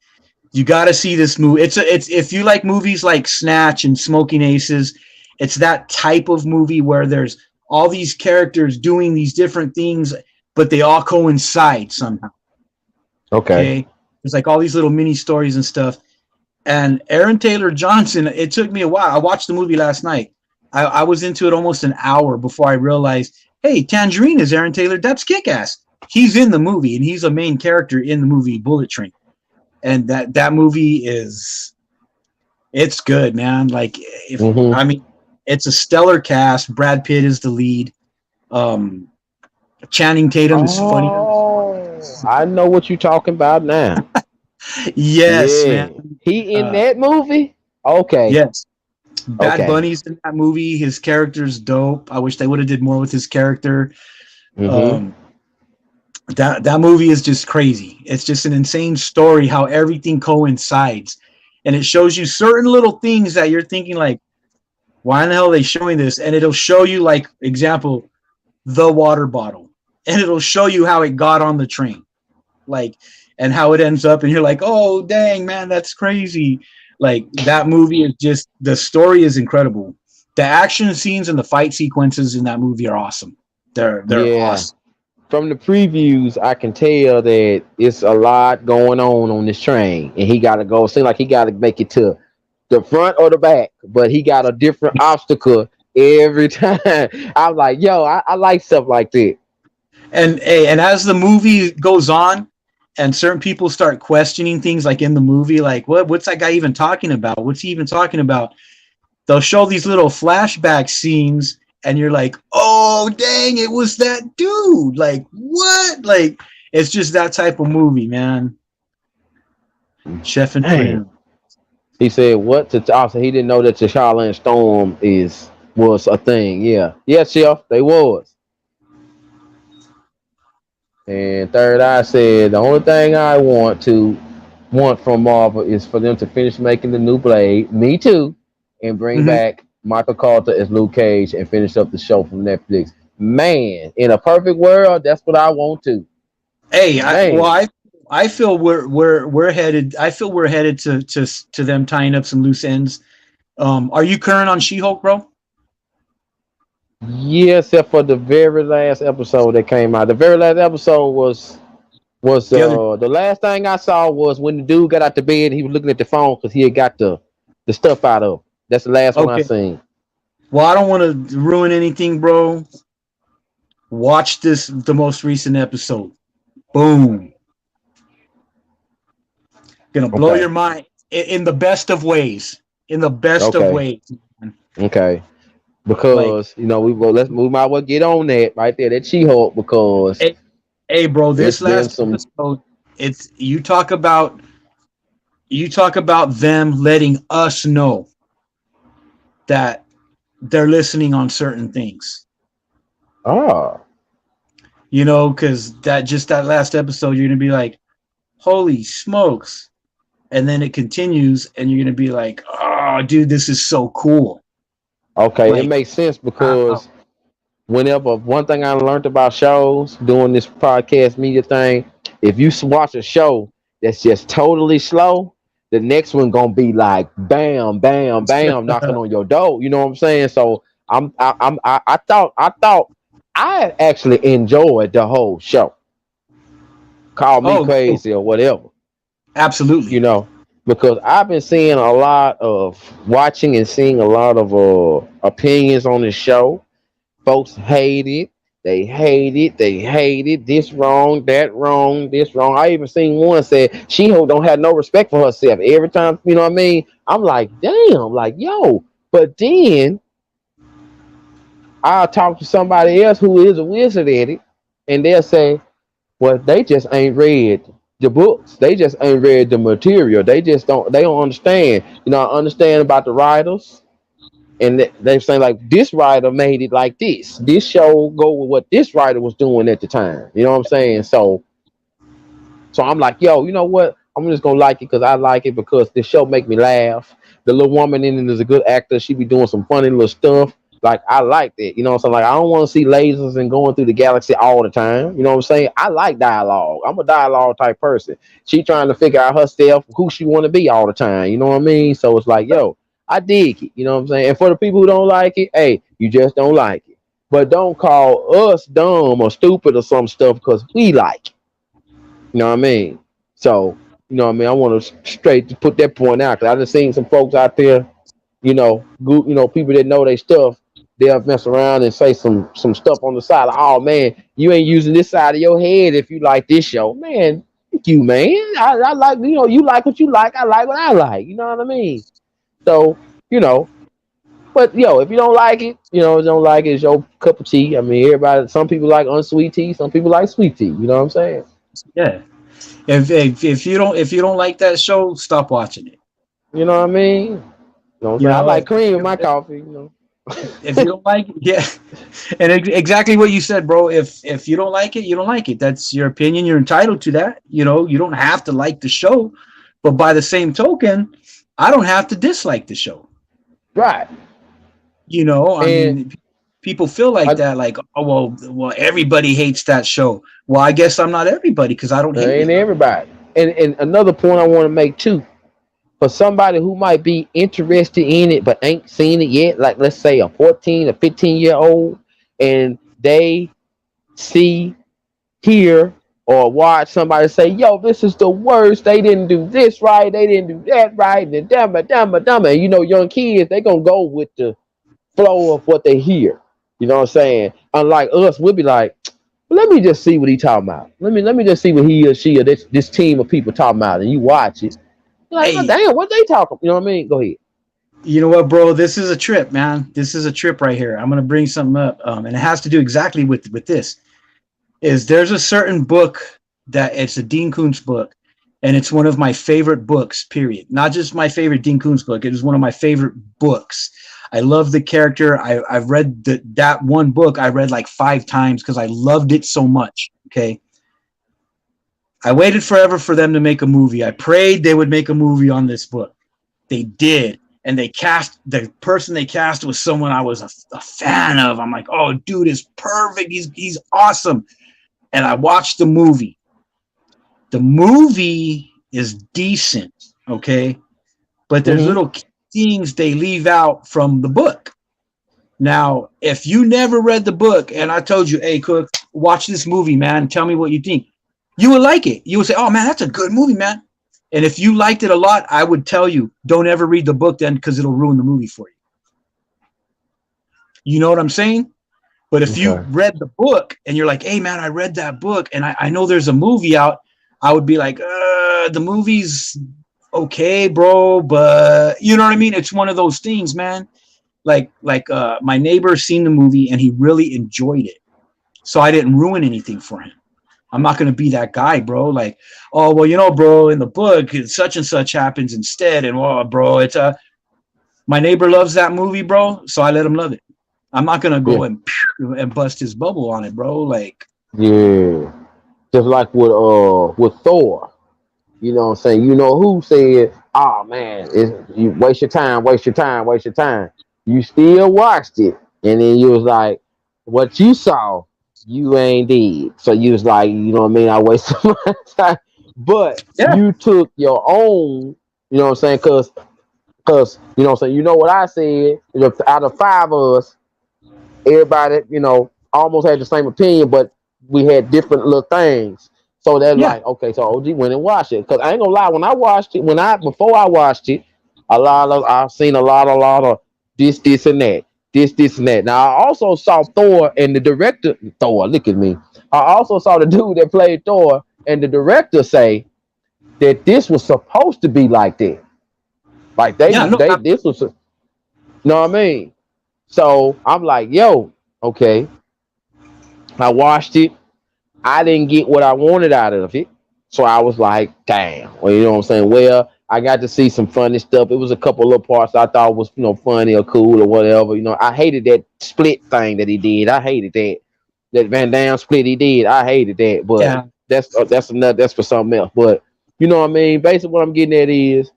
you got to see this movie. It's if you like movies like Snatch and Smoking Aces, it's that type of movie where there's all these characters doing these different things, but they all coincide somehow. Okay. There's like all these little mini stories and stuff. And Aaron Taylor Johnson, it took me a while. I watched the movie last night. I was into it almost an hour before I realized, hey, Tangerine is Aaron Taylor. That's Kick-Ass. He's in the movie, and he's a main character in the movie Bullet Train. And that movie it's good, man. Like, I mean, it's a stellar cast. Brad Pitt is the lead. Channing Tatum is funny. I know what you're talking about now. Yes, man. He in that movie? Okay. Yes. Bad Bunny's in that movie. His character's dope. I wish they would have did more with his character. That movie is just crazy. It's just an insane story how everything coincides. And it shows you certain little things that you're thinking like, why in the hell are they showing this? And it'll show you, like, example, the water bottle. And it'll show you how it got on the train. Like, and how it ends up. And you're like, oh, dang, man, that's crazy. Like, that movie is just, the story is incredible. The action scenes and the fight sequences in that movie are awesome. They're awesome. From the previews, I can tell that it's a lot going on this train. And he got to go. Seems like he got to make it to the front or the back. But he got a different obstacle every time. I'm like, yo, I like stuff like that. And as the movie goes on, and certain people start questioning things like in the movie, like, what's that guy even talking about? What's he even talking about? They'll show these little flashback scenes, and you're like, oh, dang, it was that dude. Like, what? Like, it's just that type of movie, man. Chef and friend. He said, what? Also, he didn't know that T'Challa and Storm was a thing. Yeah. Yes, Chef, they was. And Third Eye said, the only thing I want from Marvel is for them to finish making the new Blade. Me too. And bring back Michael Carter as Luke Cage and finish up the show from Netflix. Man, in a perfect world, that's what I want to. Hey, I feel we're headed. I feel we're headed to them tying up some loose ends. Are you current on She-Hulk, bro? Yeah, except for the very last episode that came out. The very last episode was the last thing I saw was when the dude got out the bed. He was looking at the phone because he had got the stuff out of. That's the last one I seen. Well, I don't want to ruin anything, bro. Watch the most recent episode. Boom. Gonna blow Okay. your mind in the best of ways. In the best of Okay. ways. Okay. Like, Because we might well get on that right there, that She-Hulk, because hey, bro, it's this been last some. episode, it's you talk about them letting us know that they're listening on certain things. Ah, You know, because that last episode, you're gonna be like, holy smokes. And then it continues and you're gonna be like, oh dude, this is so cool. okay, it Like, makes sense wow. because whenever one thing I learned about shows doing this podcast media thing, if you watch a show that's just totally slow, the next one gonna be like bam, bam, bam, knocking on your door. You know what I'm saying? So I thought I actually enjoyed the whole show. Call me Oh, crazy or whatever, you absolutely. know, because I've been seeing a lot of watching and seeing a lot of opinions on the show. Folks hate it. They hate it. They hate it. This wrong, that wrong, this wrong. I even seen one said She-Hulk don't have no respect for herself. Every time, you know what I mean? I'm like, damn, like, yo. But then I'll talk to somebody else who is a wizard at it, and they'll say, well, they just ain't read the books. They just ain't read the material. They don't understand. You know, I understand about the writers. And they're saying like this writer made it like this. This show go with what this writer was doing at the time. You know what I'm saying? So I'm like, yo, you know what? I'm just gonna like it because I like it because this show make me laugh. The little woman in it is a good actor. She be doing some funny little stuff. Like I like that. You know what I'm saying? Like I don't want to see lasers and going through the galaxy all the time. You know what I'm saying? I like dialogue. I'm a dialogue type person. She trying to figure out herself who she want to be all the time. You know what I mean? So it's like, yo, I dig it. You know what I'm saying? And for the people who don't like it, hey, you just don't like it. But don't call us dumb or stupid or some stuff because we like it. You know what I mean? So, you know what I mean? I want to straight to put that point out because I just seen some folks out there, people that know their stuff, they'll mess around and say some stuff on the side. Like, oh man, you ain't using this side of your head if you like this show, man. Thank you, man. I like, you like what you like. I like what I like. You know what I mean? So, you know, but yo, if you don't like it, don't like it, it's your cup of tea. I mean, everybody. Some people like unsweet tea. Some people like sweet tea. You know what I'm saying? Yeah. If you don't like that show, stop watching it. You know what I mean? You know what I'm You saying? I know, like cream in my coffee. You know. if you don't like it, yeah. And exactly what you said, bro. If you don't like it, you don't like it. That's your opinion. You're entitled to that. You know, you don't have to like the show, but by the same token, I don't have to dislike the show. Right. You know, I And mean, people feel like that, like, oh well, everybody hates that show. Well, I guess I'm not everybody because I don't hate ain't it. everybody. And another point I want to make too, for somebody who might be interested in it but ain't seen it yet, like let's say a 14 or 15-year-old, and they see, hear, or watch somebody say, yo, this is the worst. They didn't do this right. They didn't do that right. And dumb. And young kids, they going to go with the flow of what they hear. You know what I'm saying? Unlike us, we'll be like, let me just see what he talking about. Let me just see what he or she or this team of people talking about. And you watch it. You're like, oh, Hey, damn, what they talking? You know what I mean? Go ahead. you know what, bro? This is a trip, man. This is a trip right here. I'm gonna bring something up, and it has to do exactly with this. There's a certain book that it's a Dean Koontz book, and it's one of my favorite books. Period. Not just my favorite Dean Koontz book. It is one of my favorite books. I love the character. I've read that one book. I read like 5 times because I loved it so much. Okay. I waited forever for them to make a movie. I prayed they would make a movie on this book. They did. And the person they cast was someone I was a fan of. I'm like, oh, dude is perfect. He's awesome. And I watched the movie. The movie is decent, okay? But there's little things they leave out from the book. Now, if you never read the book and I told you, hey, Cook, watch this movie, man, tell me what you think, you would like it. You would say, oh, man, that's a good movie, man. And if you liked it a lot, I would tell you, don't ever read the book then because it'll ruin the movie for you. You know what I'm saying? But if you read the book and you're like, hey, man, I read that book and I know there's a movie out, I would be like, the movie's okay, bro, but you know what I mean? It's one of those things, man. My neighbor seen the movie and he really enjoyed it. So I didn't ruin anything for him. I'm not going to be that guy, bro. Like, oh, well, you know, bro, in the book, such and such happens instead. And, well, bro, my neighbor loves that movie, bro. So I let him love it. I'm not going to go and bust his bubble on it, bro. Like, Yeah. Just like with Thor. You know what I'm saying? You know who said, oh man, you waste your time, waste your time, waste your time. You still watched it. And then you was like, what you saw, you ain't did. So you was like, you know what I mean? I wasted my time. But yeah, you took your own, you know what I'm saying? Cause you know what I'm saying, you know what I said, you know, out of five of us, everybody, you know, almost had the same opinion, but we had different little things. So they're yeah, like, okay, so OG went and watched it. Cause I ain't gonna lie, when I watched it, before I watched it, I've seen a lot of this and that. This and that. Now I also saw Thor and the director Thor, look at me. I also saw the dude that played Thor and the director say that this was supposed to be like that. Like yeah. No, this was, you know what I mean? So I'm like, yo, okay. I watched it. I didn't get what I wanted out of it. So I was like, damn. Well, you know what I'm saying? Well, I got to see some funny stuff. It was a couple of parts I thought was, you know, funny or cool or whatever. You know, I hated that split thing that he did. I hated that. That Van Damme split he did. I hated that. But yeah. that's another, that's for something else. But you know what I mean? Basically what I'm getting at is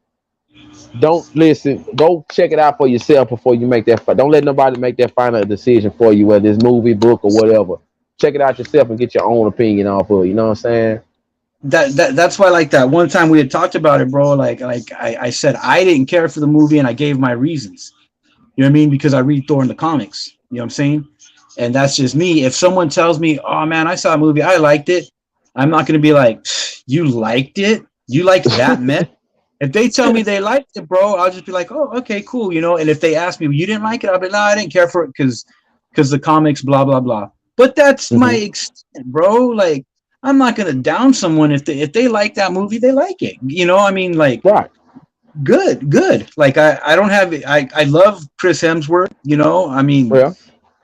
don't listen. Go check it out for yourself before you make that. Don't let nobody make that final decision for you, whether it's movie, book, or whatever. Check it out yourself and get your own opinion off of it. You know what I'm saying? That's why, like, that one time we had talked about it, bro. Like I said, I didn't care for the movie and I gave my reasons. You know what I mean? Because I read Thor in the comics. You know what I'm saying? And that's just me. If someone tells me, oh man, I saw a movie, I liked it, I'm not gonna be like, you liked it? You liked that mess? If they tell me they liked it, bro, I'll just be like, oh, okay, cool, you know. And if they ask me, well, you didn't like it, I'll be, no, I didn't care for it because the comics, blah blah blah. But that's my Mm-hmm. extent, bro. Like, I'm not gonna down someone if they like that movie, they like it. You know, I mean, like, Right. good. Like, I don't have I love Chris Hemsworth. You know, I mean, Well,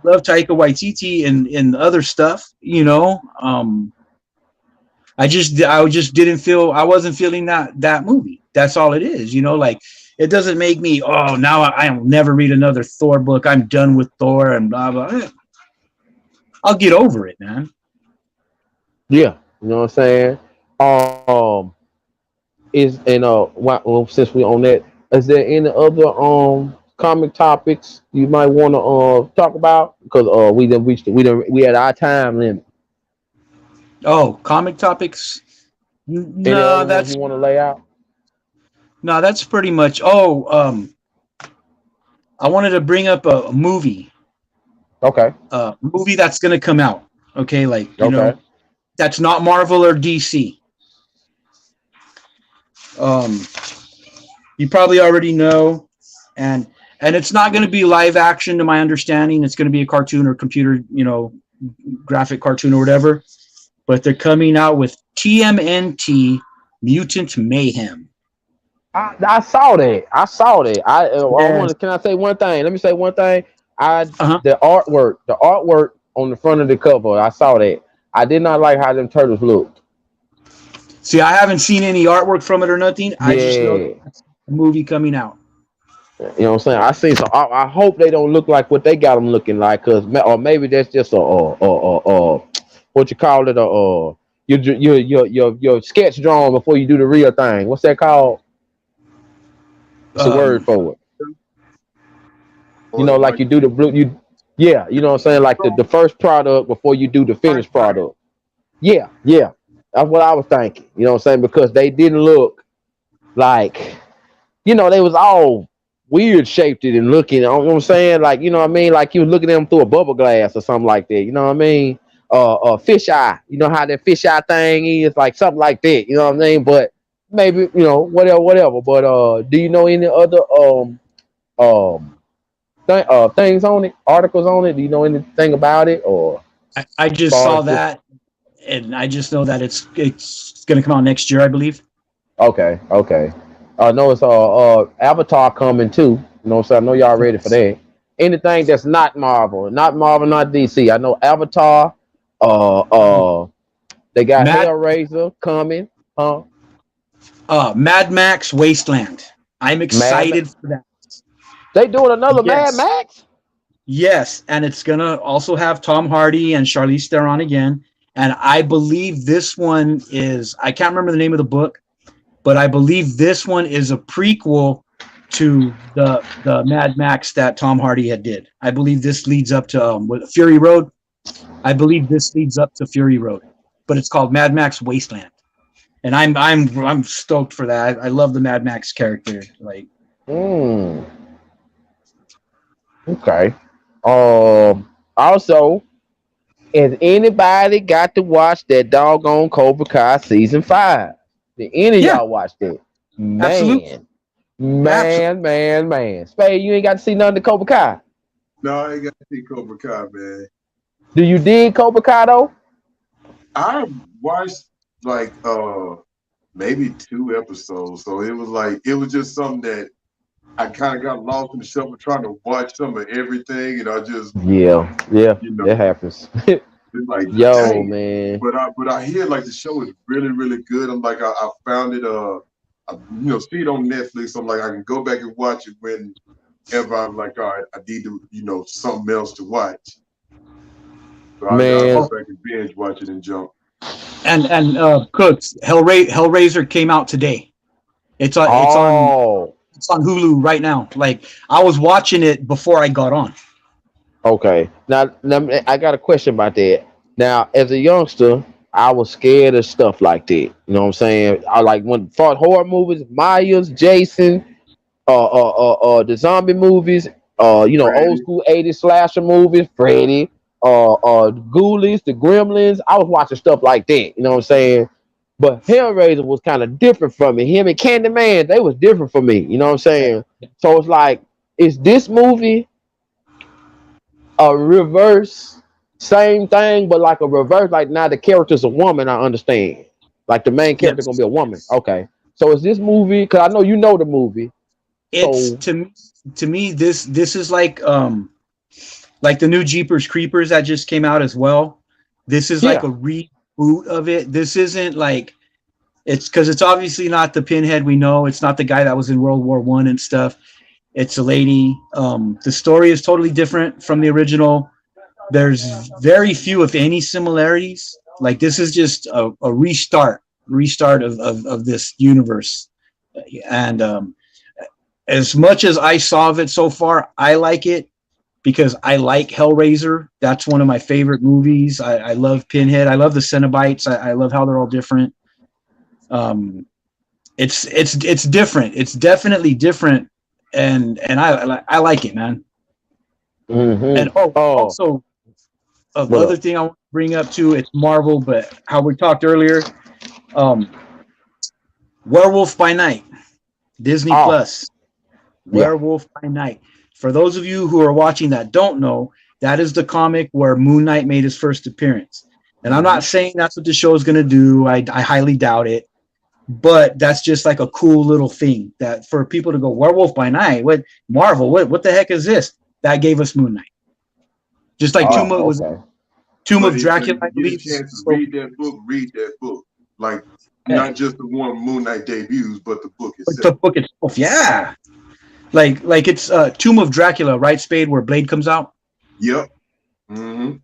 love Taika Waititi and other stuff. You know, I just didn't feel, I wasn't feeling that movie. That's all it is. You know, like, it doesn't make me, oh, now I'll never read another Thor book. I'm done with Thor and blah blah. I'll get over it, man. yeah. You know what I'm saying? Um, well, since we on that, is there any other comic topics you might want to talk about? Because we had our time limit. Oh, comic topics. Any No, other ones you want to lay out? that's pretty much. Oh, I wanted to bring up a movie. Okay. Movie that's gonna come out. Okay, like, you Okay. know, that's not Marvel or DC. Um, you probably already know, and it's not going to be live action, to my understanding. It's going to be a cartoon or computer, you know, graphic cartoon or whatever. But they're coming out with TMNT Mutant Mayhem. I saw that. I saw that. I want Yes. to. Can I say one thing? Let me say one thing. Uh-huh. The artwork on the front of the cover. I saw that. I did not like how them turtles looked. See, I haven't seen any artwork from it or nothing. I just know Yeah. that's a movie coming out. You know what I'm saying? I see. So I hope they don't look like what they got them looking like, or maybe that's just what you call it, your sketch drawing before you do the real thing. What's that called? It's a word Um, for it. You Or know, like like you do the blue. Yeah. You know what I'm saying? Like the first product before you do the finished product. Yeah. That's what I was thinking. You know what I'm saying? Because they didn't look like, they was all weird shaped and looking. You know what I'm saying? Like, you know what I mean? Like you was looking at them through a bubble glass or something like that. You know what I mean? Fish eye. You know how that fish eye thing is? Like something like that. You know what I mean? But maybe, whatever. But do you know any other um things on it? Articles on it? Do you know anything about it? Or I as just far saw as just that, and I just know that it's going to come out next year, I believe. okay. I know it's Avatar coming too. You know what I'm saying? I know y'all ready for that. Anything that's not Marvel, not DC. I know Avatar. Uh, uh, they got Mad Hellraiser coming. Huh? Mad Max Wasteland. I'm Mad Max. excited for that. They doing another Mad Yes. Max? Yes, and it's gonna also have Tom Hardy and Charlize Theron again. And I believe this one is, I can't remember the name of the book, but I believe this one is a prequel to the Mad Max that Tom Hardy had did. I believe this leads up to Fury Road. I believe this leads up to Fury Road, but it's called Mad Max Wasteland, and I'm stoked for that. I love the Mad Max character. Like, Hmm. Okay. Also, has anybody got to watch that doggone Cobra Kai season 5? Did any of yeah, y'all watch that? absolutely, Man, absolutely. man. Spade, you ain't got to see none of the Cobra Kai. No, I ain't got to see Cobra Kai, man. Do you dig Cobra Kai though? I watched like maybe 2 episodes, so it was just something that I kind of got lost in the shuffle trying to watch some of everything, and I just Yeah, that happens. it's like Yo, dang. man. But I hear like the show is really really good. I'm like I found it see it on Netflix. So I'm like I can go back and watch it whenever I'm like all right I need to something else to watch. So I'll Man, go back and binge watch it and jump. And Cooks Hellraiser came out today. It's on it's on oh, it's on Hulu right now. Like, I was watching it before I got on. okay. Now, I got a question about that. Now, as a youngster, I was scared of stuff like that. You know what I'm saying? I like when fought horror movies, Myers, Jason, the zombie movies, old Ready? school '80s slasher movies, Freddy, Ghoulies, the Gremlins. I was watching stuff like that. You know what I'm saying? But Hellraiser was kind of different from me. Him and Candyman, they was different for me. You know what I'm Yeah. saying? So it's like, is this movie a reverse same thing, but like a reverse? Like now the character's a woman. I understand. Like the main character gonna Yes. be a woman. Okay. So is this movie? Because I know you know the movie. It's So to me this is like the new Jeepers Creepers that just came out as well. This is like yeah, a reboot of it. This isn't like, it's because it's obviously not the Pinhead we know. It's not the guy that was in World War One and stuff. It's a lady. The story is totally different from the original. There's very few, if any, similarities. Like, this is just a restart of this universe. And as much as I saw of it so far, I like it because I like Hellraiser. That's one of my favorite movies. I love Pinhead. I love the Cenobites. I love how they're all different. Um, it's different. It's definitely different, and I like it, man. And Oh, also, what other up? thing I want to bring up too, it's Marvel, but how we talked earlier, um, Werewolf by Night, Disney Oh, Plus, yeah. Werewolf by Night. For those of you who are watching that don't know, that is the comic where Moon Knight made his first appearance. And I'm not saying that's what the show is going to do. I highly doubt it. But that's just like a cool little thing that for people to go, Werewolf by Night, what Marvel, what the heck is this? That gave us Moon Knight. Just like Oh, was okay. Tomb But of if Dracula, you I get a believe. chance to So, read that book, read that book. Like yeah, not just the one Moon Knight debuts, but the book but the itself. book itself, yeah. Like it's Tomb of Dracula, right, Spade, where Blade comes out. Yep. Mm-hmm.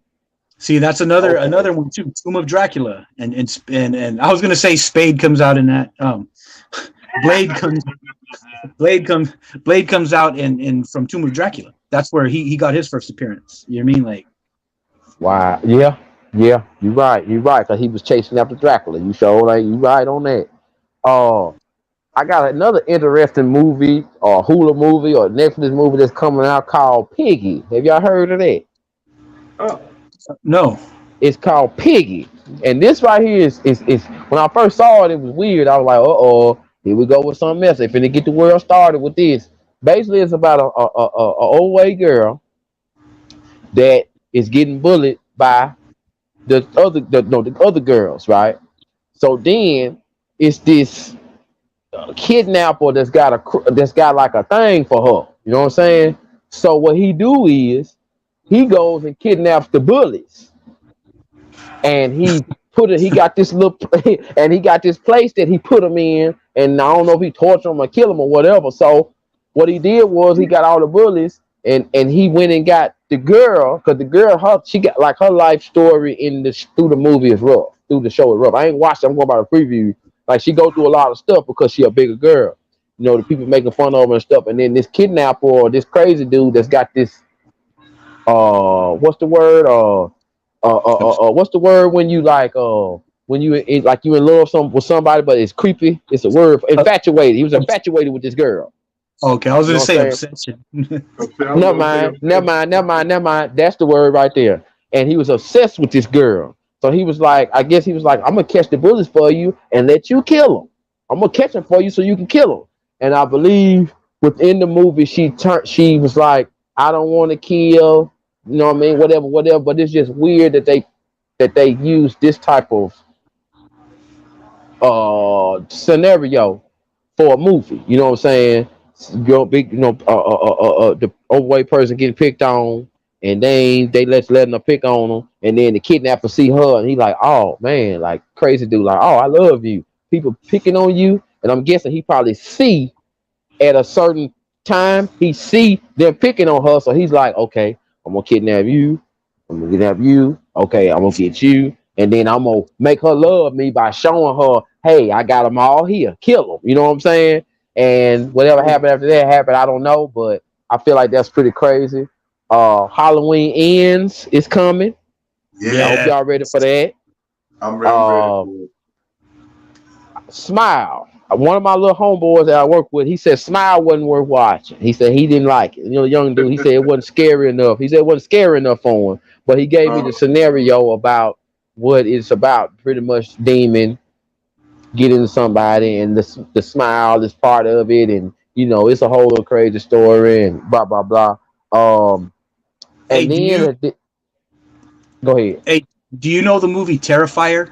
See, that's Okay. another one too, Tomb of Dracula, and I was gonna say Spade comes out in that. Blade comes Blade comes Blade comes out in from Tomb of Dracula. That's where he got his first appearance. You know what I mean? Like, Wow. Yeah. Yeah. You're right. You're right. Cause he was chasing after Dracula. You sure like you right on that. Uh, I got another interesting movie or Hulu movie or Netflix movie that's coming out called Piggy. Have y'all heard of that? Oh, no, It's called Piggy. And this right here is when I first saw it, it was weird. I was like, here we go with something else. They finna get the world started with this. Basically, it's about a old white girl that is getting bullied by the other girls, right? So then it's this kidnapper that's got like a thing for her. You know what I'm saying? So what he do is he goes and kidnaps the bullies, and he got this little and he got this place that he put them in, and I don't know if he tortured them or kill them or whatever. So what he did was he got all the bullies, and he went and got the girl, because the girl, she got like her life story through the movie is rough, through the show is rough. I ain't watched it, I'm going by the preview. Like, she go through a lot of stuff because she a bigger girl. You know, the people making fun of her and stuff. And then this kidnapper or this crazy dude that's got this what's the word? What's the word when you like when like you in love with somebody, but it's creepy? It's a word. Infatuated. He was infatuated with this girl. Okay, I was You gonna know say what I'm obsession. Never mind. That's the word right there. And he was obsessed with this girl. So he was like, I guess he was like, I'm gonna catch the bullets for you and let you kill them. I'm gonna catch them for you so you can kill them. And I believe within the movie, she was like, I don't want to kill, you know what I mean, whatever. But it's just weird that they use this type of scenario for a movie. You know what I'm saying? The overweight person getting picked on, and they letting her pick on them, and then the kidnapper see her, and he like, oh man, like crazy dude, like, oh, I love you. People picking on you, and I'm guessing he probably see at a certain time, he see them picking on her, so he's like, okay, I'm gonna kidnap you, okay, I'm gonna get you, and then I'm gonna make her love me by showing her, hey, I got them all here, kill them. You know what I'm saying? And whatever happened after that happened, I don't know, but I feel like that's pretty crazy. Halloween Ends is coming. Yeah, I hope y'all ready for that. I'm ready for it. Smile. One of my little homeboys that I work with, he said Smile wasn't worth watching. He said he didn't like it. You know, young dude, he said it wasn't scary enough. He said it wasn't scary enough for him. But he gave me the scenario about what it's about. Pretty much demon getting somebody, and the smile is part of it, and you know, it's a whole little crazy story and blah blah blah. Hey, And then go ahead. hey, do you know the movie Terrifier?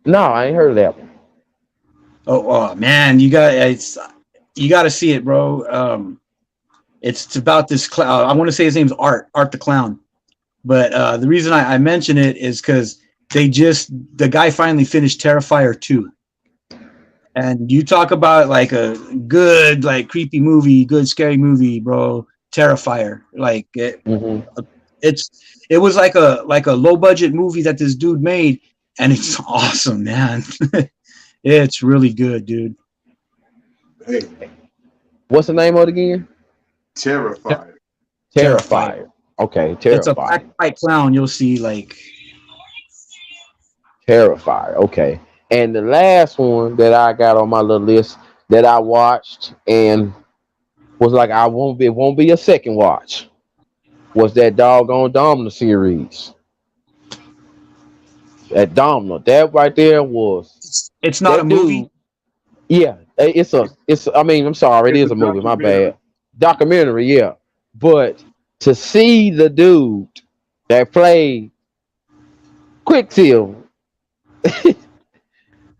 No, I ain't heard of that one. Oh man, you got to see it, bro. It's about this clown. I want to say his name's Art the Clown. But the reason I mention it is because the guy finally finished Terrifier 2. And you talk about like a good, like creepy movie, good scary movie, bro. Terrifier. Like it was like a low budget movie that this dude made, and it's awesome, man. It's really good, dude. Hey, What's the name of it again? Terrifier. Terrifier. Okay, Terrifier. It's a black white clown. You'll see, like Terrifier. Okay. And the last one that I got on my little list that I watched and was like, it won't be a second watch, was that doggone Domino series. That Domino. That right there was. it's not a movie. Yeah, I mean, I'm sorry, it is a movie, my bad. Documentary, yeah. But to see the dude that played Quicksilver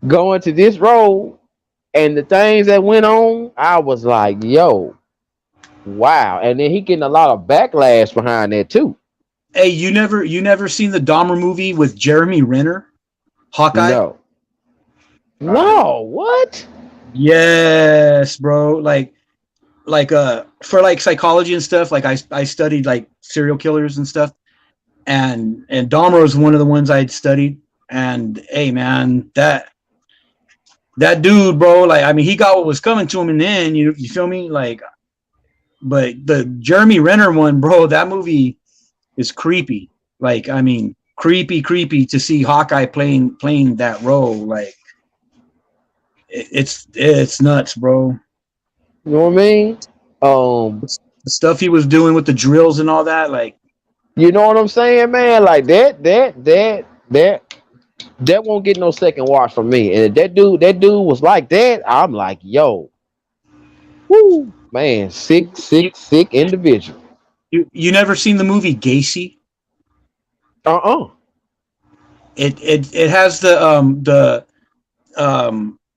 going to this role and the things that went on, I was like, yo, wow. And then he getting a lot of backlash behind that too. Hey, you never seen the Dahmer movie with Jeremy Renner, Hawkeye? No, what? Yes, bro. Like for like psychology and stuff. Like I studied like serial killers and stuff, and Dahmer was one of the ones I'd studied. And hey, man, that dude, bro. Like, I mean, he got what was coming to him in the end. You feel me? Like, but the Jeremy Renner one, bro, that movie is creepy. Like, I mean, creepy to see Hawkeye playing that role. Like, it's nuts, bro. You know what I mean? The stuff he was doing with the drills and all that, like, you know what I'm saying, man? Like that won't get no second watch from me. And if that dude was like that, I'm like, yo, woo, man, sick individual. You never seen the movie Gacy? It has the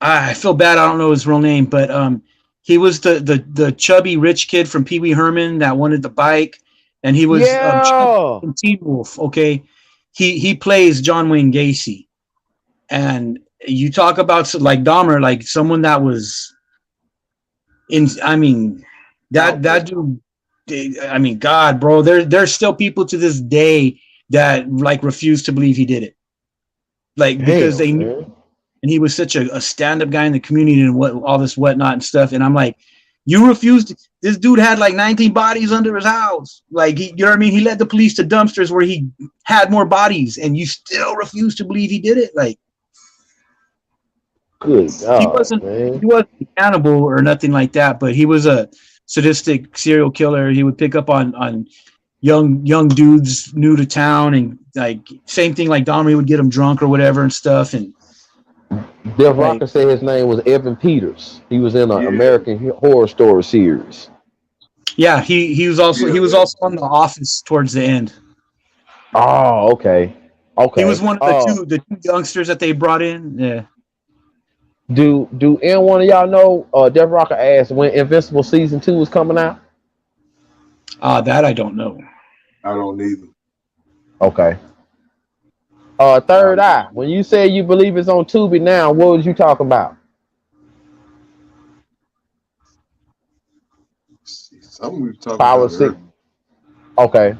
I feel bad. I don't know his real name, but he was the chubby rich kid from Pee Wee Herman that wanted the bike, and he was Yeah. from Teen Wolf. Okay, he plays John Wayne Gacy, and you talk about like Dahmer, like someone that was in. I mean, that dude. I mean, God, bro. There's still people to this day that like refuse to believe he did it, like because they Damn, knew. man. And he was such a stand-up guy in the community and what all this whatnot and stuff. And I'm like, you refused. This dude had like 19 bodies under his house. Like, you know what I mean? He led the police to dumpsters where he had more bodies, and you still refuse to believe he did it. Like, Good he God, wasn't man. he wasn't a cannibal or nothing like that, but he was a sadistic serial killer. He would pick up on young dudes new to town, and like same thing like Dahmer, he would get them drunk or whatever and stuff. And Death like, Rocker said his name was Evan Peters. He was in an Yeah, American Horror Story series. yeah, he was also yeah, on The Office towards the end. Oh, okay. He was Okay. one of the two youngsters that they brought in. Yeah. Do any one of y'all know Death Rocker asked when Invincible season 2 was coming out? That I don't know. I don't either. Okay. Third Eye. When you say you believe it's on Tubi now, what was you talking about? Something we were talking Power about Six. earlier. Okay.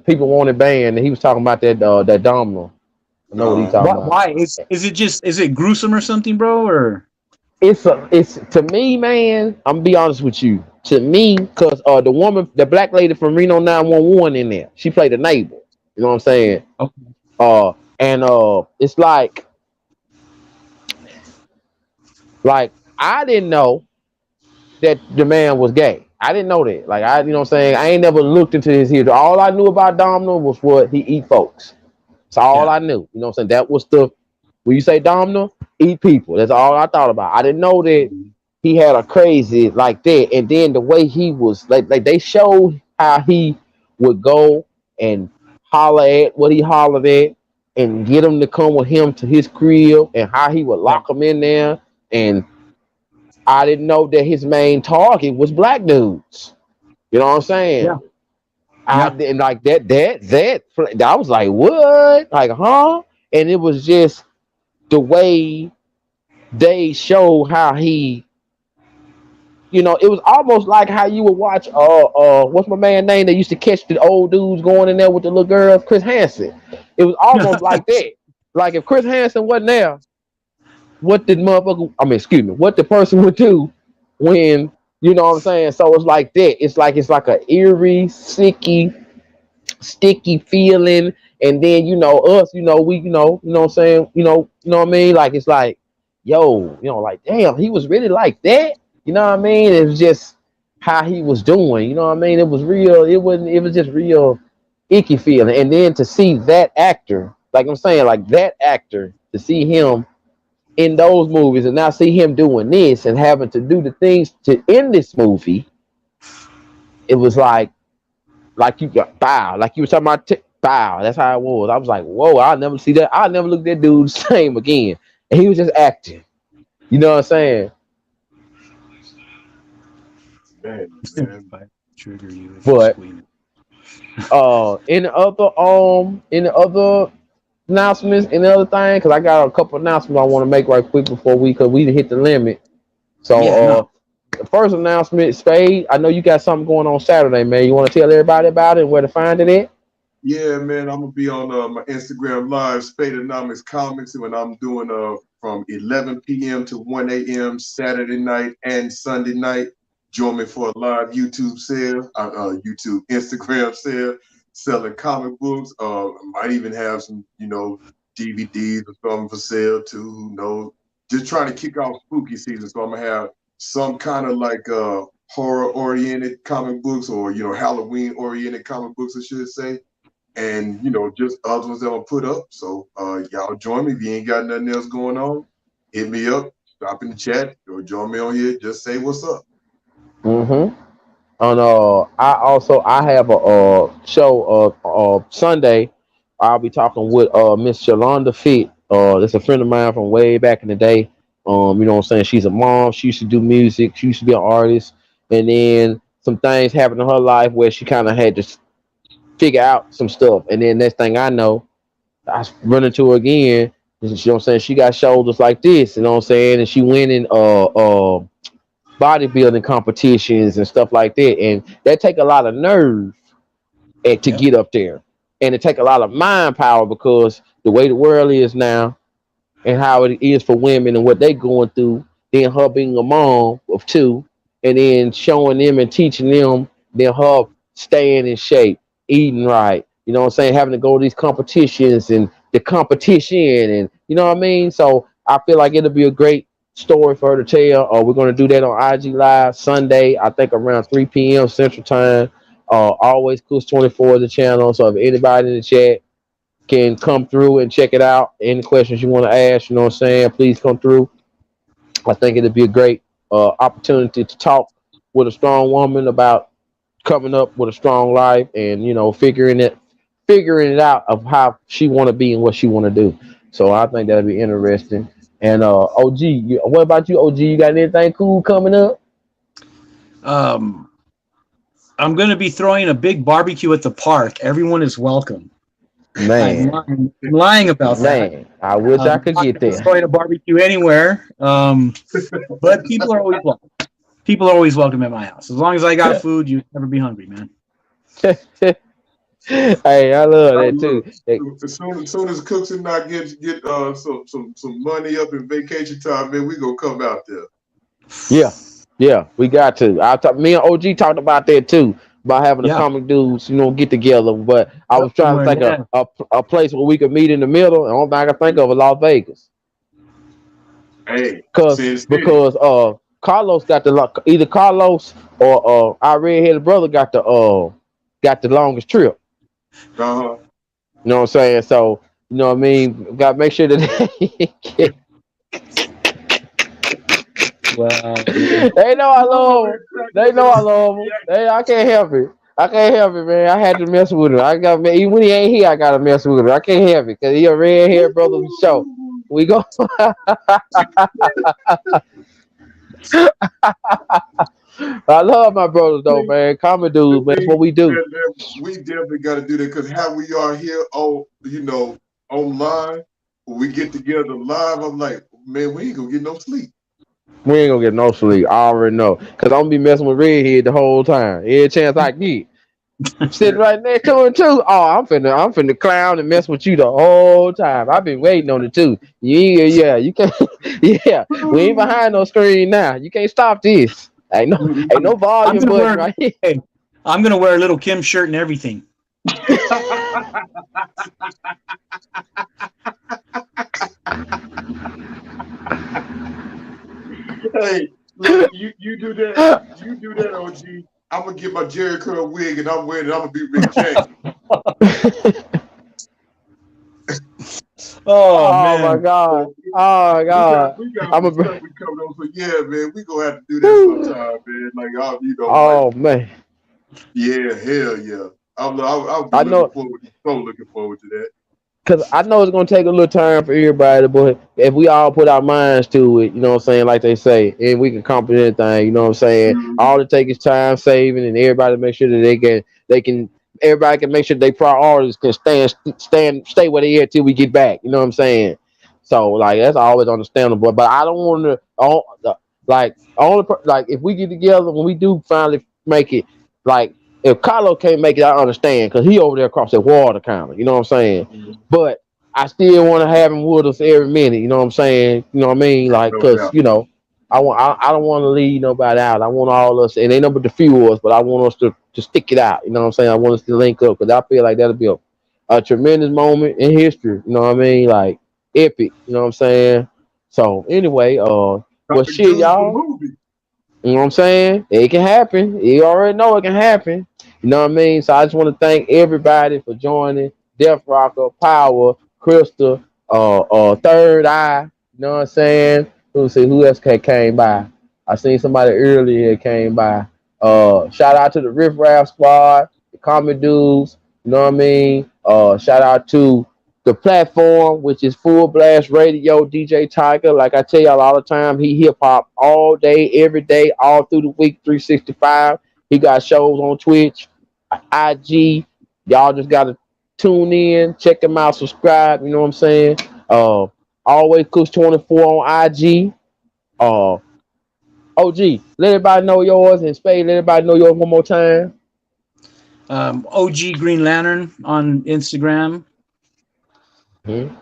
People wanted banned, and he was talking about that Domino. I know what he's talking about. Why is it gruesome or something, bro? Or It's to me, man. I'm gonna be honest with you. To me, because the woman, the black lady from Reno 911 in there, she played a neighbor. You know what I'm saying? okay. And it's like I didn't know that the man was gay. I didn't know that. Like you know what I'm saying? I ain't never looked into his history. All I knew about Domino was what he eat folks. That's all I knew. You know what I'm saying? That was when you say Domino, eat people. That's all I thought about. I didn't know that he had a crazy like that. And then the way he was like they showed how he would go and holler at what he hollered at and get him to come with him to his crib and how he would lock him in there. And I didn't know that his main target was black dudes. You know what I'm saying? Yeah. I didn't like that. I was like, what? Like, huh? And it was just the way they showed how he, it was almost like how you would watch what's my man name that used to catch the old dudes going in there with the little girls, Chris Hansen. It was almost like that. Like if Chris Hansen wasn't there, what the person would do when, you know what I'm saying? So it's like that. It's like a eerie, sicky, sticky feeling. And then, us, we, what I'm saying? What I mean? Like, it's like, yo, like, damn, he was really like that. You know what I mean? It was just how he was doing. You know what I mean? It was real. It was just real icky feeling. And then to see that actor, like I'm saying, like that actor, to see him in those movies and now see him doing this and having to do the things to in this movie, it was like you got bow, like you were talking about bow. That's how it was. I was like, whoa, I'll never see that. I'll never look at that dude the same again. And he was just acting. You know what I'm saying? Man. Trigger you. But in the other announcements and the other thing, because I got a couple announcements I want to make right quick before we hit the limit. So the first announcement, Spade, I know you got something going on Saturday, man. You want to tell everybody about it and where to find it at? Yeah, man, I'm gonna be on my Instagram live, Spadeonomics Comics, when I'm doing from 11 p.m. to 1 a.m. Saturday night and Sunday night. Join me for a live YouTube sale, YouTube Instagram sale, selling comic books. Might even have some, DVDs or something for sale too. Who knows? Just trying to kick off spooky season, so I'm gonna have some kind of like horror-oriented comic books, or Halloween-oriented comic books, I should say. And just other ones that I'll put up. So y'all join me. If you ain't got nothing else going on, hit me up, drop in the chat, or join me on here. Just say what's up. Mm-hmm. And I have a show Sunday. I'll be talking with Miss Shalonda Fit. That's a friend of mine from way back in the day. You know what I'm saying? She's a mom. She used to do music. She used to be an artist. And then some things happened in her life where she kind of had to figure out some stuff. And then next thing I know, I run into her again. You know what I'm saying? She got shoulders like this. You know what I'm saying? And she went in bodybuilding competitions and stuff like that. And that take a lot of nerve to Yep. get up there. And it take a lot of mind power because the way the world is now and how it is for women and what they going through, then her being a mom of two, and then showing them and teaching them, then her staying in shape, eating right, you know what I'm saying, having to go to these competitions and the competition and you know what I mean? So I feel like it'll be a great story for her to tell. We're gonna do that on IG Live Sunday, I think around 3 p.m. Central Time. Always Cooks 24 the channel. So if anybody in the chat can come through and check it out. Any questions you want to ask, you know what I'm saying, please come through. I think it'd be a great opportunity to talk with a strong woman about coming up with a strong life and you know figuring it out of how she want to be and what she want to do. So I think that'd be interesting. And OG, what about you, OG? You got anything cool coming up? Um, I'm going to be throwing a big barbecue at the park. Everyone is welcome. Man, I'm lying about that. man, I wish I could I'm get not gonna there. throwing a barbecue anywhere. But people are always welcome. People are always welcome at my house. As long as I got food, you'll never be hungry, man. Hey, I love Oh, that too. look, Hey, as soon as Cooks and I get some money up in vacation time, man, we gonna come out there. yeah, yeah, we got to. Me and OG talked about that too, about having the Yeah. comic dudes, you know, get together. But I was trying to Somewhere, think yeah. of a place where we could meet in the middle. And the only thing I can think of is Las Vegas, Hey, Sin City. because Carlos got either Carlos or our redheaded brother got the longest trip. Uh-huh. You know what I'm saying? So you know what I mean. Got to make sure that Wow. they know I love them. They know I love them. I can't help it. I can't help it, man. I had to mess with him. I got even when he ain't here, I gotta mess with him. I can't help it because he a red hair brother of the show. We go. I love my brothers though, man. Common dudes, man. That's what we do. We definitely got to do that because how we are here on, online, when we get together live, I'm like, man, we ain't gonna get no sleep. We ain't gonna get no sleep. I already know. Cause I'm gonna be messing with redhead the whole time. Every chance I get. Sitting right next to him too. Oh, I'm finna clown and mess with you the whole time. I've been waiting on it too. Yeah, you can't. Yeah, we ain't behind no screen now. You can't stop this. Ain't no I'm volume gonna button wear. right here. Hey, I'm gonna wear a little Kim shirt and everything. Hey, look, you do that, OG. I'm gonna get my Jerry curl wig and I'm wearing it. I'm gonna be Rick James. Oh Oh my man. god. Oh my god. We got I'm some a. stuff we coming on. So yeah, man, we gonna have to do that sometime, man. Like Oh man. yeah, hell yeah. I'll be I know. looking forward to that. Cause I know it's gonna take a little time for everybody, but if we all put our minds to it, you know what I'm saying, like they say, and we can accomplish anything, you know what I'm saying. Mhm. All it takes is time saving, and everybody make sure that everybody can make sure they priorities can stay where they at till we get back. You know what I'm saying. So like that's always understandable, but I don't want to like if we get together when we do finally make it, like if Carlo can't make it, I understand because he over there across the water counter. You know what I'm saying? But I still want to have him with us every minute. You know what I'm saying? You know what I mean? Like, No cause doubt. I don't want to leave nobody out. I want all us, and ain't no but the few of us, but I want us to stick it out. You know what I'm saying? I want us to link up because I feel like that'll be a tremendous moment in history. You know what I mean? Like epic. You know what I'm saying? So anyway, well Topic shit, dudes the y'all. movie. You know what I'm saying? It can happen. You already know it can happen. You know what I mean? So I just want to thank everybody for joining. Death Rocker, Power, Crystal, Third Eye. You know what I'm saying? Let's see who else came by. I seen somebody earlier that came by. Shout out to the Riff Raff Squad, the Comic Dudes. You know what I mean? Shout out to the platform, which is Fullblast Radio, DJ Tiger. Like I tell y'all all the time, he hip hop all day, every day, all through the week, 365. He got shows on Twitch, IG. Y'all just gotta tune in, check him out, subscribe. You know what I'm saying? Always Kush 24 on IG. OG, let everybody know yours, and Spade, let everybody know yours one more time. OG Green Lantern on Instagram. Mm-hmm.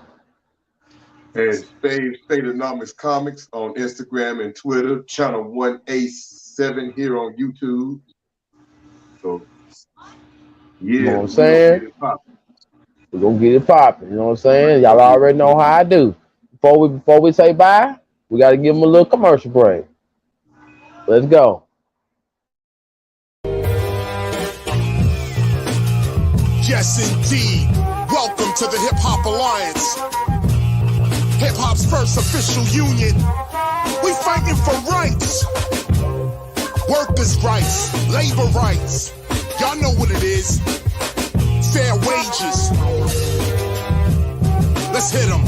And Spadeonomics Comics on Instagram and Twitter. Channel 1A7 here on YouTube. So, yeah, You know what I'm saying? We're gonna get it popping. You know what I'm saying? Y'all already know how I do. Before we say bye, we gotta give them a little commercial break. Let's go. Yes, indeed. Welcome to the Hip Hop Alliance. Hip Hop's first official union. We fighting for rights. Workers' rights, labor rights. Y'all know what it is. Fair wages. Let's hit 'em.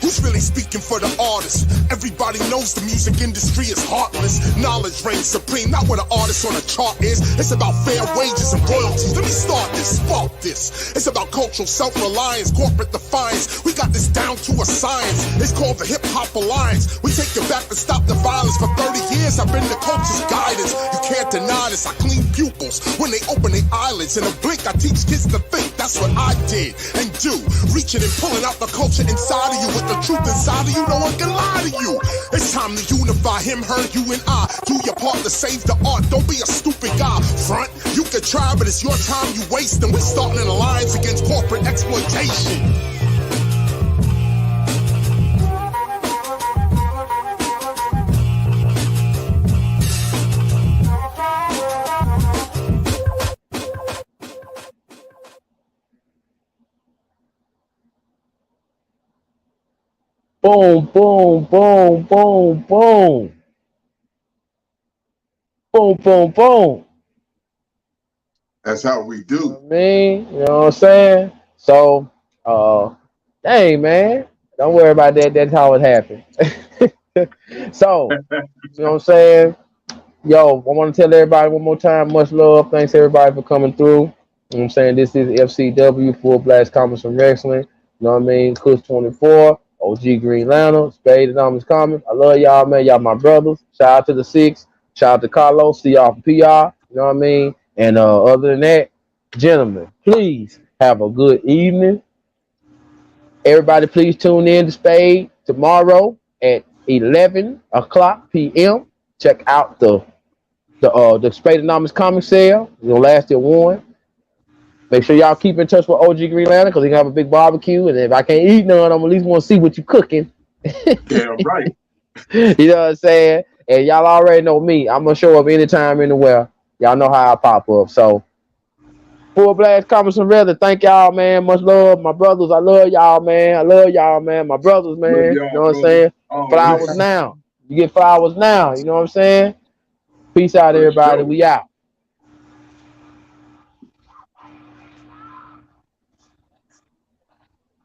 Who's really speaking for the artists? Everybody knows the music industry is heartless. Knowledge reigns supreme, not what an artist on a chart is. It's about fair wages and royalties. Let me start this, spark this. It's about cultural self-reliance, corporate defiance. We got this down to a science. It's called the Hip Hop Alliance. We take it back to stop the violence. For 30 years, I've been the culture's guidance. You can't deny this. I clean pupils when they open their eyelids. In a blink, I teach kids to think. That's what I did and do. Reaching and pulling out the culture inside of you with the truth inside of you, no one can lie to you. It's time to unify him, her, you, and I. Do your part to save the art. Don't be a stupid guy. Front, you can try, but it's your time you waste. And we're starting an alliance against corporate exploitation. Boom, boom, boom, boom, boom. Boom, boom, boom. That's how we do. You know what I mean? You know what I'm saying? So, dang, man. Don't worry about that. That's how it happened. So, you know what I'm saying? Yo, I want to tell everybody one more time, much love. Thanks everybody for coming through. You know what I'm saying? This is FCW, Full Blast Comics and Wrestling. You know what I mean? Kush 24. OG Green Lantern, Spadeonomics Comics. I love y'all, man. Y'all my brothers. Shout out to the Six. Shout out to Carlos. See y'all for PR. You know what I mean? And other than that, gentlemen, please have a good evening. Everybody, please tune in to Spade tomorrow at 11 o'clock p.m. Check out the Spadeonomics Comic Sale. It'll last till 1. Make sure y'all keep in touch with OG Green Lantern because he can have a big barbecue. And if I can't eat none, I'm at least want to see what you cooking. Damn right. You know what I'm saying? And y'all already know me. I'm going to show up anytime, anywhere. Y'all know how I pop up. So, Full Blast Comics and Wrestling. Thank y'all, man. Much love. My brothers, I love y'all, man. I love y'all, man. My brothers, man. You know what I'm saying? Flowers now. You get flowers now. You know what I'm saying? Peace out, everybody. We out.